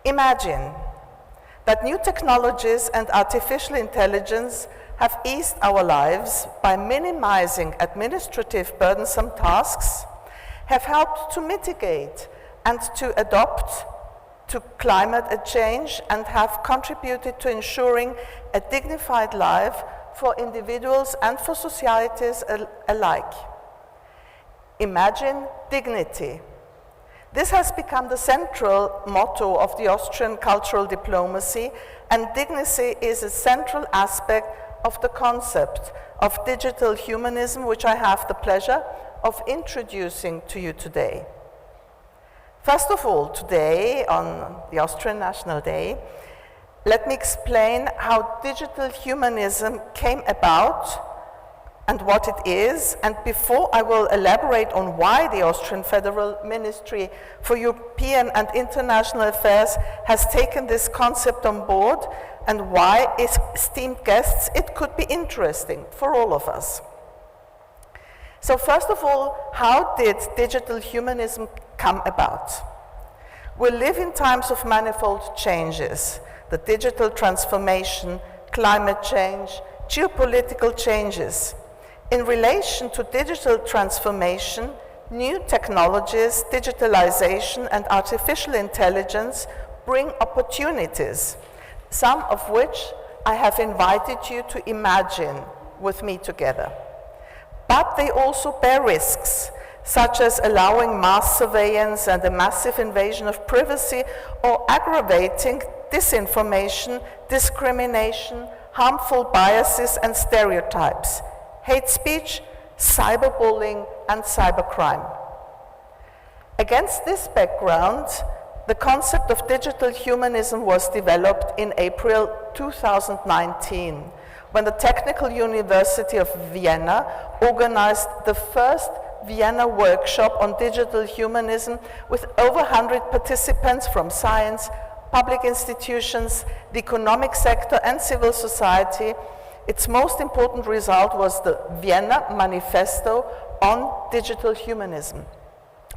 imagine that new technologies and artificial intelligence have eased our lives by minimizing administrative burdensome tasks, have helped to mitigate and to adapt to climate change, and have contributed to ensuring a dignified life for individuals and for societies alike. Imagine dignity. This has become the central motto of the Austrian cultural diplomacy, and dignity is a central aspect of the concept of digital humanism, which I have the pleasure of introducing to you today. First of all, today, on the Austrian National Day, let me explain how digital humanism came about and what it is, and before I will elaborate on why the Austrian Federal Ministry for European and International Affairs has taken this concept on board, and why, esteemed guests, it could be interesting for all of us. So first of all, how did digital humanism come about? We live in times of manifold changes: the digital transformation, climate change, geopolitical changes. In relation to digital transformation, new technologies, digitalization, and artificial intelligence bring opportunities, some of which I have invited you to imagine with me together. But they also bear risks, such as allowing mass surveillance and a massive invasion of privacy, or aggravating disinformation, discrimination, harmful biases and stereotypes, hate speech, cyberbullying, and cybercrime. Against this background, the concept of digital humanism was developed in April 2019, when the Technical University of Vienna organized the first Vienna workshop on digital humanism with over 100 participants from science, public institutions, the economic sector, and civil society. Its most important result was the Vienna Manifesto on Digital Humanism.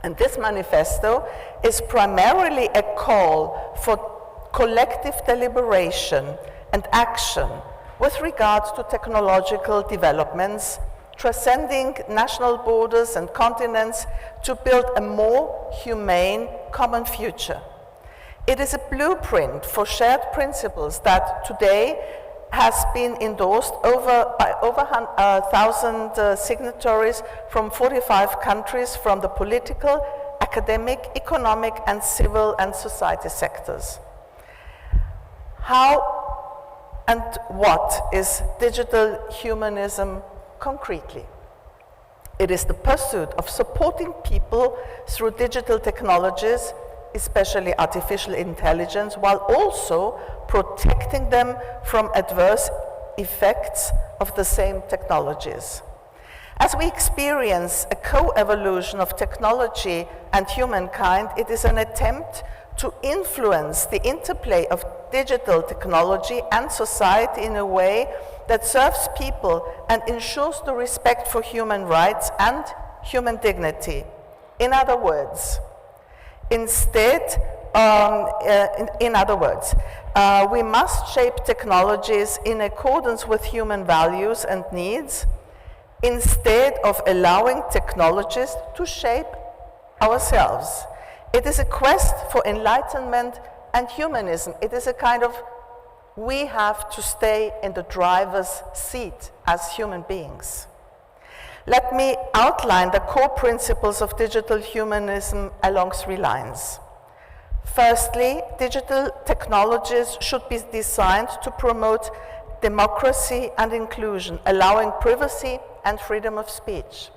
And this manifesto is primarily a call for collective deliberation and action with regard to technological developments, transcending national borders and continents to build a more humane common future. It is a blueprint for shared principles that today has been endorsed by over 1,000 signatories from 45 countries from the political, academic, economic, and civil and society sectors. How and what is digital humanism concretely? It is the pursuit of supporting people through digital technologies, especially artificial intelligence, while also protecting them from adverse effects of the same technologies. As we experience a co-evolution of technology and humankind, it is an attempt to influence the interplay of digital technology and society in a way that serves people and ensures the respect for human rights and human dignity. In other words, we must shape technologies in accordance with human values and needs, instead of allowing technologies to shape ourselves. It is a quest for enlightenment and humanism. It is a kind of, we have to stay in the driver's seat as human beings. Let me outline the core principles of digital humanism along 3 lines. Firstly, digital technologies should be designed to promote democracy and inclusion, allowing privacy and freedom of speech.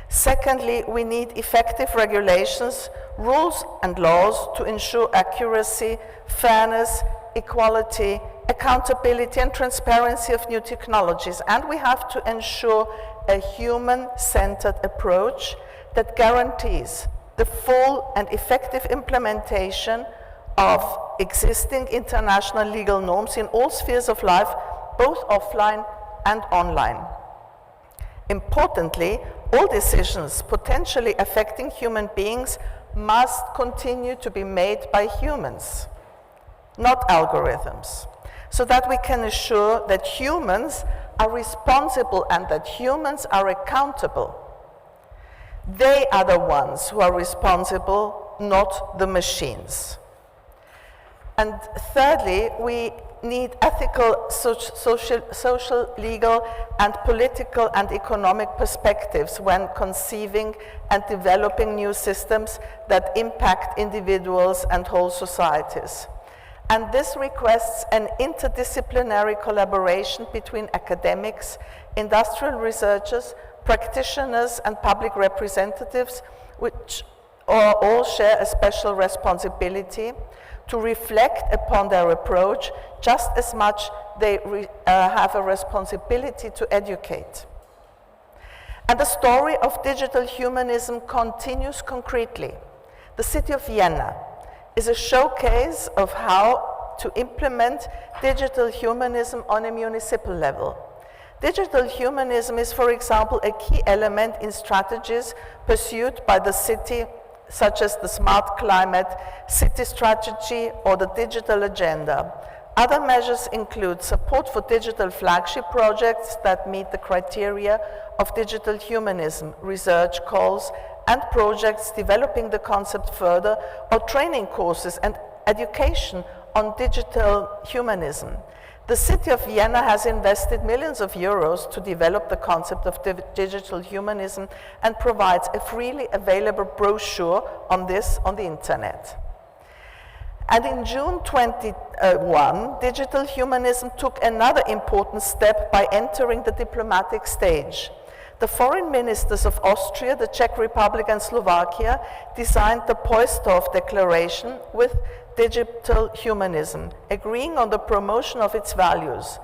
Secondly, we need effective regulations, rules and laws to ensure accuracy, fairness, equality, accountability and transparency of new technologies. And we have to ensure a human-centered approach that guarantees the full and effective implementation of existing international legal norms in all spheres of life, both offline and online. Importantly, all decisions potentially affecting human beings must continue to be made by humans, not algorithms, so that we can assure that humans are responsible and that humans are accountable. They are the ones who are responsible, not the machines. And thirdly, we need ethical, social, legal, and political and economic perspectives when conceiving and developing new systems that impact individuals and whole societies. And this requests an interdisciplinary collaboration between academics, industrial researchers, practitioners, and public representatives, which all share a special responsibility to reflect upon their approach, just as much they have a responsibility to educate. And the story of digital humanism continues concretely. The city of Vienna is a showcase of how to implement digital humanism on a municipal level. Digital humanism is, for example, a key element in strategies pursued by the city, such as the Smart Climate City Strategy or the Digital Agenda. Other measures include support for digital flagship projects that meet the criteria of digital humanism, research calls, and projects developing the concept further, or training courses and education on digital humanism. The city of Vienna has invested millions of euros to develop the concept of digital humanism and provides a freely available brochure on this on the internet. And in June 21, digital humanism took another important step by entering the diplomatic stage. The foreign ministers of Austria, the Czech Republic, and Slovakia designed the Poysdorf Declaration with digital humanism, agreeing on the promotion of its values.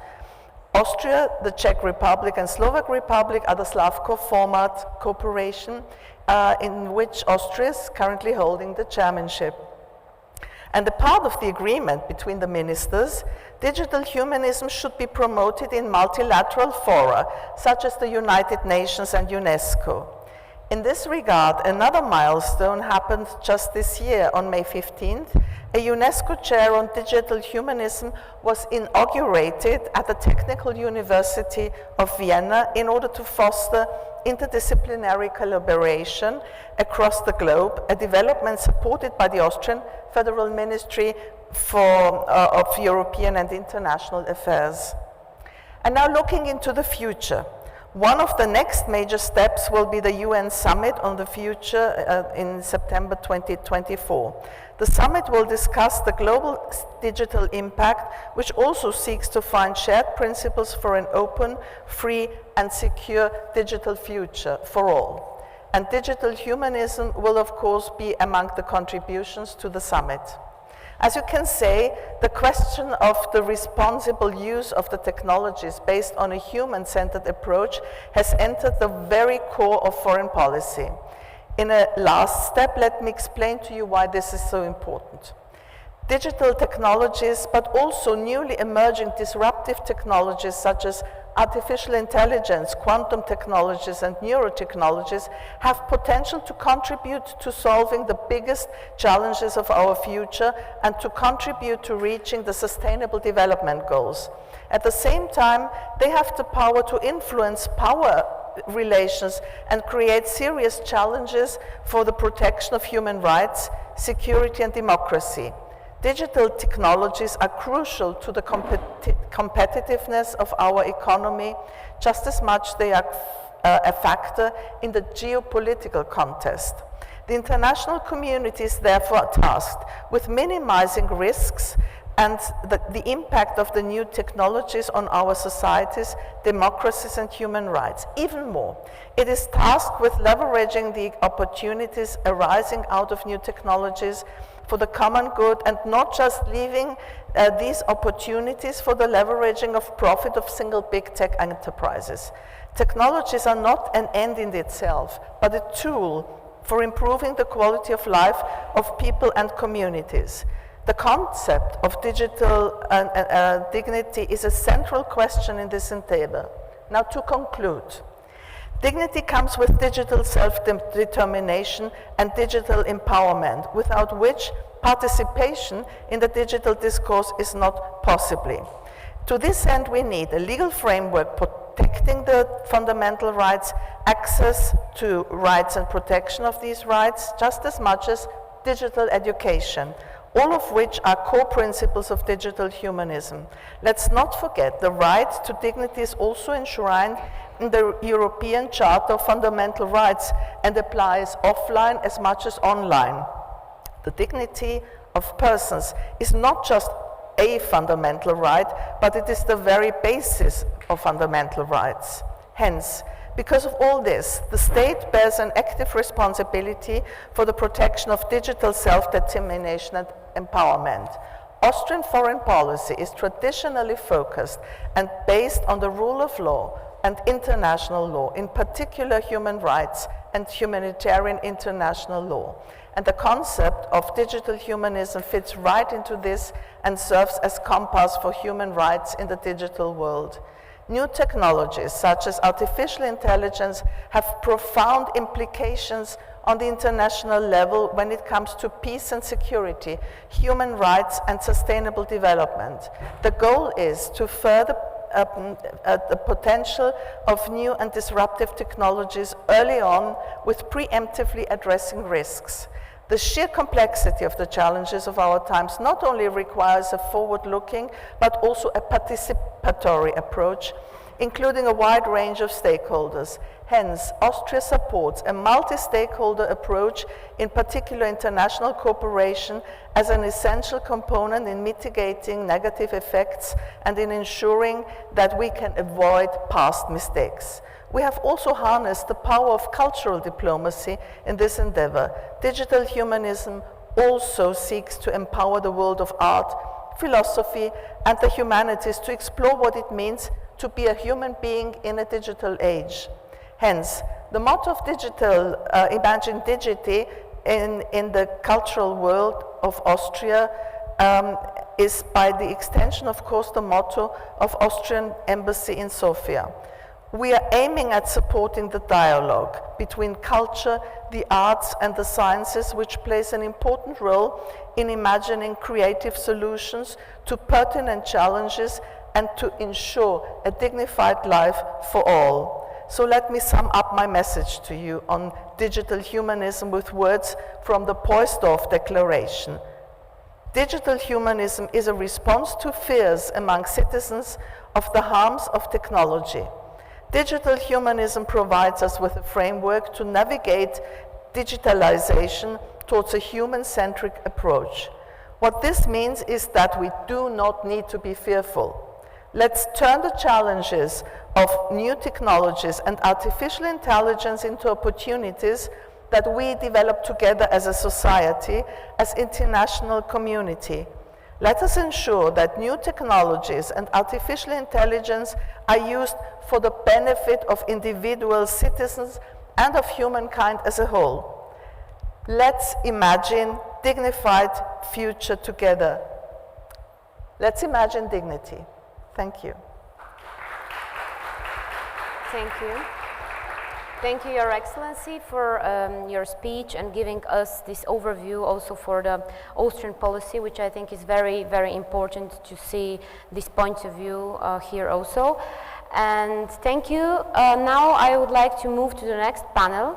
Austria, the Czech Republic, and Slovak Republic are the Slavko format cooperation in which Austria is currently holding the chairmanship. And a part of the agreement between the ministers, digital humanism should be promoted in multilateral fora, such as the United Nations and UNESCO. In this regard, another milestone happened just this year on May 15th. A UNESCO chair on digital humanism was inaugurated at the Technical University of Vienna in order to foster interdisciplinary collaboration across the globe, a development supported by the Austrian Federal Ministry of European and International Affairs. And now looking into the future, one of the next major steps will be the UN Summit on the Future in September 2024. The summit will discuss the global digital impact, which also seeks to find shared principles for an open, free, and secure digital future for all. And digital humanism will, of course, be among the contributions to the summit. As you can say, the question of the responsible use of the technologies based on a human-centered approach has entered the very core of foreign policy. In a last step, let me explain to you why this is so important. Digital technologies, but also newly emerging disruptive technologies such as artificial intelligence, quantum technologies, and neurotechnologies have potential to contribute to solving the biggest challenges of our future and to contribute to reaching the Sustainable Development Goals. At the same time, they have the power to influence power relations and create serious challenges for the protection of human rights, security, and democracy. Digital technologies are crucial to the competitiveness of our economy, just as much they are a factor in the geopolitical contest. The international community is therefore tasked with minimizing risks and the impact of the new technologies on our societies, democracies, and human rights. Even more, it is tasked with leveraging the opportunities arising out of new technologies for the common good and not just leaving these opportunities for the leveraging of profit of single big tech enterprises. Technologies are not an end in itself, but a tool for improving the quality of life of people and communities. The concept of digital dignity is a central question in this endeavor. Now to conclude, dignity comes with digital self-determination and digital empowerment, without which participation in the digital discourse is not possible. To this end, we need a legal framework protecting the fundamental rights, access to rights and protection of these rights, just as much as digital education, all of which are core principles of digital humanism. Let's not forget the right to dignity is also enshrined in the European Charter of Fundamental Rights and applies offline as much as online. The dignity of persons is not just a fundamental right, but it is the very basis of fundamental rights. Hence, because of all this, the state bears an active responsibility for the protection of digital self-determination and empowerment. Austrian foreign policy is traditionally focused and based on the rule of law and international law, in particular human rights and humanitarian international law. And the concept of digital humanism fits right into this and serves as compass for human rights in the digital world. New technologies, such as artificial intelligence, have profound implications on the international level when it comes to peace and security, human rights, and sustainable development. The goal is to further the potential of new and disruptive technologies early on with preemptively addressing risks. The sheer complexity of the challenges of our times not only requires a forward-looking, but also a participatory approach, including a wide range of stakeholders. Hence, Austria supports a multi-stakeholder approach, in particular international cooperation, as an essential component in mitigating negative effects and in ensuring that we can avoid past mistakes. We have also harnessed the power of cultural diplomacy in this endeavor. Digital humanism also seeks to empower the world of art, philosophy, and the humanities to explore what it means to be a human being in a digital age. Hence, the motto of digital, Imagine Digity, in the cultural world of Austria is by the extension, of course, the motto of Austrian Embassy in Sofia. We are aiming at supporting the dialogue between culture, the arts, and the sciences, which plays an important role in imagining creative solutions to pertinent challenges and to ensure a dignified life for all. So let me sum up my message to you on digital humanism with words from the Poysdorf Declaration. Digital humanism is a response to fears among citizens of the harms of technology. Digital humanism provides us with a framework to navigate digitalization towards a human-centric approach. What this means is that we do not need to be fearful. Let's turn the challenges of new technologies and artificial intelligence into opportunities that we develop together as a society, as international community. Let us ensure that new technologies and artificial intelligence are used for the benefit of individual citizens and of humankind as a whole. Let's imagine dignified future together. Let's imagine dignity. Thank you. Thank you. Thank you, Your Excellency, for your speech and giving us this overview also for the Austrian policy, which I think is very, very important to see this point of view here also. And thank you. Now I would like to move to the next panel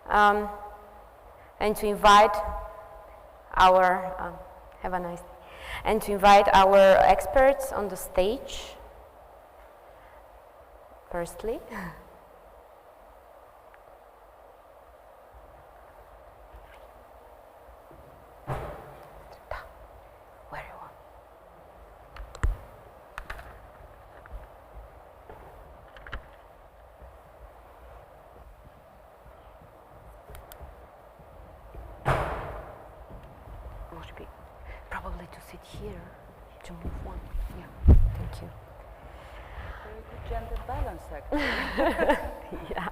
and to invite our, have a nice day, and to invite our experts on the stage, firstly. Probably to sit here, to move one. Yeah, thank you. Very good gender balance, actually. Yeah.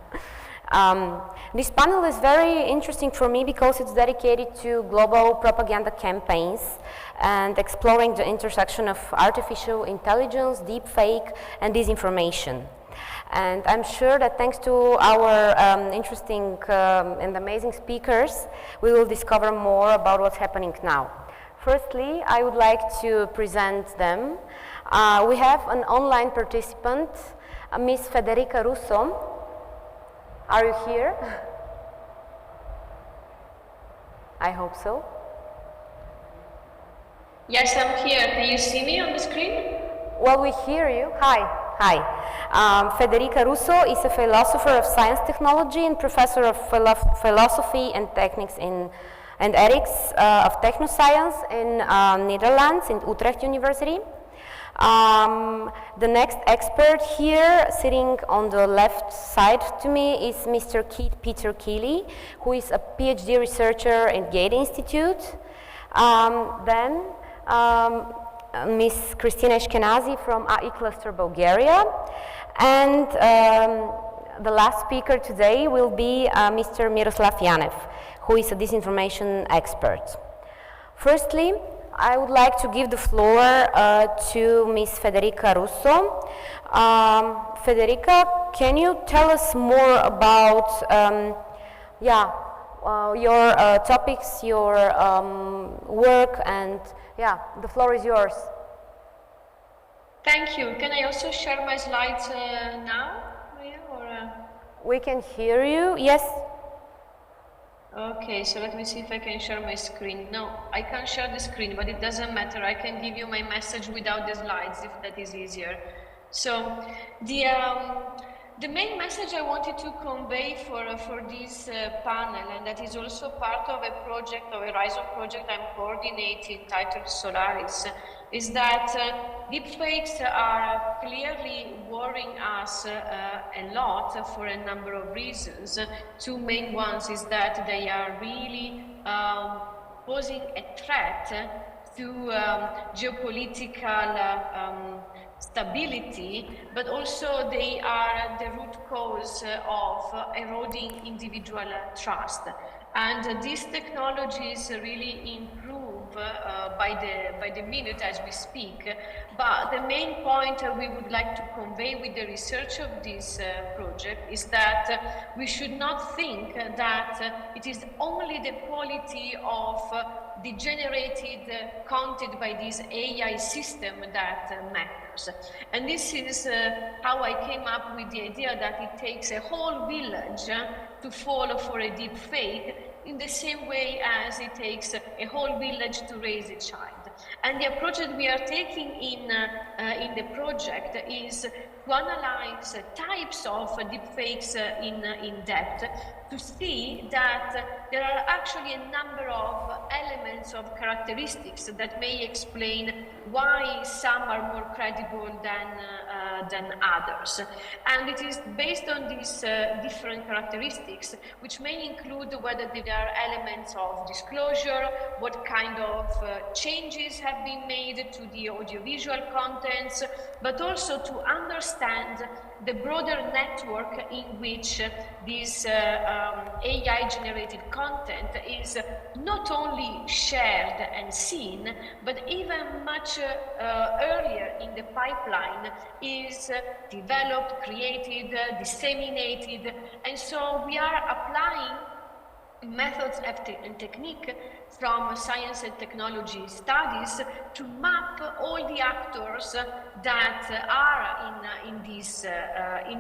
This panel is very interesting for me because it's dedicated to global propaganda campaigns and exploring the intersection of artificial intelligence, deepfake, and disinformation. And I'm sure that thanks to our interesting and amazing speakers, we will discover more about what's happening now. Firstly, I would like to present them. We have an online participant, Ms. Federica Russo. Are you here? I hope so. Yes, I'm here. Can you see me on the screen? Well, we hear you. Hi. Federica Russo is a philosopher of science technology and professor of philosophy and techniques and ethics of technoscience in Netherlands, in Utrecht University. The next expert here, sitting on the left side to me, is Mr. Peter Keeley, who is a PhD researcher at Goethe Institute. Then Ms. Kristina Ashkenazi from AI Cluster Bulgaria. And the last speaker today will be Mr. Miroslav Yanev, who is a disinformation expert. Firstly, I would like to give the floor to Ms. Federica Russo. Federica, can you tell us more about your topics, your work, and the floor is yours. Thank you. Can I also share my slides now? We can hear you, yes. Okay, so let me see if I can share my screen. No, I can't share the screen, but it doesn't matter. I can give you my message without the slides if that is easier. So the main message I wanted to convey for this panel, and that is also part of a project, of a Horizon project I'm coordinating titled Solaris, is that deepfakes are clearly worrying us a lot for a number of reasons. Two main ones is that they are really posing a threat to geopolitical stability, but also they are the root cause of eroding individual trust. And these technologies really improve by the minute as we speak. But the main point we would like to convey with the research of this project is that we should not think that it is only the quality of the generated content by this AI system that matters. And this is how I came up with the idea that it takes a whole village to fall for a deep fake, in the same way as it takes a whole village to raise a child. And the approach that we are taking in the project is to analyze types of deepfakes in depth, to see that there are actually a number of elements of characteristics that may explain why some are more credible than others. And it is based on these different characteristics, which may include whether there are elements of disclosure, what kind of changes have been made to the audiovisual contents, but also to understand the broader network in which this AI-generated content is not only shared and seen, but even much earlier in the pipeline is developed, created, disseminated. And so we are applying methods and technique from science and technology studies to map all the actors that are in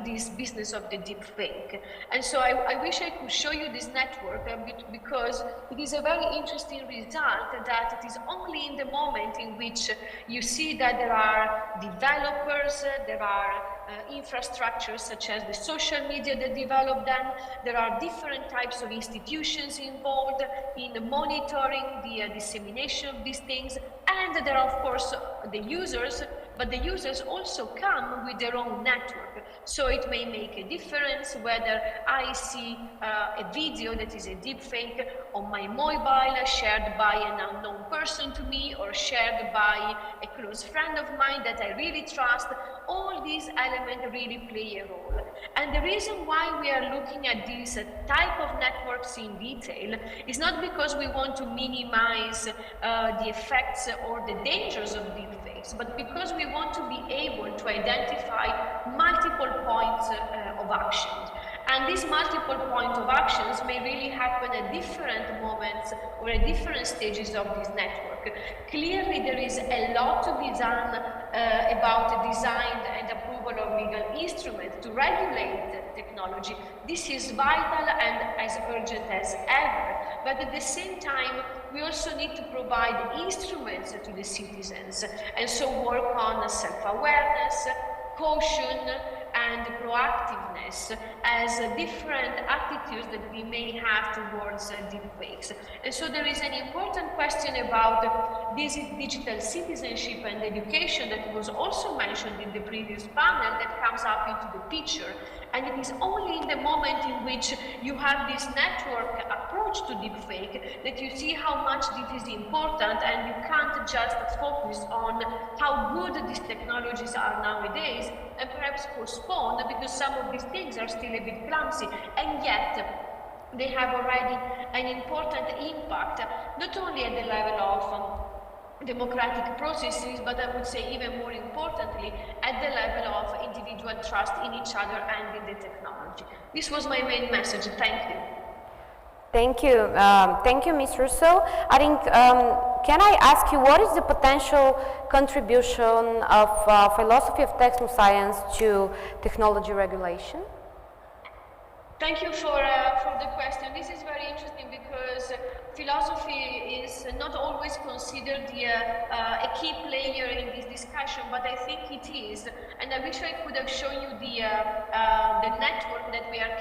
this business of the deep fake. And so I wish I could show you this network because it is a very interesting result that it is only in the moment in which you see that there are developers, there are infrastructures such as the social media that develop them, there are different types of institutions involved in monitoring the dissemination of these things, and there are of course the users, but the users also come with their own network. So it may make a difference whether I see a video that is a deepfake on my mobile shared by an unknown person to me or shared by a close friend of mine that I really trust. All these elements really play a role. And the reason why we are looking at these type of networks in detail is not because we want to minimize the effects or the dangers of deepfakes, but because we want to be able to identify multiple points of action. And these multiple points of actions may really happen at different moments or at different stages of this network. Clearly, there is a lot to be done about the design and approval of legal instruments to regulate technology. This is vital and as urgent as ever. But at the same time, we also need to provide instruments to the citizens, and so work on self-awareness, caution, and proactiveness as different attitudes that we may have towards deepfakes. And so there is an important question about this digital citizenship and education that was also mentioned in the previous panel that comes up into the picture. And it is only in the moment in which you have this network approach to deepfake that you see how much this is important, and you can't just focus on how good these technologies are nowadays and perhaps postpone because some of these things are still a bit clumsy, and yet they have already an important impact, not only at the level of democratic processes, but I would say even more importantly, at the level of individual trust in each other and in the technology. This was my main message. Thank you. Thank you. Thank you, Ms. Russo. I think, can I ask you, what is the potential contribution of philosophy of text science to technology regulation? Thank you for the question. This is very interesting because philosophy is not always considered a key player in this discussion, but I think it is. And I wish I could have shown you the network that we are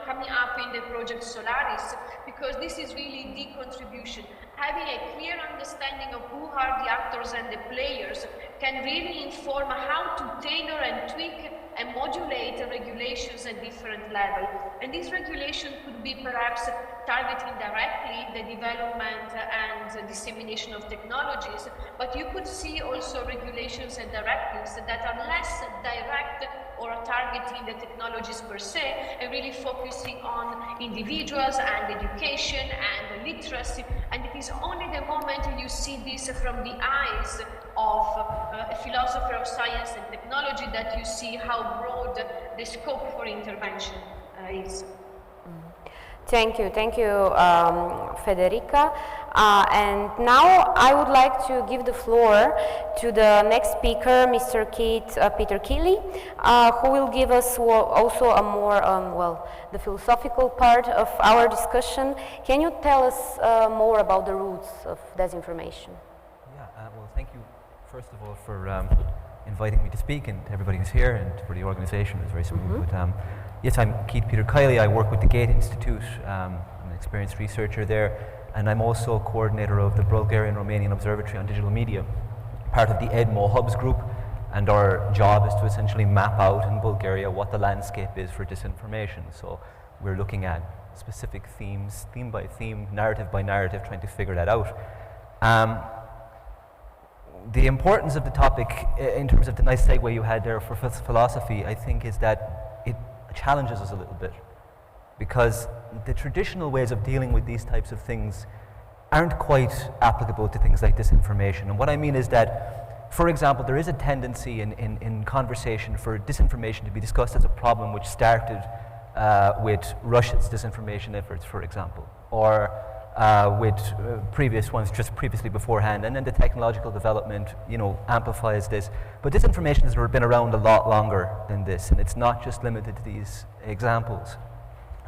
coming up in the project Solaris, because this is really the contribution. Having a clear understanding of who are the actors and the players can really inform how to tailor and tweak and modulate regulations at different levels. And this regulation could be perhaps targeting directly the development and dissemination of technologies, but you could see also regulations and directives that are less direct or targeting the technologies per se, and really focusing on individuals and education and literacy. And it is only the moment you see this from the eyes of a philosopher of science and technology that you see how broad the scope for intervention is. Thank you, Federica. And now I would like to give the floor to the next speaker, Mr. Peter Keeley, who will give us also a more, the philosophical part of our discussion. Can you tell us more about the roots of disinformation? Yeah, well, thank you, first of all, for inviting me to speak, and to everybody who's here, and for the organization. It was very smooth. But, yes, I'm Keith Peter Kiley. I work with the Gate Institute. I'm an experienced researcher there, and I'm also coordinator of the Bulgarian-Romanian Observatory on Digital Media, part of the EDMO Hubs group, and our job is to essentially map out in Bulgaria what the landscape is for disinformation. So we're looking at specific themes, theme by theme, narrative by narrative, trying to figure that out. The importance of the topic, in terms of the nice segue you had there for philosophy, I think is that it challenges us a little bit, because the traditional ways of dealing with these types of things aren't quite applicable to things like disinformation. And what I mean is that, for example, there is a tendency in conversation for disinformation to be discussed as a problem which started with Russia's disinformation efforts, for example, or with previous ones just previously beforehand, and then the technological development, amplifies this. But disinformation has been around a lot longer than this, and it's not just limited to these examples,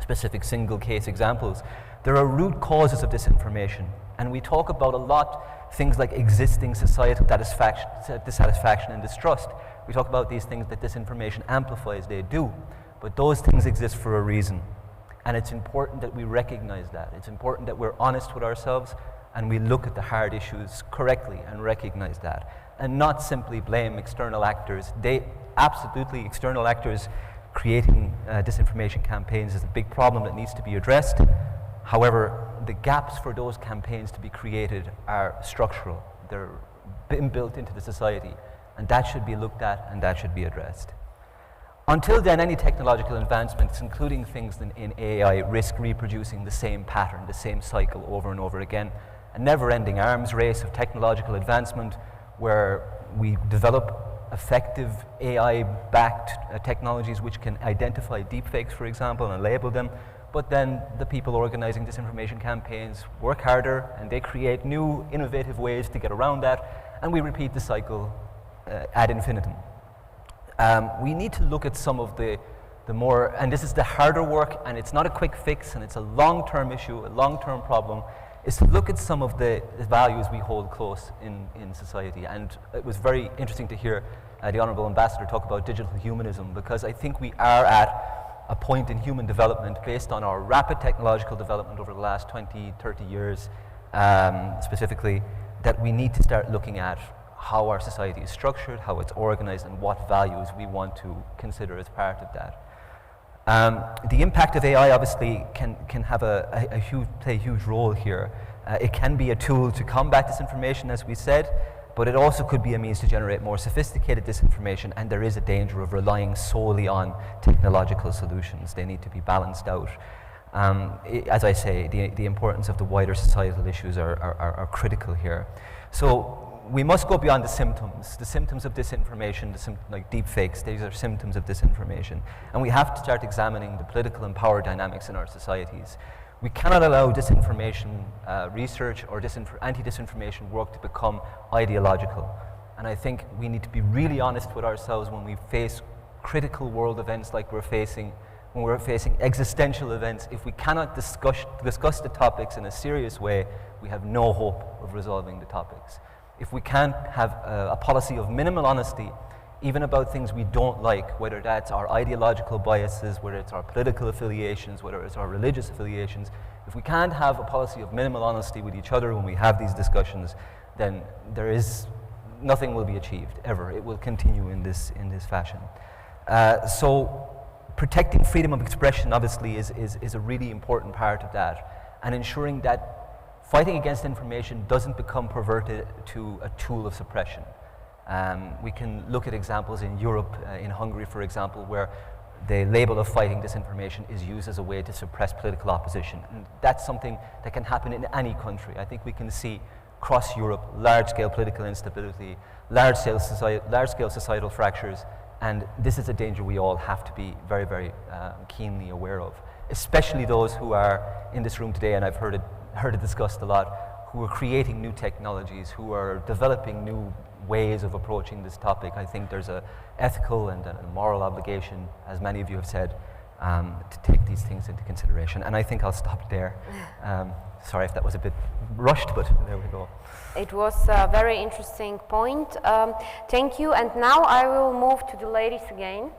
specific single case examples. There are root causes of disinformation, and we talk about a lot things like existing societal dissatisfaction and distrust. We talk about these things that disinformation amplifies, they do, but those things exist for a reason. And it's important that we recognize that. It's important that we're honest with ourselves and we look at the hard issues correctly and recognize that. And not simply blame external actors. External actors creating disinformation campaigns is a big problem that needs to be addressed. However, the gaps for those campaigns to be created are structural. They're inbuilt into the society. And that should be looked at and that should be addressed. Until then, any technological advancements, including things in AI, risk reproducing the same pattern, the same cycle over and over again. A never-ending arms race of technological advancement where we develop effective AI-backed technologies which can identify deepfakes, for example, and label them. But then the people organizing disinformation campaigns work harder and they create new, innovative ways to get around that, and we repeat the cycle ad infinitum. We need to look at some of the more, and this is the harder work, and it's not a quick fix, and it's a long-term issue, a long-term problem, is to look at some of the values we hold close in society. And it was very interesting to hear the Honourable Ambassador talk about digital humanism, because I think we are at a point in human development based on our rapid technological development over the last 20, 30 years, specifically, that we need to start looking at how our society is structured, how it's organized, and what values we want to consider as part of that. The impact of AI obviously can have play a huge role here. It can be a tool to combat disinformation, as we said, but it also could be a means to generate more sophisticated disinformation, and there is a danger of relying solely on technological solutions. They need to be balanced out. As I say, the importance of the wider societal issues are critical here. So we must go beyond the symptoms of disinformation, like deepfakes. These are symptoms of disinformation. And we have to start examining the political and power dynamics in our societies. We cannot allow disinformation research or anti-disinformation work to become ideological. And I think we need to be really honest with ourselves when we face critical world events like we're facing when we're facing existential events, if we cannot discuss the topics in a serious way, we have no hope of resolving the topics. If we can't have a policy of minimal honesty, even about things we don't like, whether that's our ideological biases, whether it's our political affiliations, whether it's our religious affiliations, if we can't have a policy of minimal honesty with each other when we have these discussions, then nothing will be achieved, ever. It will continue in this fashion. So protecting freedom of expression, obviously, is a really important part of that, and ensuring that fighting against information doesn't become perverted to a tool of suppression. We can look at examples in Europe, in Hungary, for example, where the label of fighting disinformation is used as a way to suppress political opposition. And that's something that can happen in any country. I think we can see across Europe large-scale political instability, large-scale societal fractures, and this is a danger we all have to be very, very keenly aware of, especially those who are in this room today, and I've heard it discussed a lot, who are creating new technologies, who are developing new ways of approaching this topic. I think there's an ethical and a moral obligation, as many of you have said, to take these things into consideration. And I think I'll stop there. Sorry if that was a bit rushed, but there we go. It was a very interesting point. Thank you. And now I will move to the ladies again.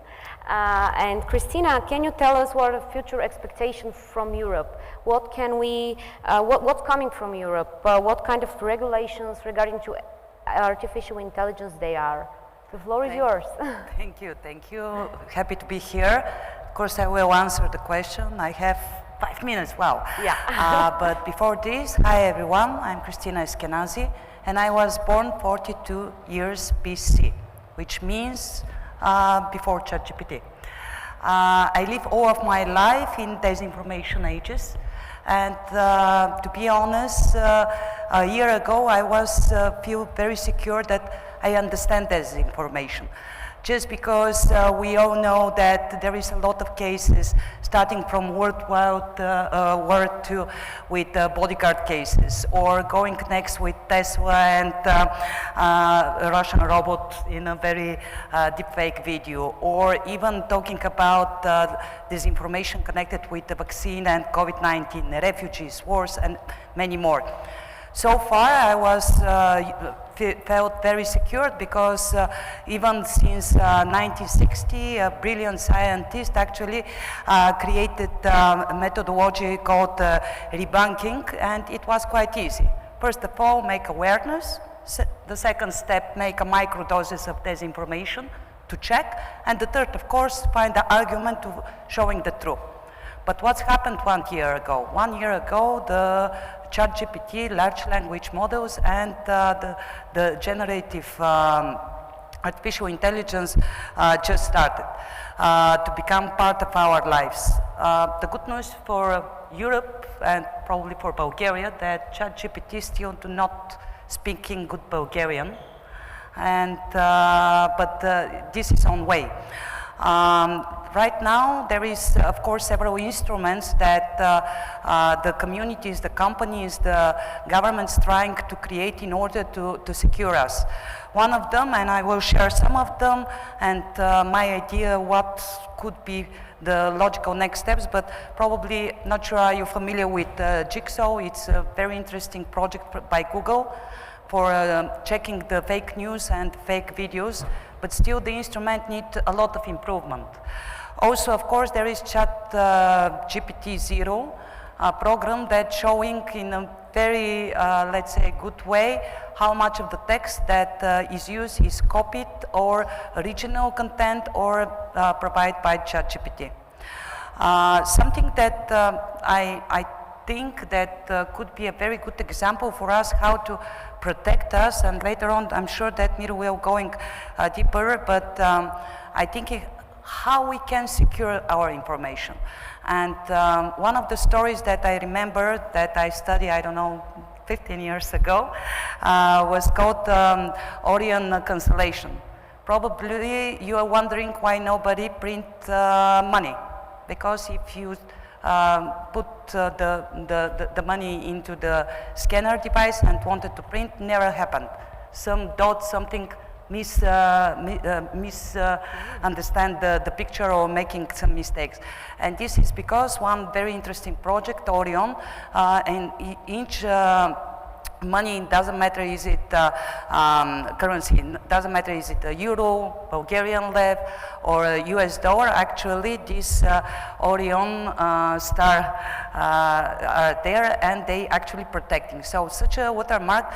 And Christina, can you tell us what are the future expectations from Europe? What can we, what's coming from Europe? What kind of regulations regarding to artificial intelligence they are? The floor is yours. Thank you. Happy to be here. Of course, I will answer the question. I have 5 minutes, wow. Yeah. But before this, hi everyone, I'm Christina Eskenazi, and I was born 42 years BC, which means before ChatGPT. I live all of my life in disinformation ages, and to be honest, a year ago I was feel very secure that I understand disinformation. Just because we all know that there is a lot of cases starting from World War II with bodyguard cases, or going next with Tesla and a Russian robot in a very deepfake video, or even talking about disinformation connected with the vaccine and COVID-19, refugees, wars, and many more. So far, I was felt very secure because even since 1960, a brilliant scientist actually created a methodology called debunking, and it was quite easy. First of all, make awareness. The second step, make a microdoses of disinformation to check. And the third, of course, find the argument to showing the truth. But what's happened 1 year ago? 1 year ago, the ChatGPT, large language models, and the generative artificial intelligence just started to become part of our lives. The good news for Europe and probably for Bulgaria that ChatGPT still do not speak in good Bulgarian, and but this is on way. Right now, there is, of course, several instruments that the communities, the companies, the governments trying to create in order to secure us. One of them, and I will share some of them, and my idea what could be the logical next steps, but probably not sure are you familiar with Jigsaw. It's a very interesting project by Google for checking the fake news and fake videos, but still the instrument needs a lot of improvement. Also, of course, there is ChatGPT-0, a program that's showing in a very, let's say, good way how much of the text that is used is copied or original content or provided by ChatGPT. Something that I think that could be a very good example for us how to protect us, and later on I'm sure that Miro will going deeper, but I think how we can secure our information. And one of the stories that I remember that I studied, I don't know, 15 years ago, was called Orion Constellation. Probably you are wondering why nobody print money, because if you put the money into the scanner device and wanted to print, never happened. Some dot, something misunderstand the picture or making some mistakes. And this is because one very interesting project, Orion, and each money, doesn't matter is it currency, doesn't matter is it a euro, Bulgarian lev, or a US dollar. Actually, this Orion star are there, and they actually protecting. So such a watermark,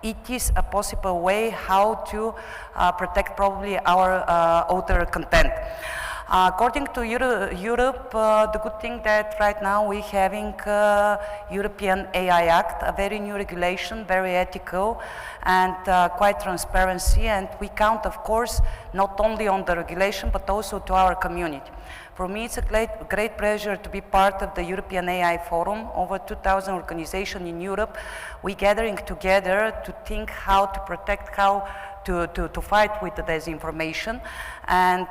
it is a possible way how to protect probably our author content. According to Europe, the good thing that right now we're having European AI Act, a very new regulation, very ethical and quite transparency, and we count, of course, not only on the regulation but also to our community. For me, it's a great pleasure to be part of the European AI Forum. Over 2,000 organizations in Europe, we're gathering together to think how to protect, how to fight with the disinformation. And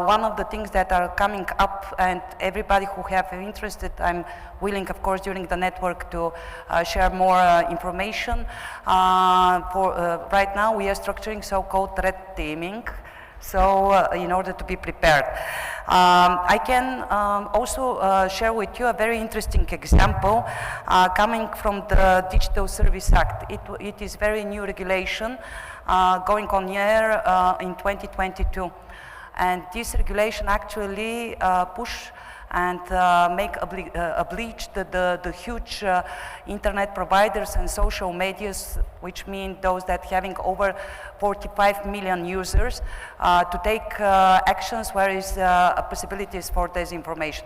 one of the things that are coming up, and everybody who have interested, I'm willing, of course, during the network to share more information. Right now, we are structuring so-called red teaming. So in order to be prepared. I can also share with you a very interesting example coming from the Digital Service Act. It is very new regulation going on here in 2022. And this regulation actually push and make oblige the huge internet providers and social medias, which mean those that having over 45 million users, to take actions where is possibilities for disinformation.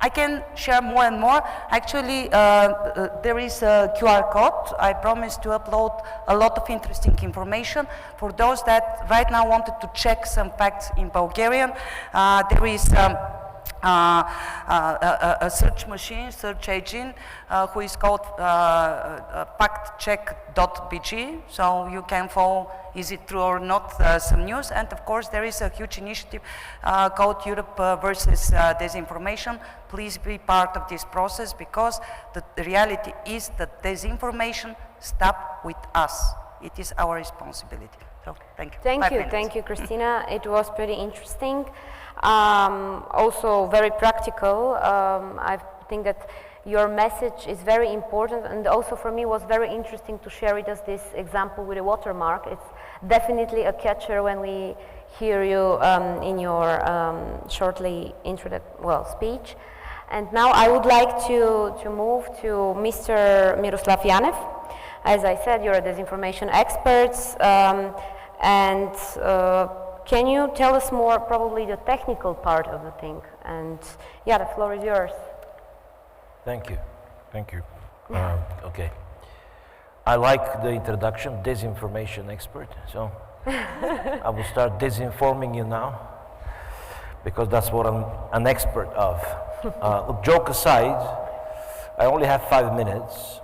I can share more and more. Actually, there is a QR code. I promise to upload a lot of interesting information. For those that right now wanted to check some facts in Bulgarian, there is a search machine, search engine, who is called factcheck.bg, so you can follow is it true or not some news. And of course there is a huge initiative called Europe versus Disinformation. Please be part of this process, because the reality is that disinformation stops with us. It is our responsibility. So thank you. Thank you, Christina. It was pretty interesting. Also very practical. I think that your message is very important, and also for me was very interesting to share it as this example with a watermark. It's definitely a catcher when we hear you in your shortly speech. And now I would like to move to Mr. Miroslav Yanev. As I said, you're a disinformation expert, and can you tell us more, probably the technical part of the thing? And yeah, the floor is yours. Thank you. Okay. I like the introduction, disinformation expert. So I will start disinforming you now, because that's what I'm an expert of. Look, joke aside, I only have 5 minutes,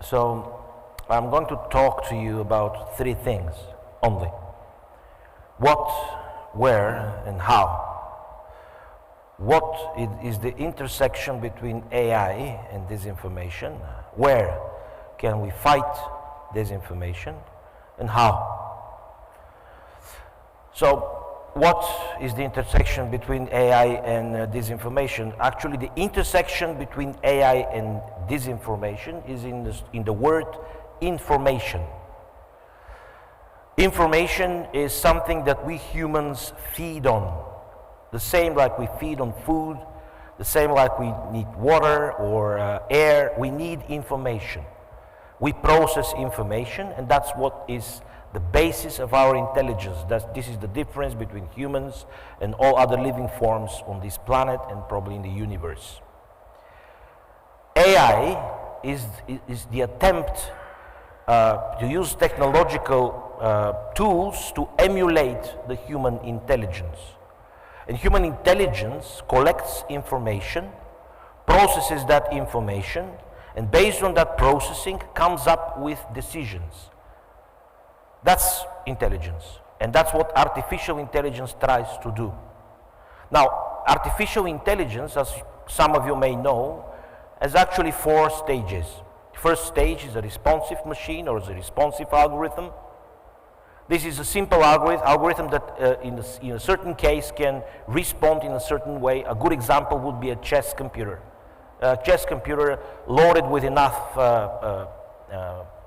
so I'm going to talk to you about 3 things only. What, where, and how. What is the intersection between AI and disinformation? Where can we fight disinformation? And how? So, what is the intersection between AI and disinformation? Actually, the intersection between AI and disinformation is in the word information. Information is something that we humans feed on. The same like we feed on food, the same like we need water or air, we need information. We process information, and that's what is the basis of our intelligence. This is the difference between humans and all other living forms on this planet and probably in the universe. AI is the attempt to use technological tools to emulate the human intelligence. And human intelligence collects information, processes that information, and based on that processing comes up with decisions. That's intelligence, and that's what artificial intelligence tries to do. Now, artificial intelligence, as some of you may know, has actually 4 stages. The first stage is a responsive machine or is a responsive algorithm. This is a simple algorithm that in a certain case can respond in a certain way. A good example would be a chess computer. A chess computer loaded with enough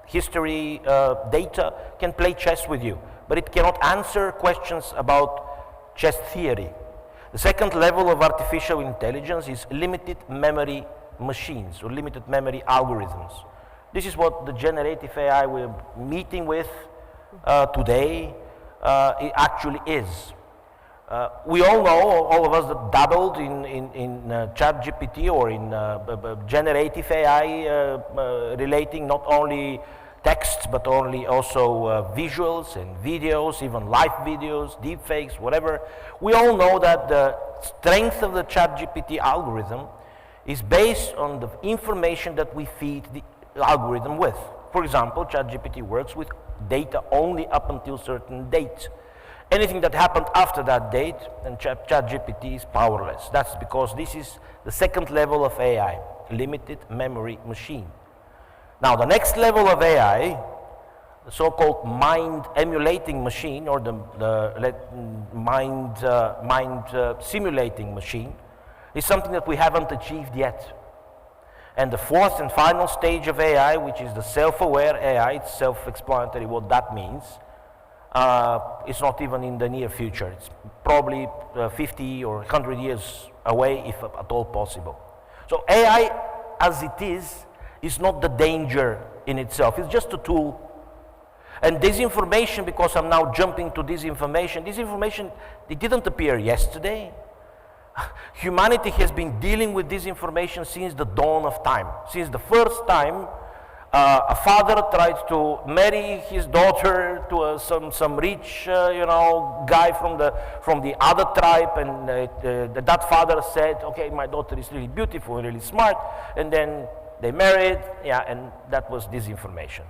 history data can play chess with you, but it cannot answer questions about chess theory. The second level of artificial intelligence is limited memory machines or limited memory algorithms. This is what the generative AI we're meeting with today it actually is. We all know, all of us that dabbled in ChatGPT or in generative AI relating not only text but also visuals and videos, even live videos, deepfakes, whatever. We all know that the strength of the ChatGPT algorithm is based on the information that we feed the algorithm with. For example, ChatGPT works with data only up until certain date. Anything that happened after that date, then ChatGPT is powerless. That's because this is the second level of AI, limited memory machine. Now, the next level of AI, the so-called mind emulating machine or the mind simulating machine, is something that we haven't achieved yet. And the fourth and final stage of AI, which is the self-aware AI, it's self-explanatory what that means. It's not even in the near future. It's probably 50 or 100 years away, if at all possible. So AI, as it is not the danger in itself. It's just a tool. And disinformation, because I'm now jumping to disinformation, it didn't appear yesterday. Humanity has been dealing with disinformation since the dawn of time. Since the first time a father tried to marry his daughter to some rich guy from the other tribe, and that father said, okay, my daughter is really beautiful and really smart, and then they married, and that was disinformation.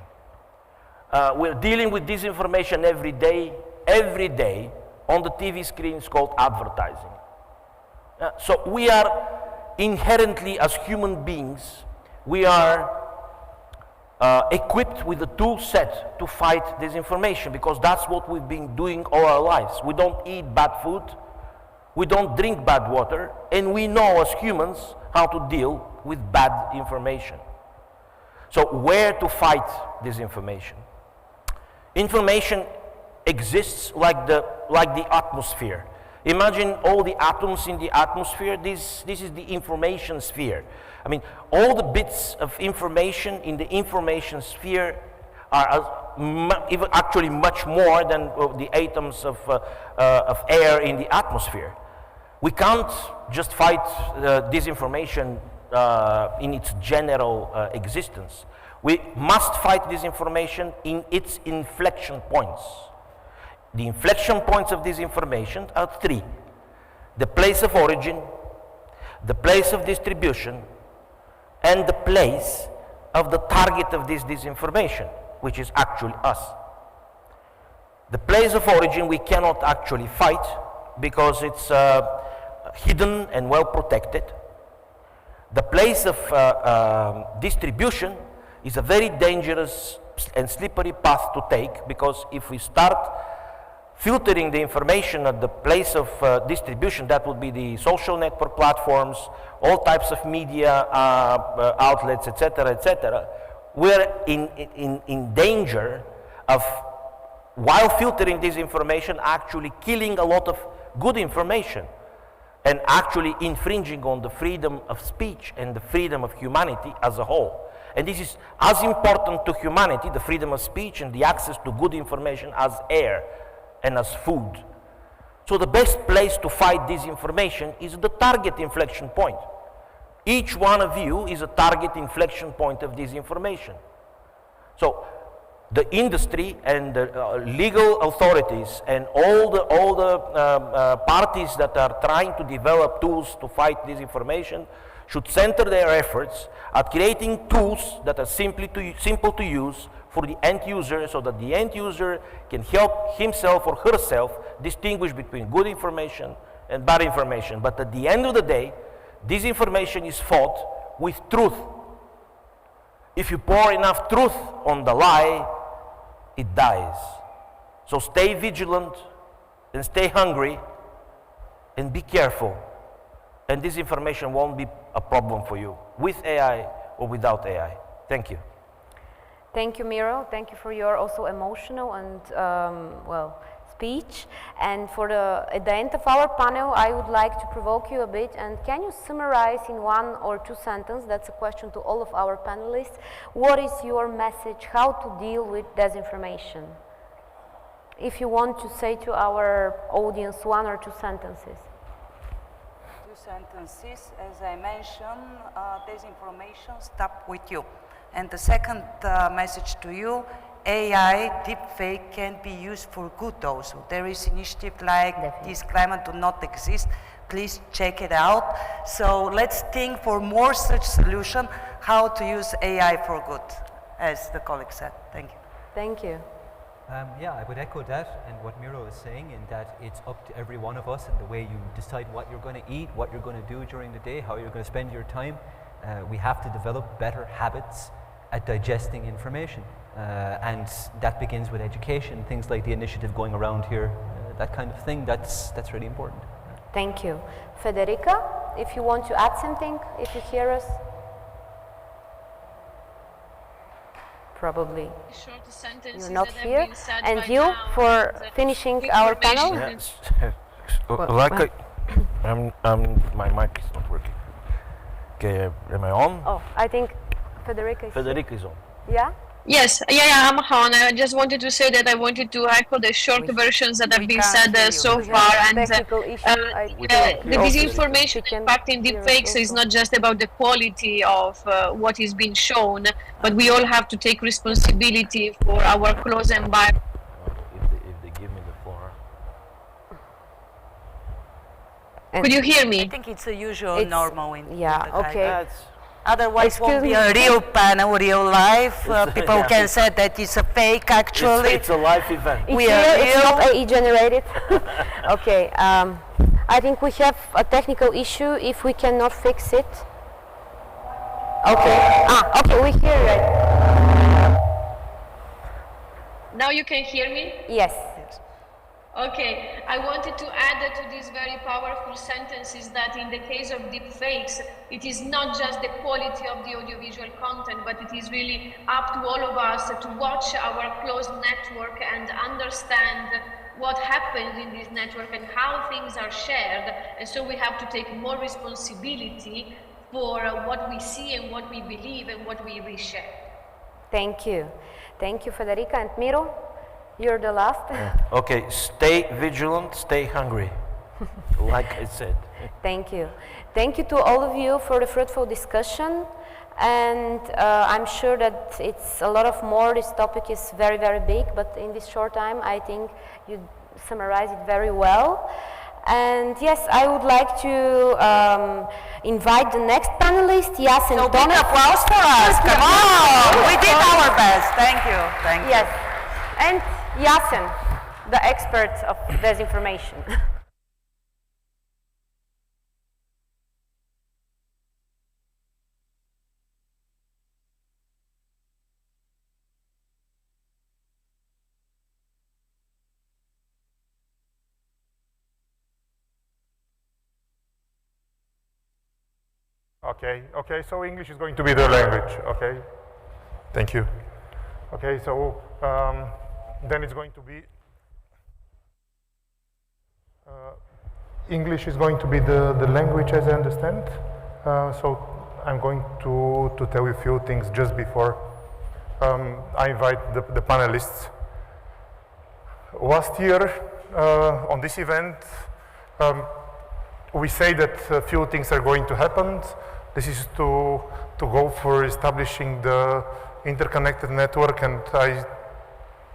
We're dealing with disinformation every day on the TV screen. It's called advertising. So we are inherently, as human beings, we are equipped with a tool set to fight disinformation, because that's what we've been doing all our lives. We don't eat bad food, we don't drink bad water, and we know as humans how to deal with bad information. So where to fight disinformation? Information exists like the atmosphere. Imagine all the atoms in the atmosphere. This is the information sphere. I mean, all the bits of information in the information sphere are even actually much more than the atoms of air in the atmosphere. We can't just fight disinformation in its general existence. We must fight disinformation in its inflection points. The inflection points of disinformation are three: the place of origin, the place of distribution, and the place of the target of this disinformation, which is actually us. The place of origin we cannot actually fight because it's hidden and well protected. The place of distribution is a very dangerous and slippery path to take, because if we start filtering the information at the place of distribution, that would be the social network platforms, all types of media outlets, etc., we're in danger of, while filtering this information, actually killing a lot of good information and actually infringing on the freedom of speech and the freedom of humanity as a whole. And this is as important to humanity, the freedom of speech and the access to good information, as air and as food. So the best place to fight disinformation is the target inflection point. Each one of you is a target inflection point of disinformation. So the industry and the legal authorities and all the parties that are trying to develop tools to fight disinformation should center their efforts at creating tools that are simple to use for the end user, so that the end user can help himself or herself distinguish between good information and bad information. But at the end of the day, disinformation is fought with truth. If you pour enough truth on the lie, it dies. So stay vigilant and stay hungry and be careful. And this information won't be a problem for you, with AI or without AI. Thank you. Thank you, Miro. Thank you for your also emotional and, well, speech. And for at the end of our panel, I would like to provoke you a bit. And can you summarize in 1 or 2 sentences, that's a question to all of our panelists, what is your message, how to deal with disinformation? If you want to say to our audience 1 or 2 sentences. 2 sentences, as I mentioned, disinformation stop with you. And the second message to you, AI, deepfake can be used for good also. There is initiative like this climate do not exist. Please check it out. So let's think for more such solution, how to use AI for good, as the colleague said. Thank you. Thank you. Yeah, I would echo that and what Miro is saying, in that it's up to every one of us and the way you decide what you're going to eat, what you're going to do during the day, how you're going to spend your time. We have to develop better habits at digesting information. And that begins with education, things like the initiative going around here, that kind of thing, that's really important. Thank you. Federica, if you want to add something, if you hear us. Probably you're not here. And you, for finishing our panel? Yes. My mic is not working. Okay, am I on? Oh, I think Federica is on. Yeah? Yes, I'm on. I just wanted to say that I wanted to echo the short versions that have been said so far. And the disinformation impact in deepfakes is not just about the quality of what is being shown, but we all have to take responsibility for our close environment. If they give me the floor. Could you hear me? I think it's a usual normal. Yeah, okay. Otherwise, it won't be a real panel, real life. People can say that it's a fake, actually. It's a live event. It's not AI generated. Okay, I think we have a technical issue if we cannot fix it. Okay, okay, we hear it. Now you can hear me? Yes. Okay, I wanted to add to these very powerful sentences that in the case of deepfakes, it is not just the quality of the audiovisual content, but it is really up to all of us to watch our closed network and understand what happens in this network and how things are shared. And so we have to take more responsibility for what we see and what we believe and what we reshare. Thank you. Thank you, Federica. And Miro? You're the last. Okay, stay vigilant, stay hungry, like I said. Thank you. Thank you to all of you for the fruitful discussion. And I'm sure that it's a lot of more. This topic is very, very big, but in this short time, I think you summarize it very well. And yes, I would like to invite the next panelist, Yasin Tonev. Big applause for us. Come on, we did our best. Thank you. Thank you. Yes. And Yasin, the expert of disinformation. Okay, so English is going to be the language, okay? Thank you. Okay, so then it's going to be, English is going to be the language as I understand. So I'm going to tell you a few things just before I invite the panelists. Last year on this event, we say that a few things are going to happen. This is to go for establishing the interconnected network, and I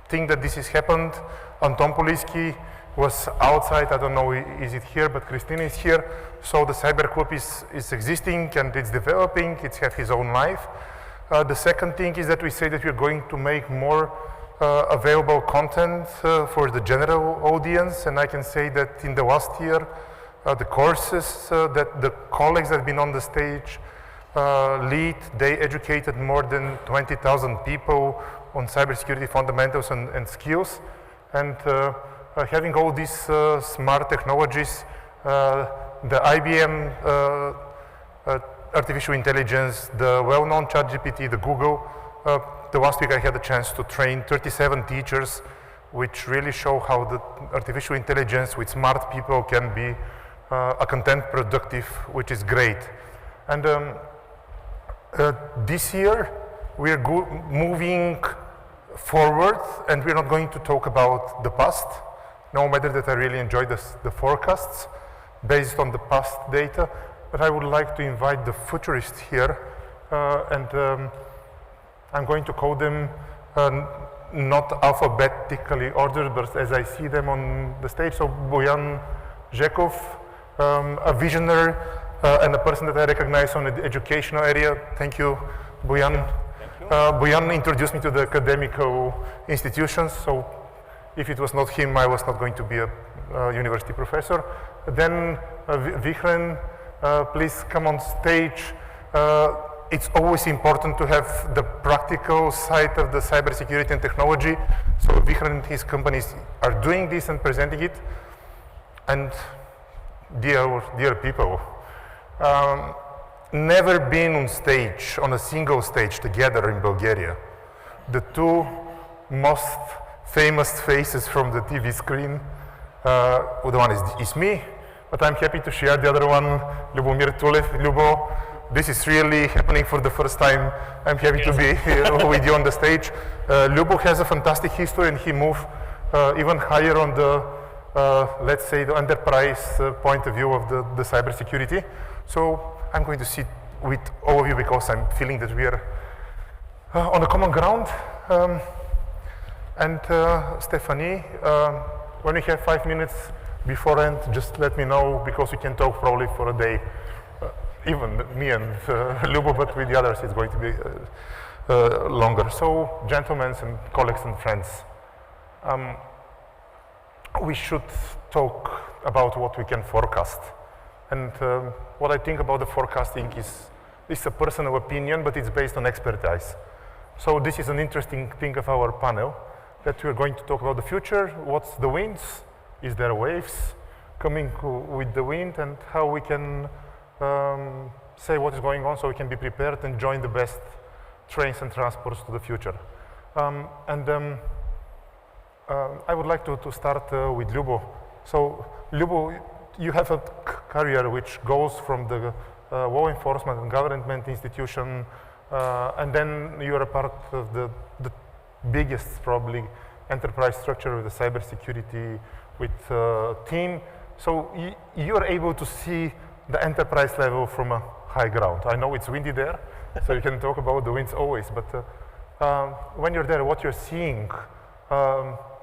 think that this has happened. Anton Poliski was outside, I don't know, is it here, but Christina is here. So the Cyber Club is existing and it's developing, it's had his own life. The second thing is that we say that we're going to make more available content for the general audience, and I can say that in the last year, the courses that the colleagues that have been on the stage lead, they educated more than 20,000 people on cybersecurity fundamentals and skills. And having all these smart technologies, the IBM artificial intelligence, the well-known ChatGPT, the Google. The last week I had a chance to train 37 teachers, which really show how the artificial intelligence with smart people can be a content productive, which is great. And this year we are moving forward, and we're not going to talk about the past, no matter that I really enjoy the forecasts based on the past data, but I would like to invite the futurists here, and I'm going to call them not alphabetically ordered, but as I see them on the stage. So Bojan Žekov, a visionary and a person that I recognize on the educational area. Thank you, Bojan. Bojan introduced me to the academical institutions, so if it was not him, I was not going to be a university professor. Then Vihren, please come on stage. It's always important to have the practical side of the cybersecurity and technology. So Vihren and his companies are doing this and presenting it. And dear people, never been on stage, on a single stage together in Bulgaria. The two most famous faces from the TV screen, the one is me, but I'm happy to share the other one, Ljubomir Tulev. Ljubo, this is really happening for the first time. I'm happy to be here with you on the stage. Ljubo has a fantastic history, and he moved even higher on the, let's say, the enterprise point of view of the cybersecurity. So I'm going to sit with all of you because I'm feeling that we are on a common ground. And Stephanie, when we have 5 minutes beforehand, just let me know, because we can talk probably for a day. Even me and Ljubo, but with the others it's going to be longer. So, gentlemen and colleagues and friends, we should talk about what we can forecast. And what I think about the forecasting is a personal opinion, but it's based on expertise. So this is an interesting thing of our panel, that we're going to talk about the future. What's the winds? Is there waves coming with the wind? And how we can say what is going on so we can be prepared and join the best trains and transports to the future. I would like to start with Ljubo. So Ljubo, you have a career which goes from the law enforcement and government institution, and then you're a part of the biggest probably enterprise structure with the cybersecurity with team. So you're able to see the enterprise level from a high ground. I know it's windy there, so you can talk about the winds always, but when you're there, what you're seeing,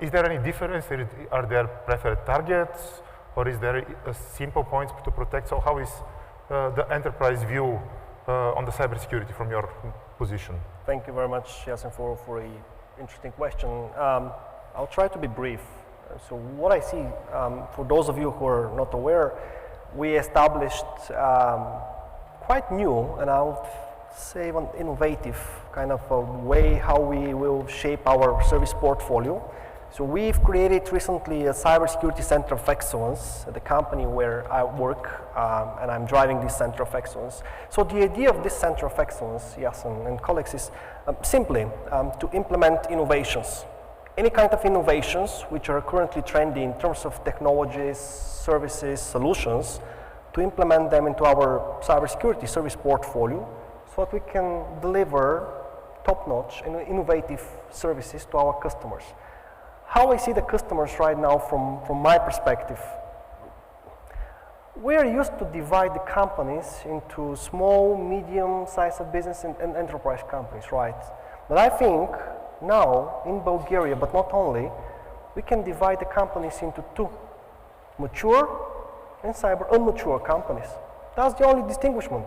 is there any difference? Are there preferred targets, or is there a simple points to protect? So how is the enterprise view on the cybersecurity from your position? Thank you very much, Yasin, for an interesting question. I'll try to be brief. So what I see, for those of you who are not aware, we established quite new, and I would say an innovative kind of a way how we will shape our service portfolio. So we've created recently a cybersecurity center of excellence at the company where I work, and I'm driving this center of excellence. So the idea of this center of excellence, Yasin and colleagues, is simply to implement innovations. Any kind of innovations which are currently trendy in terms of technologies, services, solutions, to implement them into our cybersecurity service portfolio so that we can deliver top-notch and innovative services to our customers. How I see the customers right now from my perspective, we are used to divide the companies into small, medium-sized business and enterprise companies, right? But I think now in Bulgaria, but not only, we can divide the companies into two, mature and cyber immature companies. That's the only distinguishment.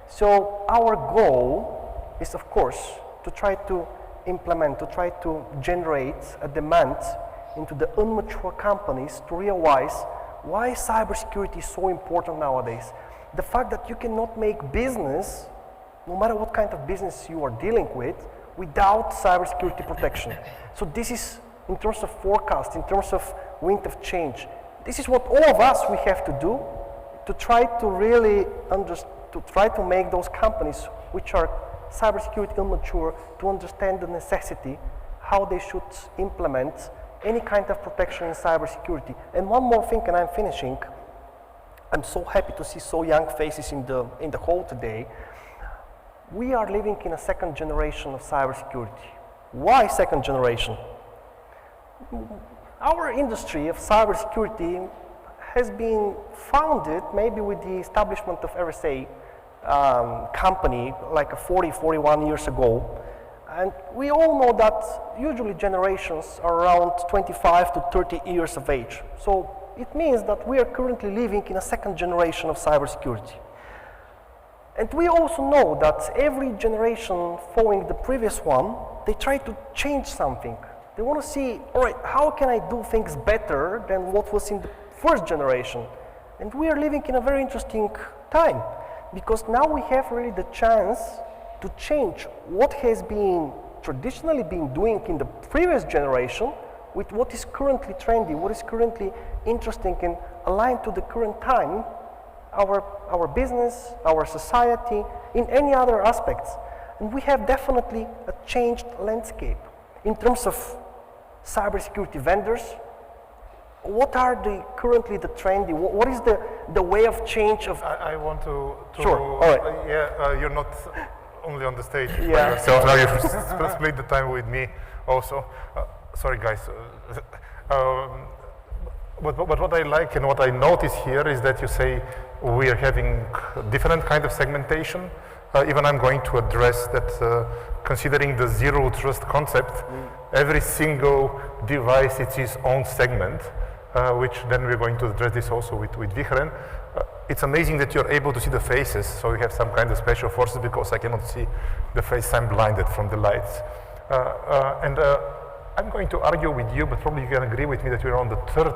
So our goal is, of course, to try to implement, to try to generate a demand into the immature companies to realize why cybersecurity is so important nowadays. The fact that you cannot make business, no matter what kind of business you are dealing with, without cybersecurity protection. So this is in terms of forecast, in terms of wind of change. This is what all of us we have to do to try to really make those companies which are cybersecurity immature to understand the necessity, how they should implement any kind of protection in cybersecurity. And one more thing, and I'm finishing. I'm so happy to see so young faces in the hall today. We are living in a second generation of cybersecurity. Why second generation? Our industry of cybersecurity has been founded maybe with the establishment of RSA company like 40, 41 years ago. And we all know that usually generations are around 25 to 30 years of age. So it means that we are currently living in a second generation of cybersecurity. And we also know that every generation following the previous one, they try to change something. They want to see, all right, how can I do things better than what was in the first generation? And we are living in a very interesting time, because now we have really the chance to change what has been traditionally been doing in the previous generation with what is currently trendy, what is currently interesting and aligned to the current time, our business, our society, in any other aspects. And we have definitely a changed landscape in terms of cybersecurity vendors. What are currently the trendy? What is the way of change of? I want to sure. All right. You're not only on the stage by Yeah. yourself. Now you split the time with me also. Sorry, guys. But what I like and what I notice here is that you say we are having different kind of segmentation. Even I'm going to address that, considering the zero trust concept, every single device is its own segment, which then we're going to address this also with Vihren. It's amazing that you're able to see the faces, so you have some kind of special forces, because I cannot see the face, I'm blinded from the lights. I'm going to argue with you, but probably you can agree with me that we're on the third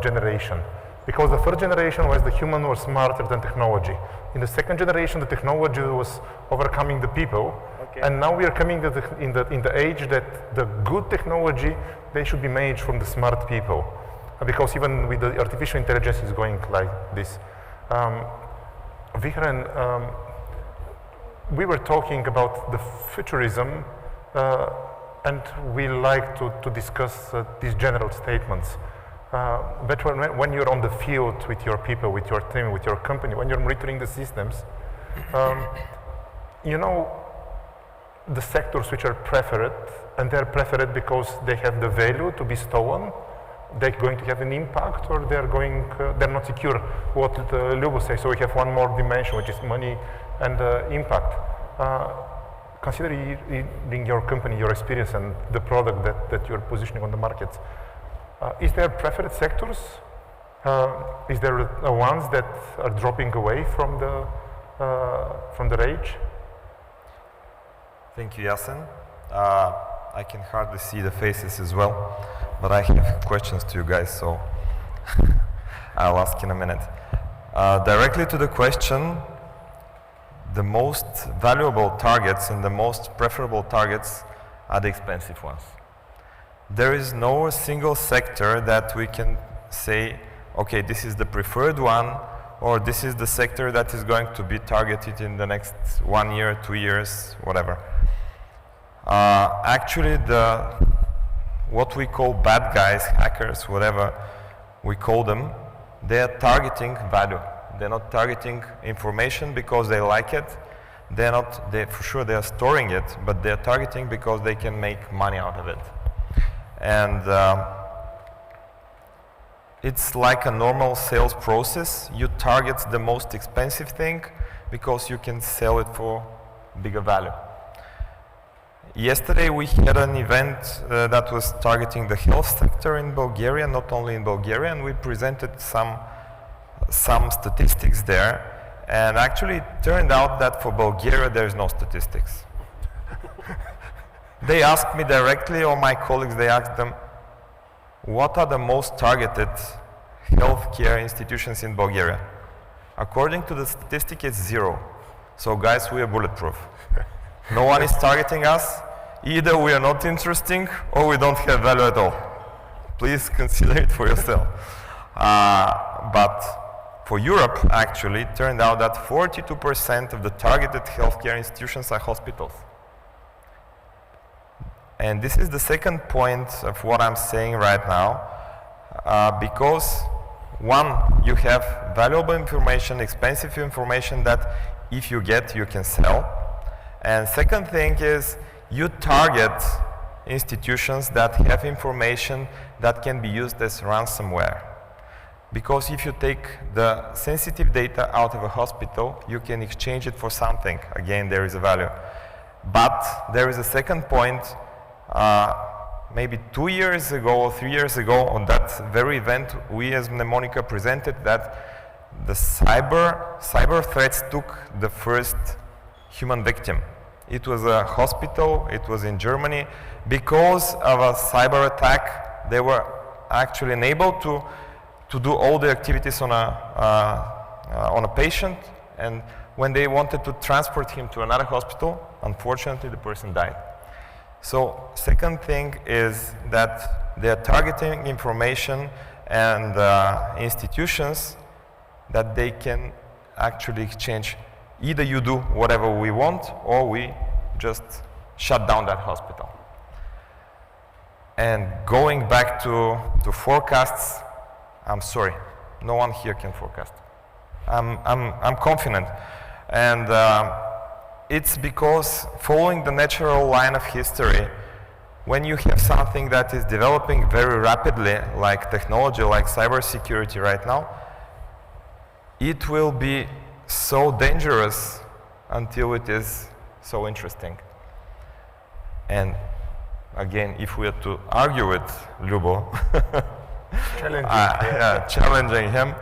generation. Because the first generation was the human was smarter than technology. In the second generation, the technology was overcoming the people. Okay. And now we are coming to in the age that the good technology, they should be managed from the smart people. Because even with the artificial intelligence is going like this. Vihren, we were talking about the futurism, and we like to discuss these general statements. But when you're on the field with your people, with your team, with your company, when you're monitoring the systems, you know the sectors which are preferred, and they're preferred because they have the value to be stolen, they're going to have an impact, or they're not secure, what Lubo says. So we have one more dimension, which is money and impact. Considering your company, your experience, and the product that you're positioning on the market, is there preferred sectors? Is there ones that are dropping away from the rage? Thank you, Yasin. I can hardly see the faces as well, but I have questions to you guys, so I'll ask in a minute. Directly to the question, the most valuable targets and the most preferable targets are the expensive ones. There is no single sector that we can say, okay, this is the preferred one, or this is the sector that is going to be targeted in the next 1 year, 2 years, whatever. Actually, what we call bad guys, hackers, whatever we call them, they are targeting value. They're not targeting information because they like it. For sure they are storing it, but they're targeting because they can make money out of it. And it's like a normal sales process. You target the most expensive thing because you can sell it for bigger value. Yesterday we had an event that was targeting the health sector in Bulgaria, not only in Bulgaria, and we presented some statistics there. And actually it turned out that for Bulgaria there is no statistics. They asked me directly, or my colleagues, they asked them, what are the most targeted healthcare institutions in Bulgaria? According to the statistic, it's 0. So guys, we are bulletproof. No one is targeting us. either we are not interesting or we don't have value at all. Please consider it for yourself. But for Europe, actually, it turned out that 42% of the targeted healthcare institutions are hospitals. And this is the second point of what I'm saying right now, because one, you have valuable information, expensive information that if you get, you can sell. And second thing is you target institutions that have information that can be used as ransomware. Because if you take the sensitive data out of a hospital, you can exchange it for something. Again, there is a value. But there is a second point. Maybe 2 years ago or 3 years ago, on that very event, we as Mnemonica presented that the cyber threats took the first human victim. It was a hospital, it was in Germany. Because of a cyber attack, they were actually unable to do all the activities on a patient, and when they wanted to transport him to another hospital, unfortunately the person died. So second thing is that they are targeting information and institutions that they can actually exchange. Either you do whatever we want, or we just shut down that hospital. And going back to forecasts, I'm sorry, no one here can forecast. I'm confident, and it's because following the natural line of history, when you have something that is developing very rapidly, like technology, like cybersecurity right now, it will be so dangerous until it is so interesting. And again, if we are to argue with Lubo, challenging him,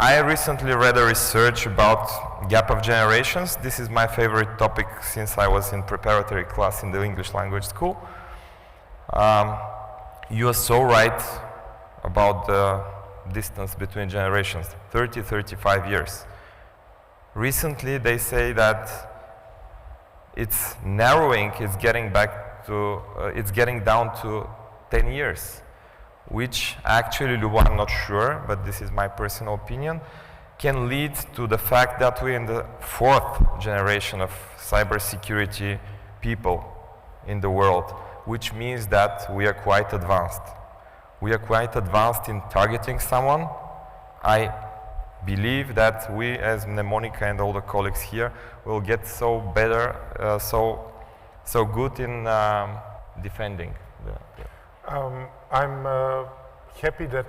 I recently read a research about gap of generations. This is my favorite topic since I was in preparatory class in the English language school. You are so right about the distance between generations, 30, 35 years. Recently they say that it's narrowing, it's getting down to 10 years. Which actually, Lubo, I'm not sure, but this is my personal opinion, can lead to the fact that we're in the 4th generation of cybersecurity people in the world, which means that we are quite advanced. We are quite advanced in targeting someone. I believe that we as Mnemonica and all the colleagues here will get so better, so good in defending. I'm happy that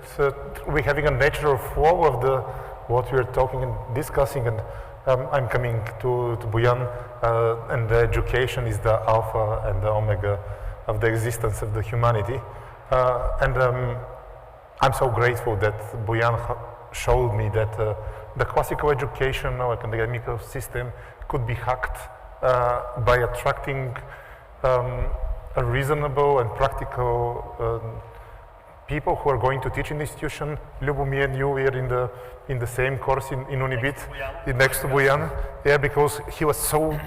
we're having a natural flow of what we're talking and discussing, and I'm coming to Bojan, and the education is the alpha and the omega of the existence of the humanity. And I'm so grateful that Bojan showed me that the classical education or academic system could be hacked by attracting a reasonable and practical people who are going to teach in the institution. Lubo, me and you, we are in the same course in Unibit, next to Bojan. Yeah, because he was so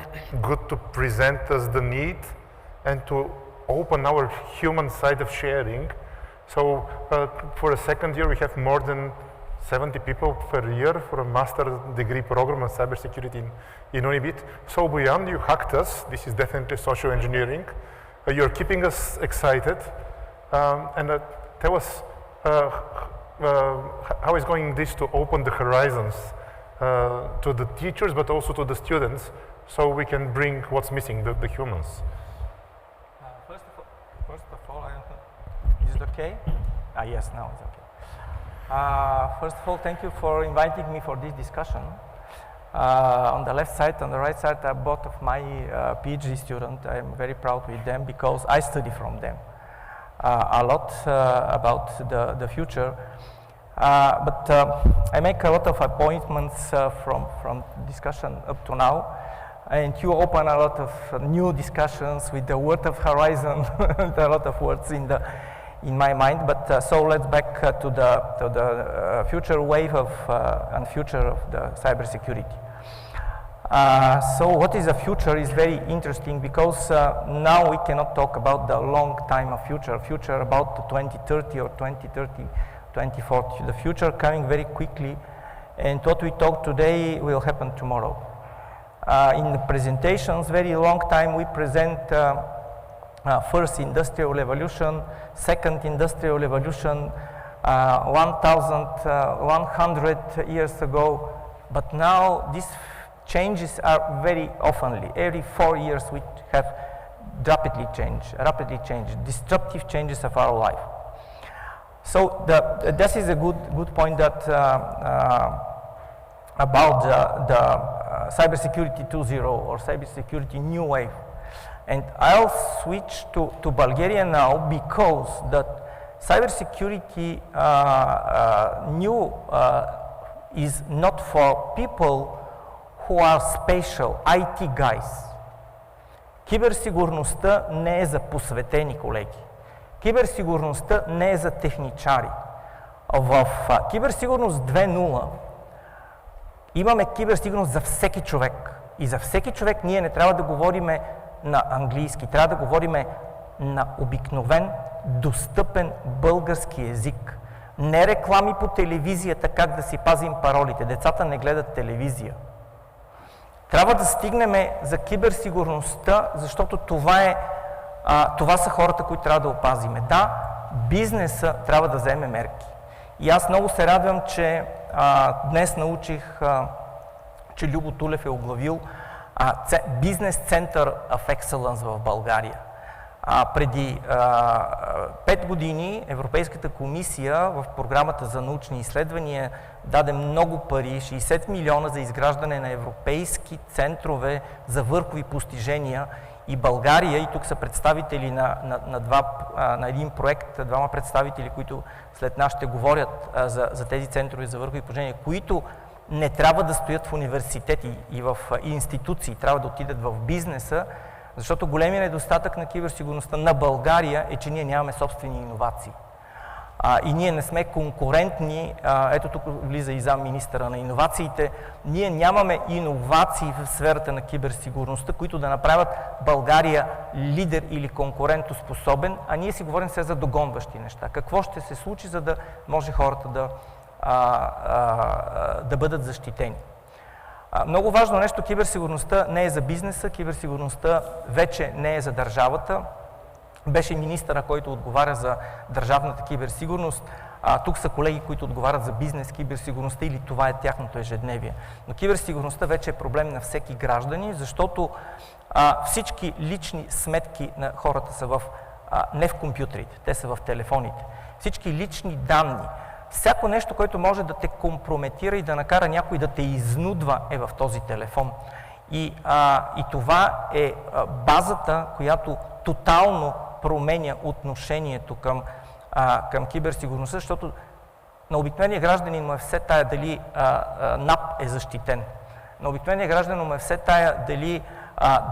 good to present us the need and to open our human side of sharing. So for a second year, we have more than 70 people per year for a master degree program on cybersecurity in Unibit. So Bojan, you hacked us. This is definitely social engineering. You're keeping us excited, and tell us how is going this to open the horizons to the teachers, but also to the students, so we can bring what's missing, the humans. First of all, is it okay? Yes, now it's okay. First of all, thank you for inviting me for this discussion. On the left side, on the right side are both of my PhD students. I'm very proud with them because I study from them a lot about the future. But I make a lot of appointments from discussion up to now, and you open a lot of new discussions with the word of horizon, a lot of words in my mind. But so let's back to the future wave of and future of the cybersecurity. So what is the future is very interesting because now we cannot talk about the long time of future about 2030 or 2040. The future coming very quickly, and what we talk today will happen tomorrow. In the presentations, very long time we present first industrial revolution, second industrial revolution, 1,100 years ago, but now these changes are very oftenly. Every 4 years we have rapidly changed, disruptive changes of our life. So this is a good point that about the cybersecurity 2.0 or cybersecurity new wave. And I'll switch to Bulgaria now because that cybersecurity new is not for people who are special, IT guys. Киберсигурността не е за посветени колеги. Киберсигурността не е за техничари. В киберсигурност 2.0 имаме киберсигурност за всеки човек. И за всеки човек ние не трябва да говорим на английски, трябва да говорим на обикновен, достъпен български език. Не реклами по телевизията как да си пазим паролите. Децата не гледат телевизия. Трябва да стигнем за киберсигурността, защото това са хората, които трябва да опазиме. Да, бизнеса трябва да вземе мерки. И аз много се радвам, че днес научих, че Любо Тулев е оглавил Бизнес Center of Excellence в България. Преди 5 години Европейската комисия в програмата за научни изследвания даде много пари, 60 милиона за изграждане на европейски центрове за върхови постижения и България, и тук са представители на един проект, двама представители, които след нас ще говорят за тези центрове за върхови постижения, които не трябва да стоят в университети и в институции, трябва да отидат в бизнеса, защото големият недостатък на киберсигурността на България е, че ние нямаме собствени иновации. И ние не сме конкурентни, ето тук влиза и замминистъра на иновациите, ние нямаме иновации в сферата на киберсигурността, които да направят България лидер или конкурентоспособен, а ние си говорим сега за догонващи неща. Какво ще се случи, за да може хората да бъдат защитени? Много важно нещо, киберсигурността не е за бизнеса, киберсигурността вече не е за държавата. Беше министъра, който отговаря за държавната киберсигурност. Тук са колеги, които отговарят за бизнес, киберсигурността или това е тяхното ежедневие. Но киберсигурността вече е проблем на всеки граждани, защото всички лични сметки на хората са не в компютрите, те са в телефоните. Всички лични данни, всяко нещо, което може да те компрометира и да накара някой да те изнудва, е в този телефон. И това е базата, която тотално променя отношението към киберсигурността, защото на обикновения гражданин му е все тая дали НАП е защитен. На обикновения гражданин му е все тая дали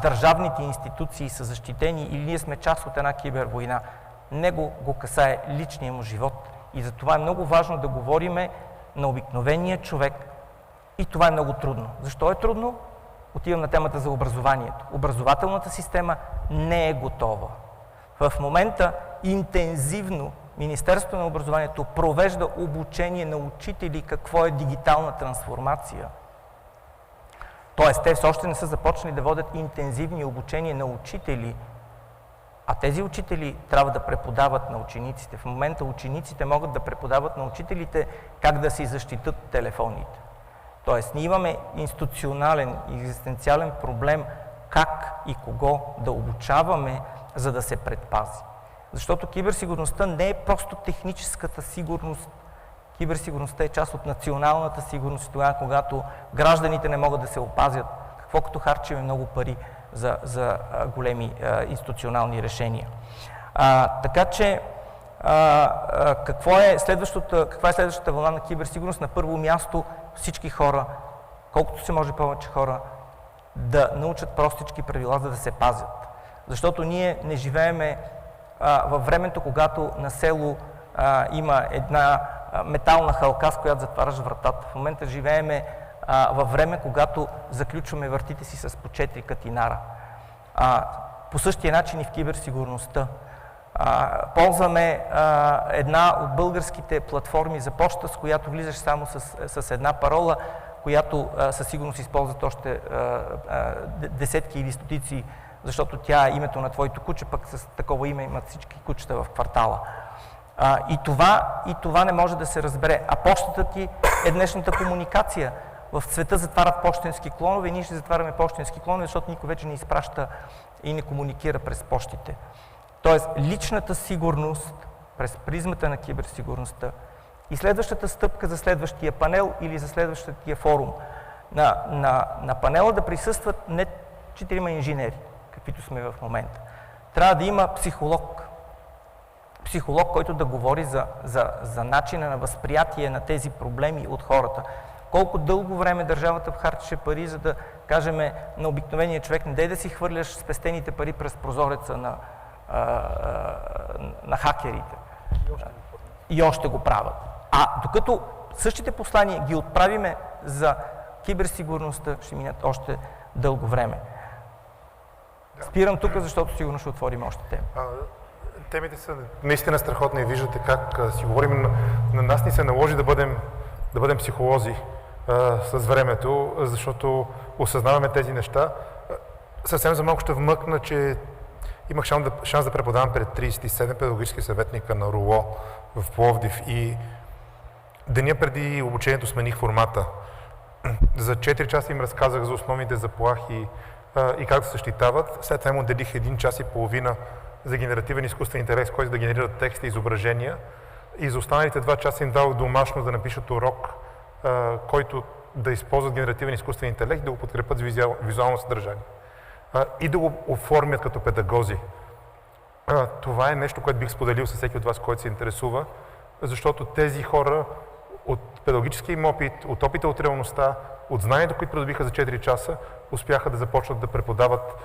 държавните институции са защитени или ние сме част от една кибервойна. Него го касае личния му живот. И затова е много важно да говориме на обикновения човек. И това е много трудно. Защо е трудно? Отивам на темата за образованието. Образователната система не е готова. В момента интензивно Министерството на образованието провежда обучение на учители какво е дигитална трансформация. Тоест, те все още не са започнали да водят интензивни обучения на учители, а тези учители трябва да преподават на учениците. В момента учениците могат да преподават на учителите как да си защитат телефоните. Тоест, ние имаме институционален и екзистенциален проблем как и кого да обучаваме, за да се предпази. Защото киберсигурността не е просто техническата сигурност. Киберсигурността е част от националната сигурност, тогава, когато гражданите не могат да се опазят, какво като харчиме много пари за големи институционални решения. Така че, каква е следващата вълна на киберсигурност? На първо място всички хора, колкото се може повече хора, да научат простички правила, за да се пазят. Защото ние не живееме във времето, когато на село има една метална халка, с която затваряш вратата. В момента живееме във време, когато заключваме вратите си с по 4 катинара. По същия начин и в киберсигурността. Ползваме една от българските платформи за почта, с която влизаш само с една парола, която със сигурност използват още десетки или стотици, защото тя е името на твоето куче, пък с такова име имат всички кучета в квартала. И това не може да се разбере. А почтата ти е днешната комуникация. В света затварят почтенски клонове и ние ще затваряме почтенски клонове, защото никой вече не изпраща и не комуникира през почтите. Тоест, личната сигурност през призмата на киберсигурността и следващата стъпка за следващия панел или за следващия форум. На панела да присъстват не 4 инженери, каквито сме в момента. Трябва да има психолог. Психолог, който да говори за начина на възприятие на тези проблеми от хората. Колко дълго време държавата харчеше пари, за да кажем на обикновения човек, не дай да си хвърляш спестените пари през прозореца на хакерите. И още го правят. Докато същите послания ги отправиме за киберсигурността, ще минат още дълго време. Спирам тук, защото сигурно ще отворим още теми. Темите са наистина страхотни и виждате как си говорим. На нас ни се наложи да бъдем психолози с времето, защото осъзнаваме тези неща. Съвсем за малко ще вмъкна, че имах шанс да преподавам пред 37 педагогически съветника на РУО в Пловдив и деня преди обучението смених формата. За 4 часа им разказах за основните заплахи и как да защитават. След това им отделих 1 час и половина за генеративен изкуствен интелект, който да генерира текст и изображения. И за останалите 2 часа им дал домашно да напишат урок, който да използват генеративен изкуствен интелект и да го подкрепят с визуално съдържание. И да го оформят като педагози. Това е нещо, което бих споделил с всеки от вас, който се интересува, защото тези хора от педагогическия им опит, от опита от реалността, от знанието, които придобиха за 4 часа, успяха да започнат да преподават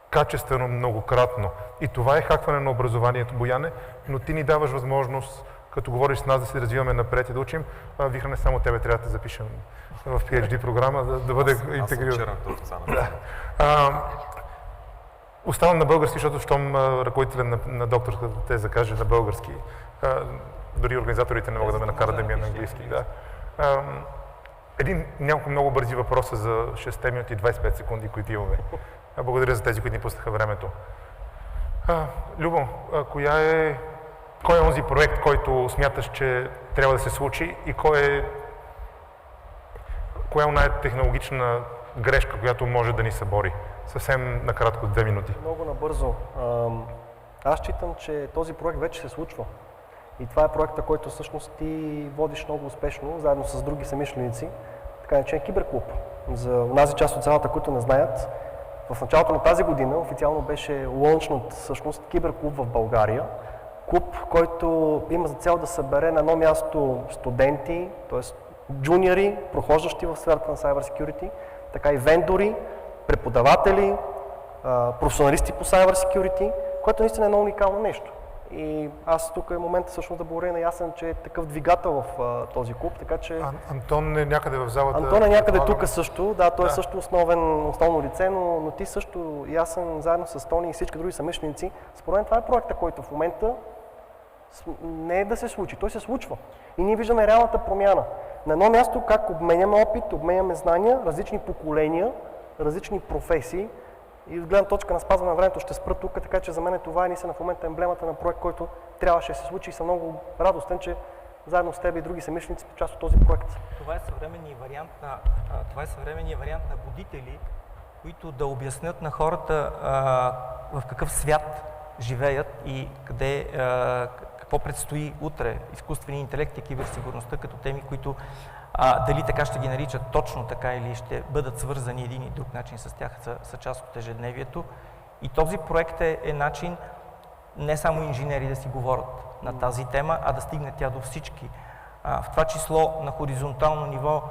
качествено многократно. И това е хакване на образованието, Бояне, но ти ни даваш възможност, като говориш с нас, да се развиваме напред и да учим. Вихране, само тебе трябва да те запишем в PhD програма, да бъде интегриран. Оставам на български, защото щом ръководителя на докторската теза каже на български, дори организаторите не могат да ме накарат да ми е на английски. Няколко много бързи въпроса за 6 минути и 25 секунди, които имаме. Благодаря за тези, които ни пуснаха времето. Любо, кой е онзи проект, който смяташ, че трябва да се случи и коя е най-технологична грешка, която може да ни събори? Съвсем накратко, 2 минути. Много набързо. Аз считам, че този проект вече се случва. И това е проекта, който всъщност ти водиш много успешно, заедно с други съмишленици, така наречен Киберклуб. За онази част от залата, които не знаят, в началото на тази година официално беше лънчнат всъщност Киберклуб в България. Клуб, който има за цел да събере на едно място студенти, т.е. джуниори, прохождащи в сферата на Cyber Security, така и вендори, преподаватели, професионалисти по Cyber Security, което наистина е много уникално нещо. И аз тук е момента всъщност да благодаря на Ясен, че е такъв двигател в този клуб, така че... Антон е някъде в залата. Антон е някъде тук също, да, той е също основно лице, но ти също, Ясен, заедно с Тони и всички други съмишленици, според мен това е проекта, който в момента не е да се случи, той се случва. И ние виждаме реалната промяна. На едно място как обменяме опит, обменяме знания, различни поколения, различни професии. И от гледна точка на спазване на времето ще спра тук, така че за мен това е наистина в момента емблемата на проект, който трябваше да се случи и съм много радостен, че заедно с теб и други съмишленици по част от този проект. Това е съвременният вариант на будители, които да обяснят на хората в какъв свят живеят и какво предстои утре. Изкуственият интелект и киберсигурността като теми, които дали така ще ги наричат точно така или ще бъдат свързани един и друг начин с тях, са част от ежедневието. И този проект е начин не само инженери да си говорят на тази тема, а да стигне тя до всички. В това число на хоризонтално ниво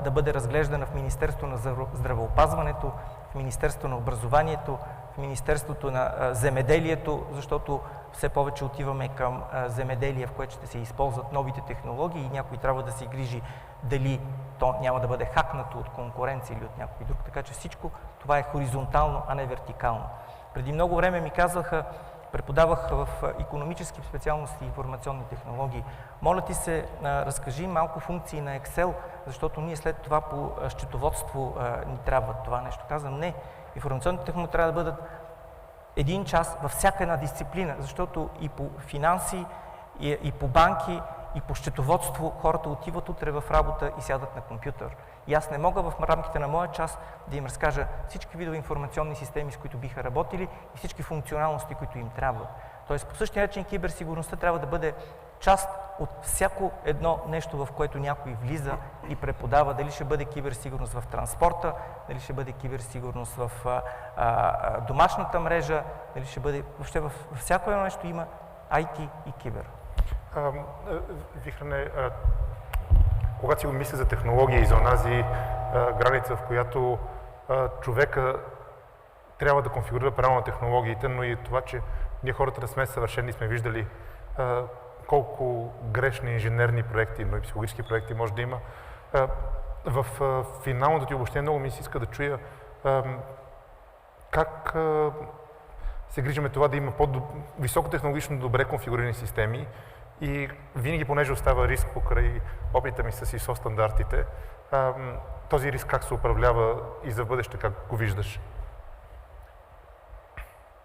да бъде разглеждана в Министерството на здравеопазването, в Министерството на образованието, в Министерството на земеделието, защото все повече отиваме към земеделие, в което ще се използват новите технологии и някой трябва да се грижи дали то няма да бъде хакнато от конкуренция или от някой друг. Така че всичко това е хоризонтално, а не вертикално. Преди много време ми казваха, преподавах в икономически специалности и информационни технологии. Моля ти се, разкажи малко функции на Excel, защото ние след това по счетоводство ни трябва това нещо. Казвам, не. Информационните технологии трябва да бъдат 1 час във всяка една дисциплина, защото и по финанси, и по банки, и по счетоводство хората отиват утре в работа и сядат на компютър. И аз не мога в рамките на моя час да им разкажа всички видове информационни системи, с които биха работили и всички функционалности, които им трябват. Тоест, по същия начин киберсигурността трябва да бъде част от всяко едно нещо, в което някой влиза и преподава. Дали ще бъде киберсигурност в транспорта, дали ще бъде киберсигурност в домашната мрежа, дали ще бъде... Въобще във всяко едно нещо има IT и кибер. Вихране, когато си го мисля за технология и за онази граница, в която човека трябва да конфигурира правилно технологиите, но и това, че ние хората не сме съвършени, сме виждали колко грешни инженерни проекти, но и психологически проекти може да има. В финалното ти обобщение много ми се иска да чуя как се грижиме това да има по-високотехнологично добре конфигурирани системи и винаги, понеже остава риск покрай опита ми с ISO стандартите, този риск как се управлява и за бъдеще, как го виждаш?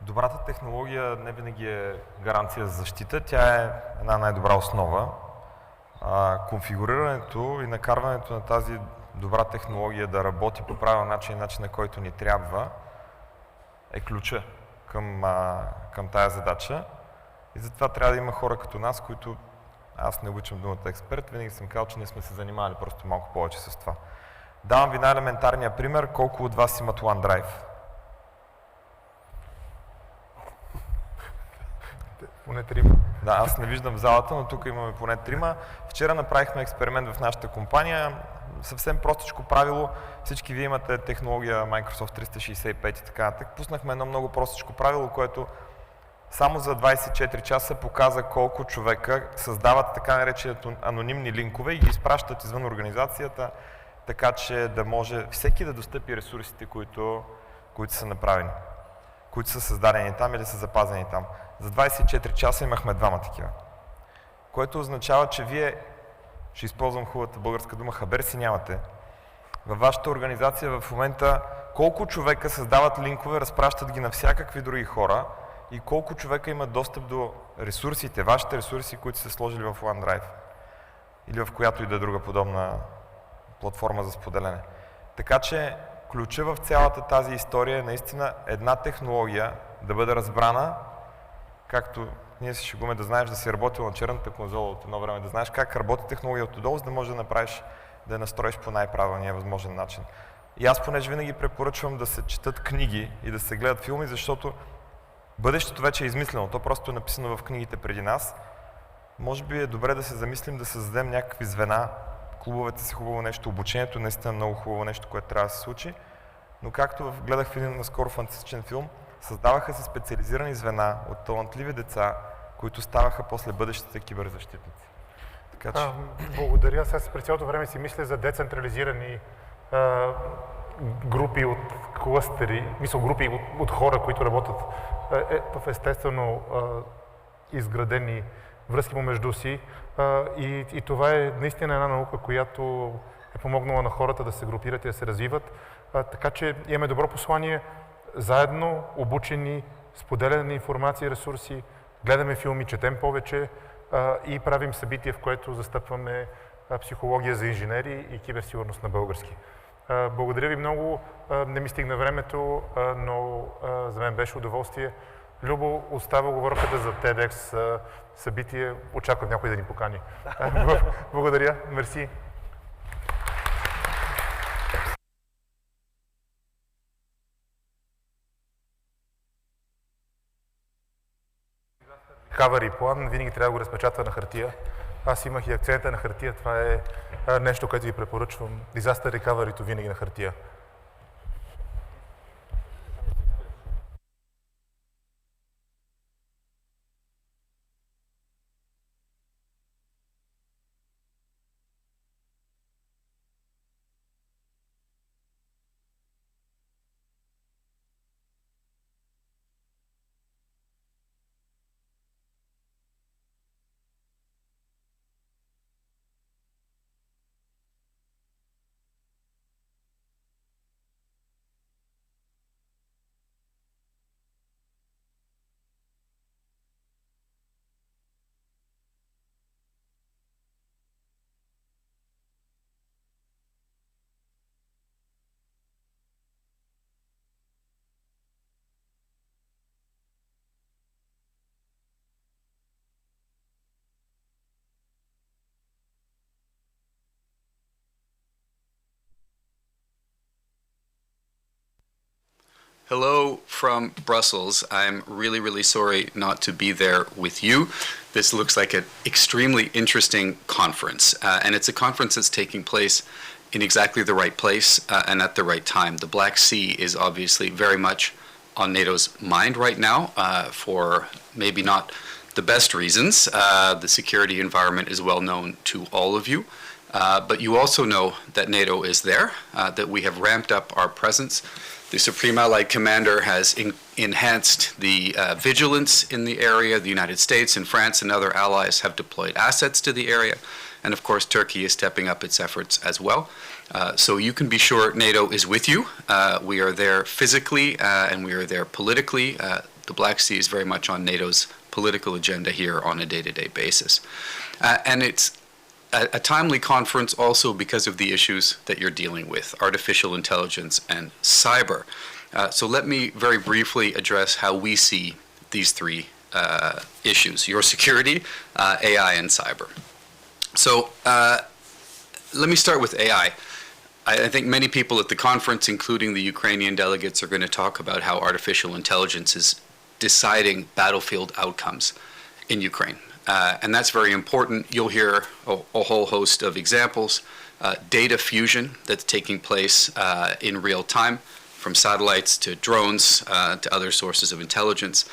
Добрата технология не винаги е гаранция за защита, тя е една най-добра основа. Конфигурирането и накарването на тази добра технология да работи по правилен начин, на който ни трябва, е ключа към тая задача. И затова трябва да има хора като нас, които, аз не обичам думата експерт, винаги съм казал, че ние сме се занимавали просто малко повече с това. Давам ви най-елементарния пример, колко от вас имат OneDrive. Поне 3. Да, аз не виждам в залата, но тук имаме поне 3. Вчера направихме експеримент в нашата компания. Съвсем простичко правило. Всички вие имате технология Microsoft 365 и така нататък. Пуснахме едно много простичко правило, което само за 24 часа показа колко човека създават така наречените анонимни линкове и ги изпращат извън организацията, така че да може всеки да достъпи ресурсите, които са направени, които са създадени там или са запазени там. За 24 часа имахме 2 такива. Което означава, че вие, ще използвам хубавата българска дума, хабер си нямате. Във вашата организация в момента колко човека създават линкове, разпращат ги на всякакви други хора и колко човека имат достъп до ресурсите, вашите ресурси, които са сложили в OneDrive или в която и да е друга подобна платформа за споделяне. Така че ключа в цялата тази история е наистина една технология да бъде разбрана, както ние се шегуваме, да знаеш да си работил на черната конзола от едно време, да знаеш как работи технология отдолу, за да можеш да направиш, да я настроиш по най-правилния възможен начин. И аз понеже винаги препоръчвам да се четат книги и да се гледат филми, защото бъдещето вече е измислено, то просто е написано в книгите преди нас. Може би е добре да се замислим да създадем някакви звена. Клубовете са хубаво нещо, обучението наистина е много хубаво нещо, което трябва да се случи. Но както гледах в един наскоро фантастичен филм, създаваха се специализирани звена от талантливи деца, които ставаха после бъдещите киберзащитници. Така че... Благодаря. Сега през цялото време си мисля за децентрализирани групи от клъстери, групи от хора, които работят в естествено изградени връзки помежду си. И това е наистина една наука, която е помогнала на хората да се групират и да се развиват. Така че имаме добро послание, заедно, обучени, споделяне на информация и ресурси, гледаме филми, четем повече и правим събитие, в което застъпваме психология за инженери и киберсигурност на български. Благодаря ви много. Не ми стигна времето, но за мен беше удоволствие. Любо, остава оговорката за TEDx събитие. Очаквам някой да ни покани. Благодаря. Мерси. Recovery план винаги трябва да го разпечатва на хартия. Аз имах и акцента на хартия. Това е нещо, което ви препоръчвам. Disaster Recovery винаги на хартия. Hello from Brussels. I'm really, really sorry not to be there with you. This looks like an extremely interesting conference, and it's a conference that's taking place in exactly the right place and at the right time. The Black Sea is obviously very much on NATO's mind right now for maybe not the best reasons. The security environment is well known to all of you, but you also know that NATO is there, that we have ramped up our presence. The Supreme Allied Commander has enhanced the vigilance in the area. The United States and France and other allies have deployed assets to the area. And of course, Turkey is stepping up its efforts as well. So you can be sure NATO is with you. We are there physically and we are there politically. The Black Sea is very much on NATO's political agenda here on a day-to-day basis. And it's a timely conference also because of the issues that you're dealing with, artificial intelligence and cyber. So let me very briefly address how we see these three issues: your security, AI, and cyber. So let me start with AI. I think many people at the conference, including the Ukrainian delegates, are going to talk about how artificial intelligence is deciding battlefield outcomes in Ukraine. And that's very important. You'll hear a whole host of examples. Data fusion that's taking place in real time, from satellites to drones to other sources of intelligence.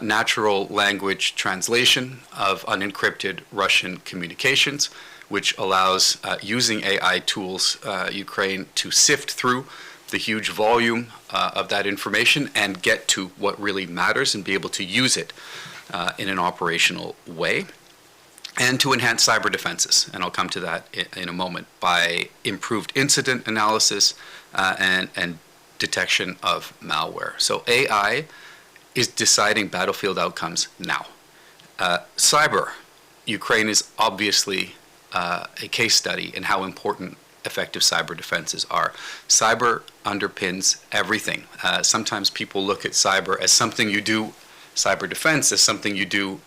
Natural language translation of unencrypted Russian communications, which allows, using AI tools, Ukraine to sift through the huge volume of that information and get to what really matters and be able to use it in an operational way, and to enhance cyber defenses, and I'll come to that in a moment, by improved incident analysis and detection of malware. So AI is deciding battlefield outcomes now. Cyber, Ukraine is obviously a case study in how important effective cyber defenses are. Cyber underpins everything. Sometimes people look at cyber as something you do, cyber defense as something you do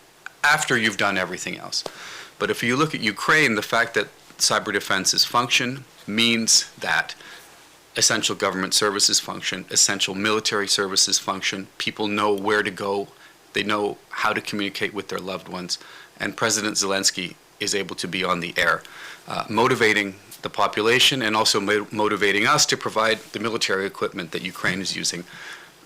after you've done everything else. But if you look at Ukraine, the fact that cyber defenses function means that essential government services function, essential military services function, people know where to go, they know how to communicate with their loved ones, and President Zelensky is able to be on the air, motivating the population and also motivating us to provide the military equipment that Ukraine is using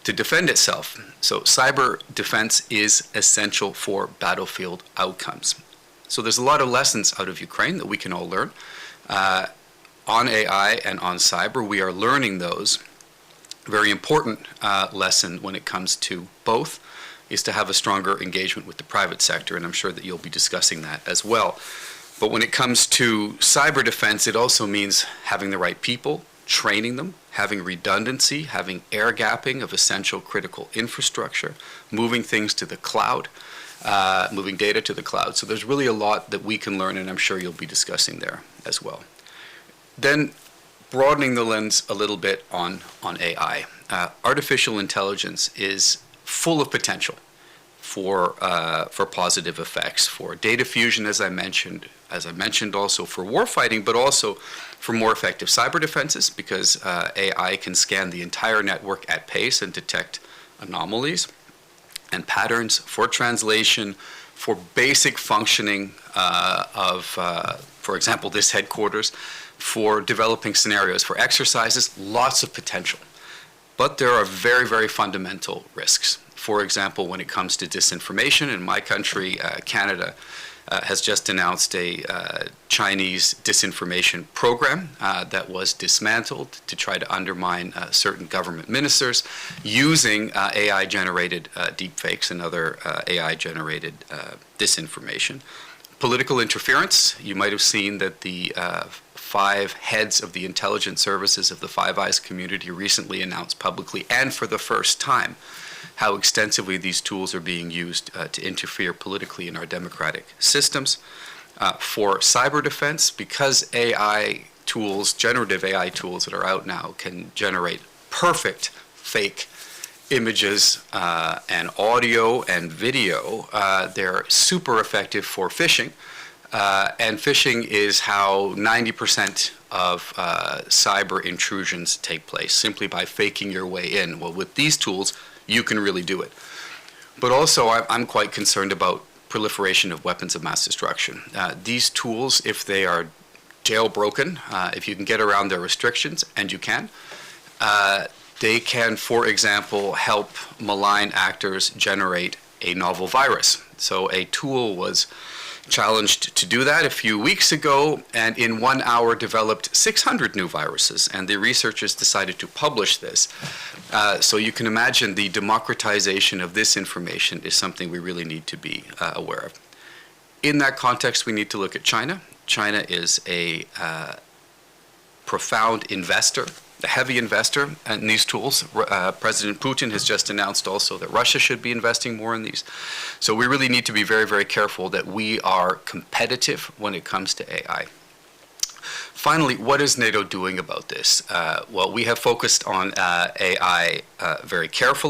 to defend itself. So cyber defense is essential for battlefield outcomes. So there's a lot of lessons out of Ukraine that we can all learn. On AI and on cyber, we are learning those. Very important lesson when it comes to both is to have a stronger engagement with the private sector, and I'm sure that you'll be discussing that as well. But when it comes to cyber defense, it also means having the right people, training them, having redundancy, having air gapping of essential critical infrastructure, moving things to the cloud, moving data to the cloud. So there's really a lot that we can learn, and I'm sure you'll be discussing there as well. Then broadening the lens a little bit on AI. Artificial intelligence is full of potential for positive effects, for data fusion, as I mentioned also for warfighting, but also for more effective cyber defenses, because AI can scan the entire network at pace and detect anomalies and patterns, for translation, for basic functioning of, for example, this headquarters, for developing scenarios, for exercises, lots of potential. But there are very, very fundamental risks. For example, when it comes to disinformation, in my country, Canada, has just announced a Chinese disinformation program that was dismantled to try to undermine certain government ministers using AI-generated deepfakes and other AI-generated disinformation. Political interference. You might have seen that the 5 heads of the intelligence services of the Five Eyes community recently announced publicly, and for the first time, how extensively these tools are being used to interfere politically in our democratic systems. For cyber defense, because AI tools, generative AI tools that are out now, can generate perfect fake images and audio and video, they're super effective for phishing. And phishing is how 90% of cyber intrusions take place, simply by faking your way in. Well, with these tools, you can really do it. But also, I'm quite concerned about proliferation of weapons of mass destruction. These tools, if they are jailbroken, if you can get around their restrictions, and you can, they can, for example, help malign actors generate a novel virus. So a tool was challenged to do that a few weeks ago, and in 1 hour developed 600 new viruses, and the researchers decided to publish this. So you can imagine the democratization of this information is something we really need to be aware of. In that context, we need to look at China. China is a profound investor, a heavy investor in these tools. President Putin has just announced also that Russia should be investing more in these. So we really need to be very, very careful that we are competitive when it comes to AI. Finally, what is NATO doing about this? Well, we have focused on AI very carefully.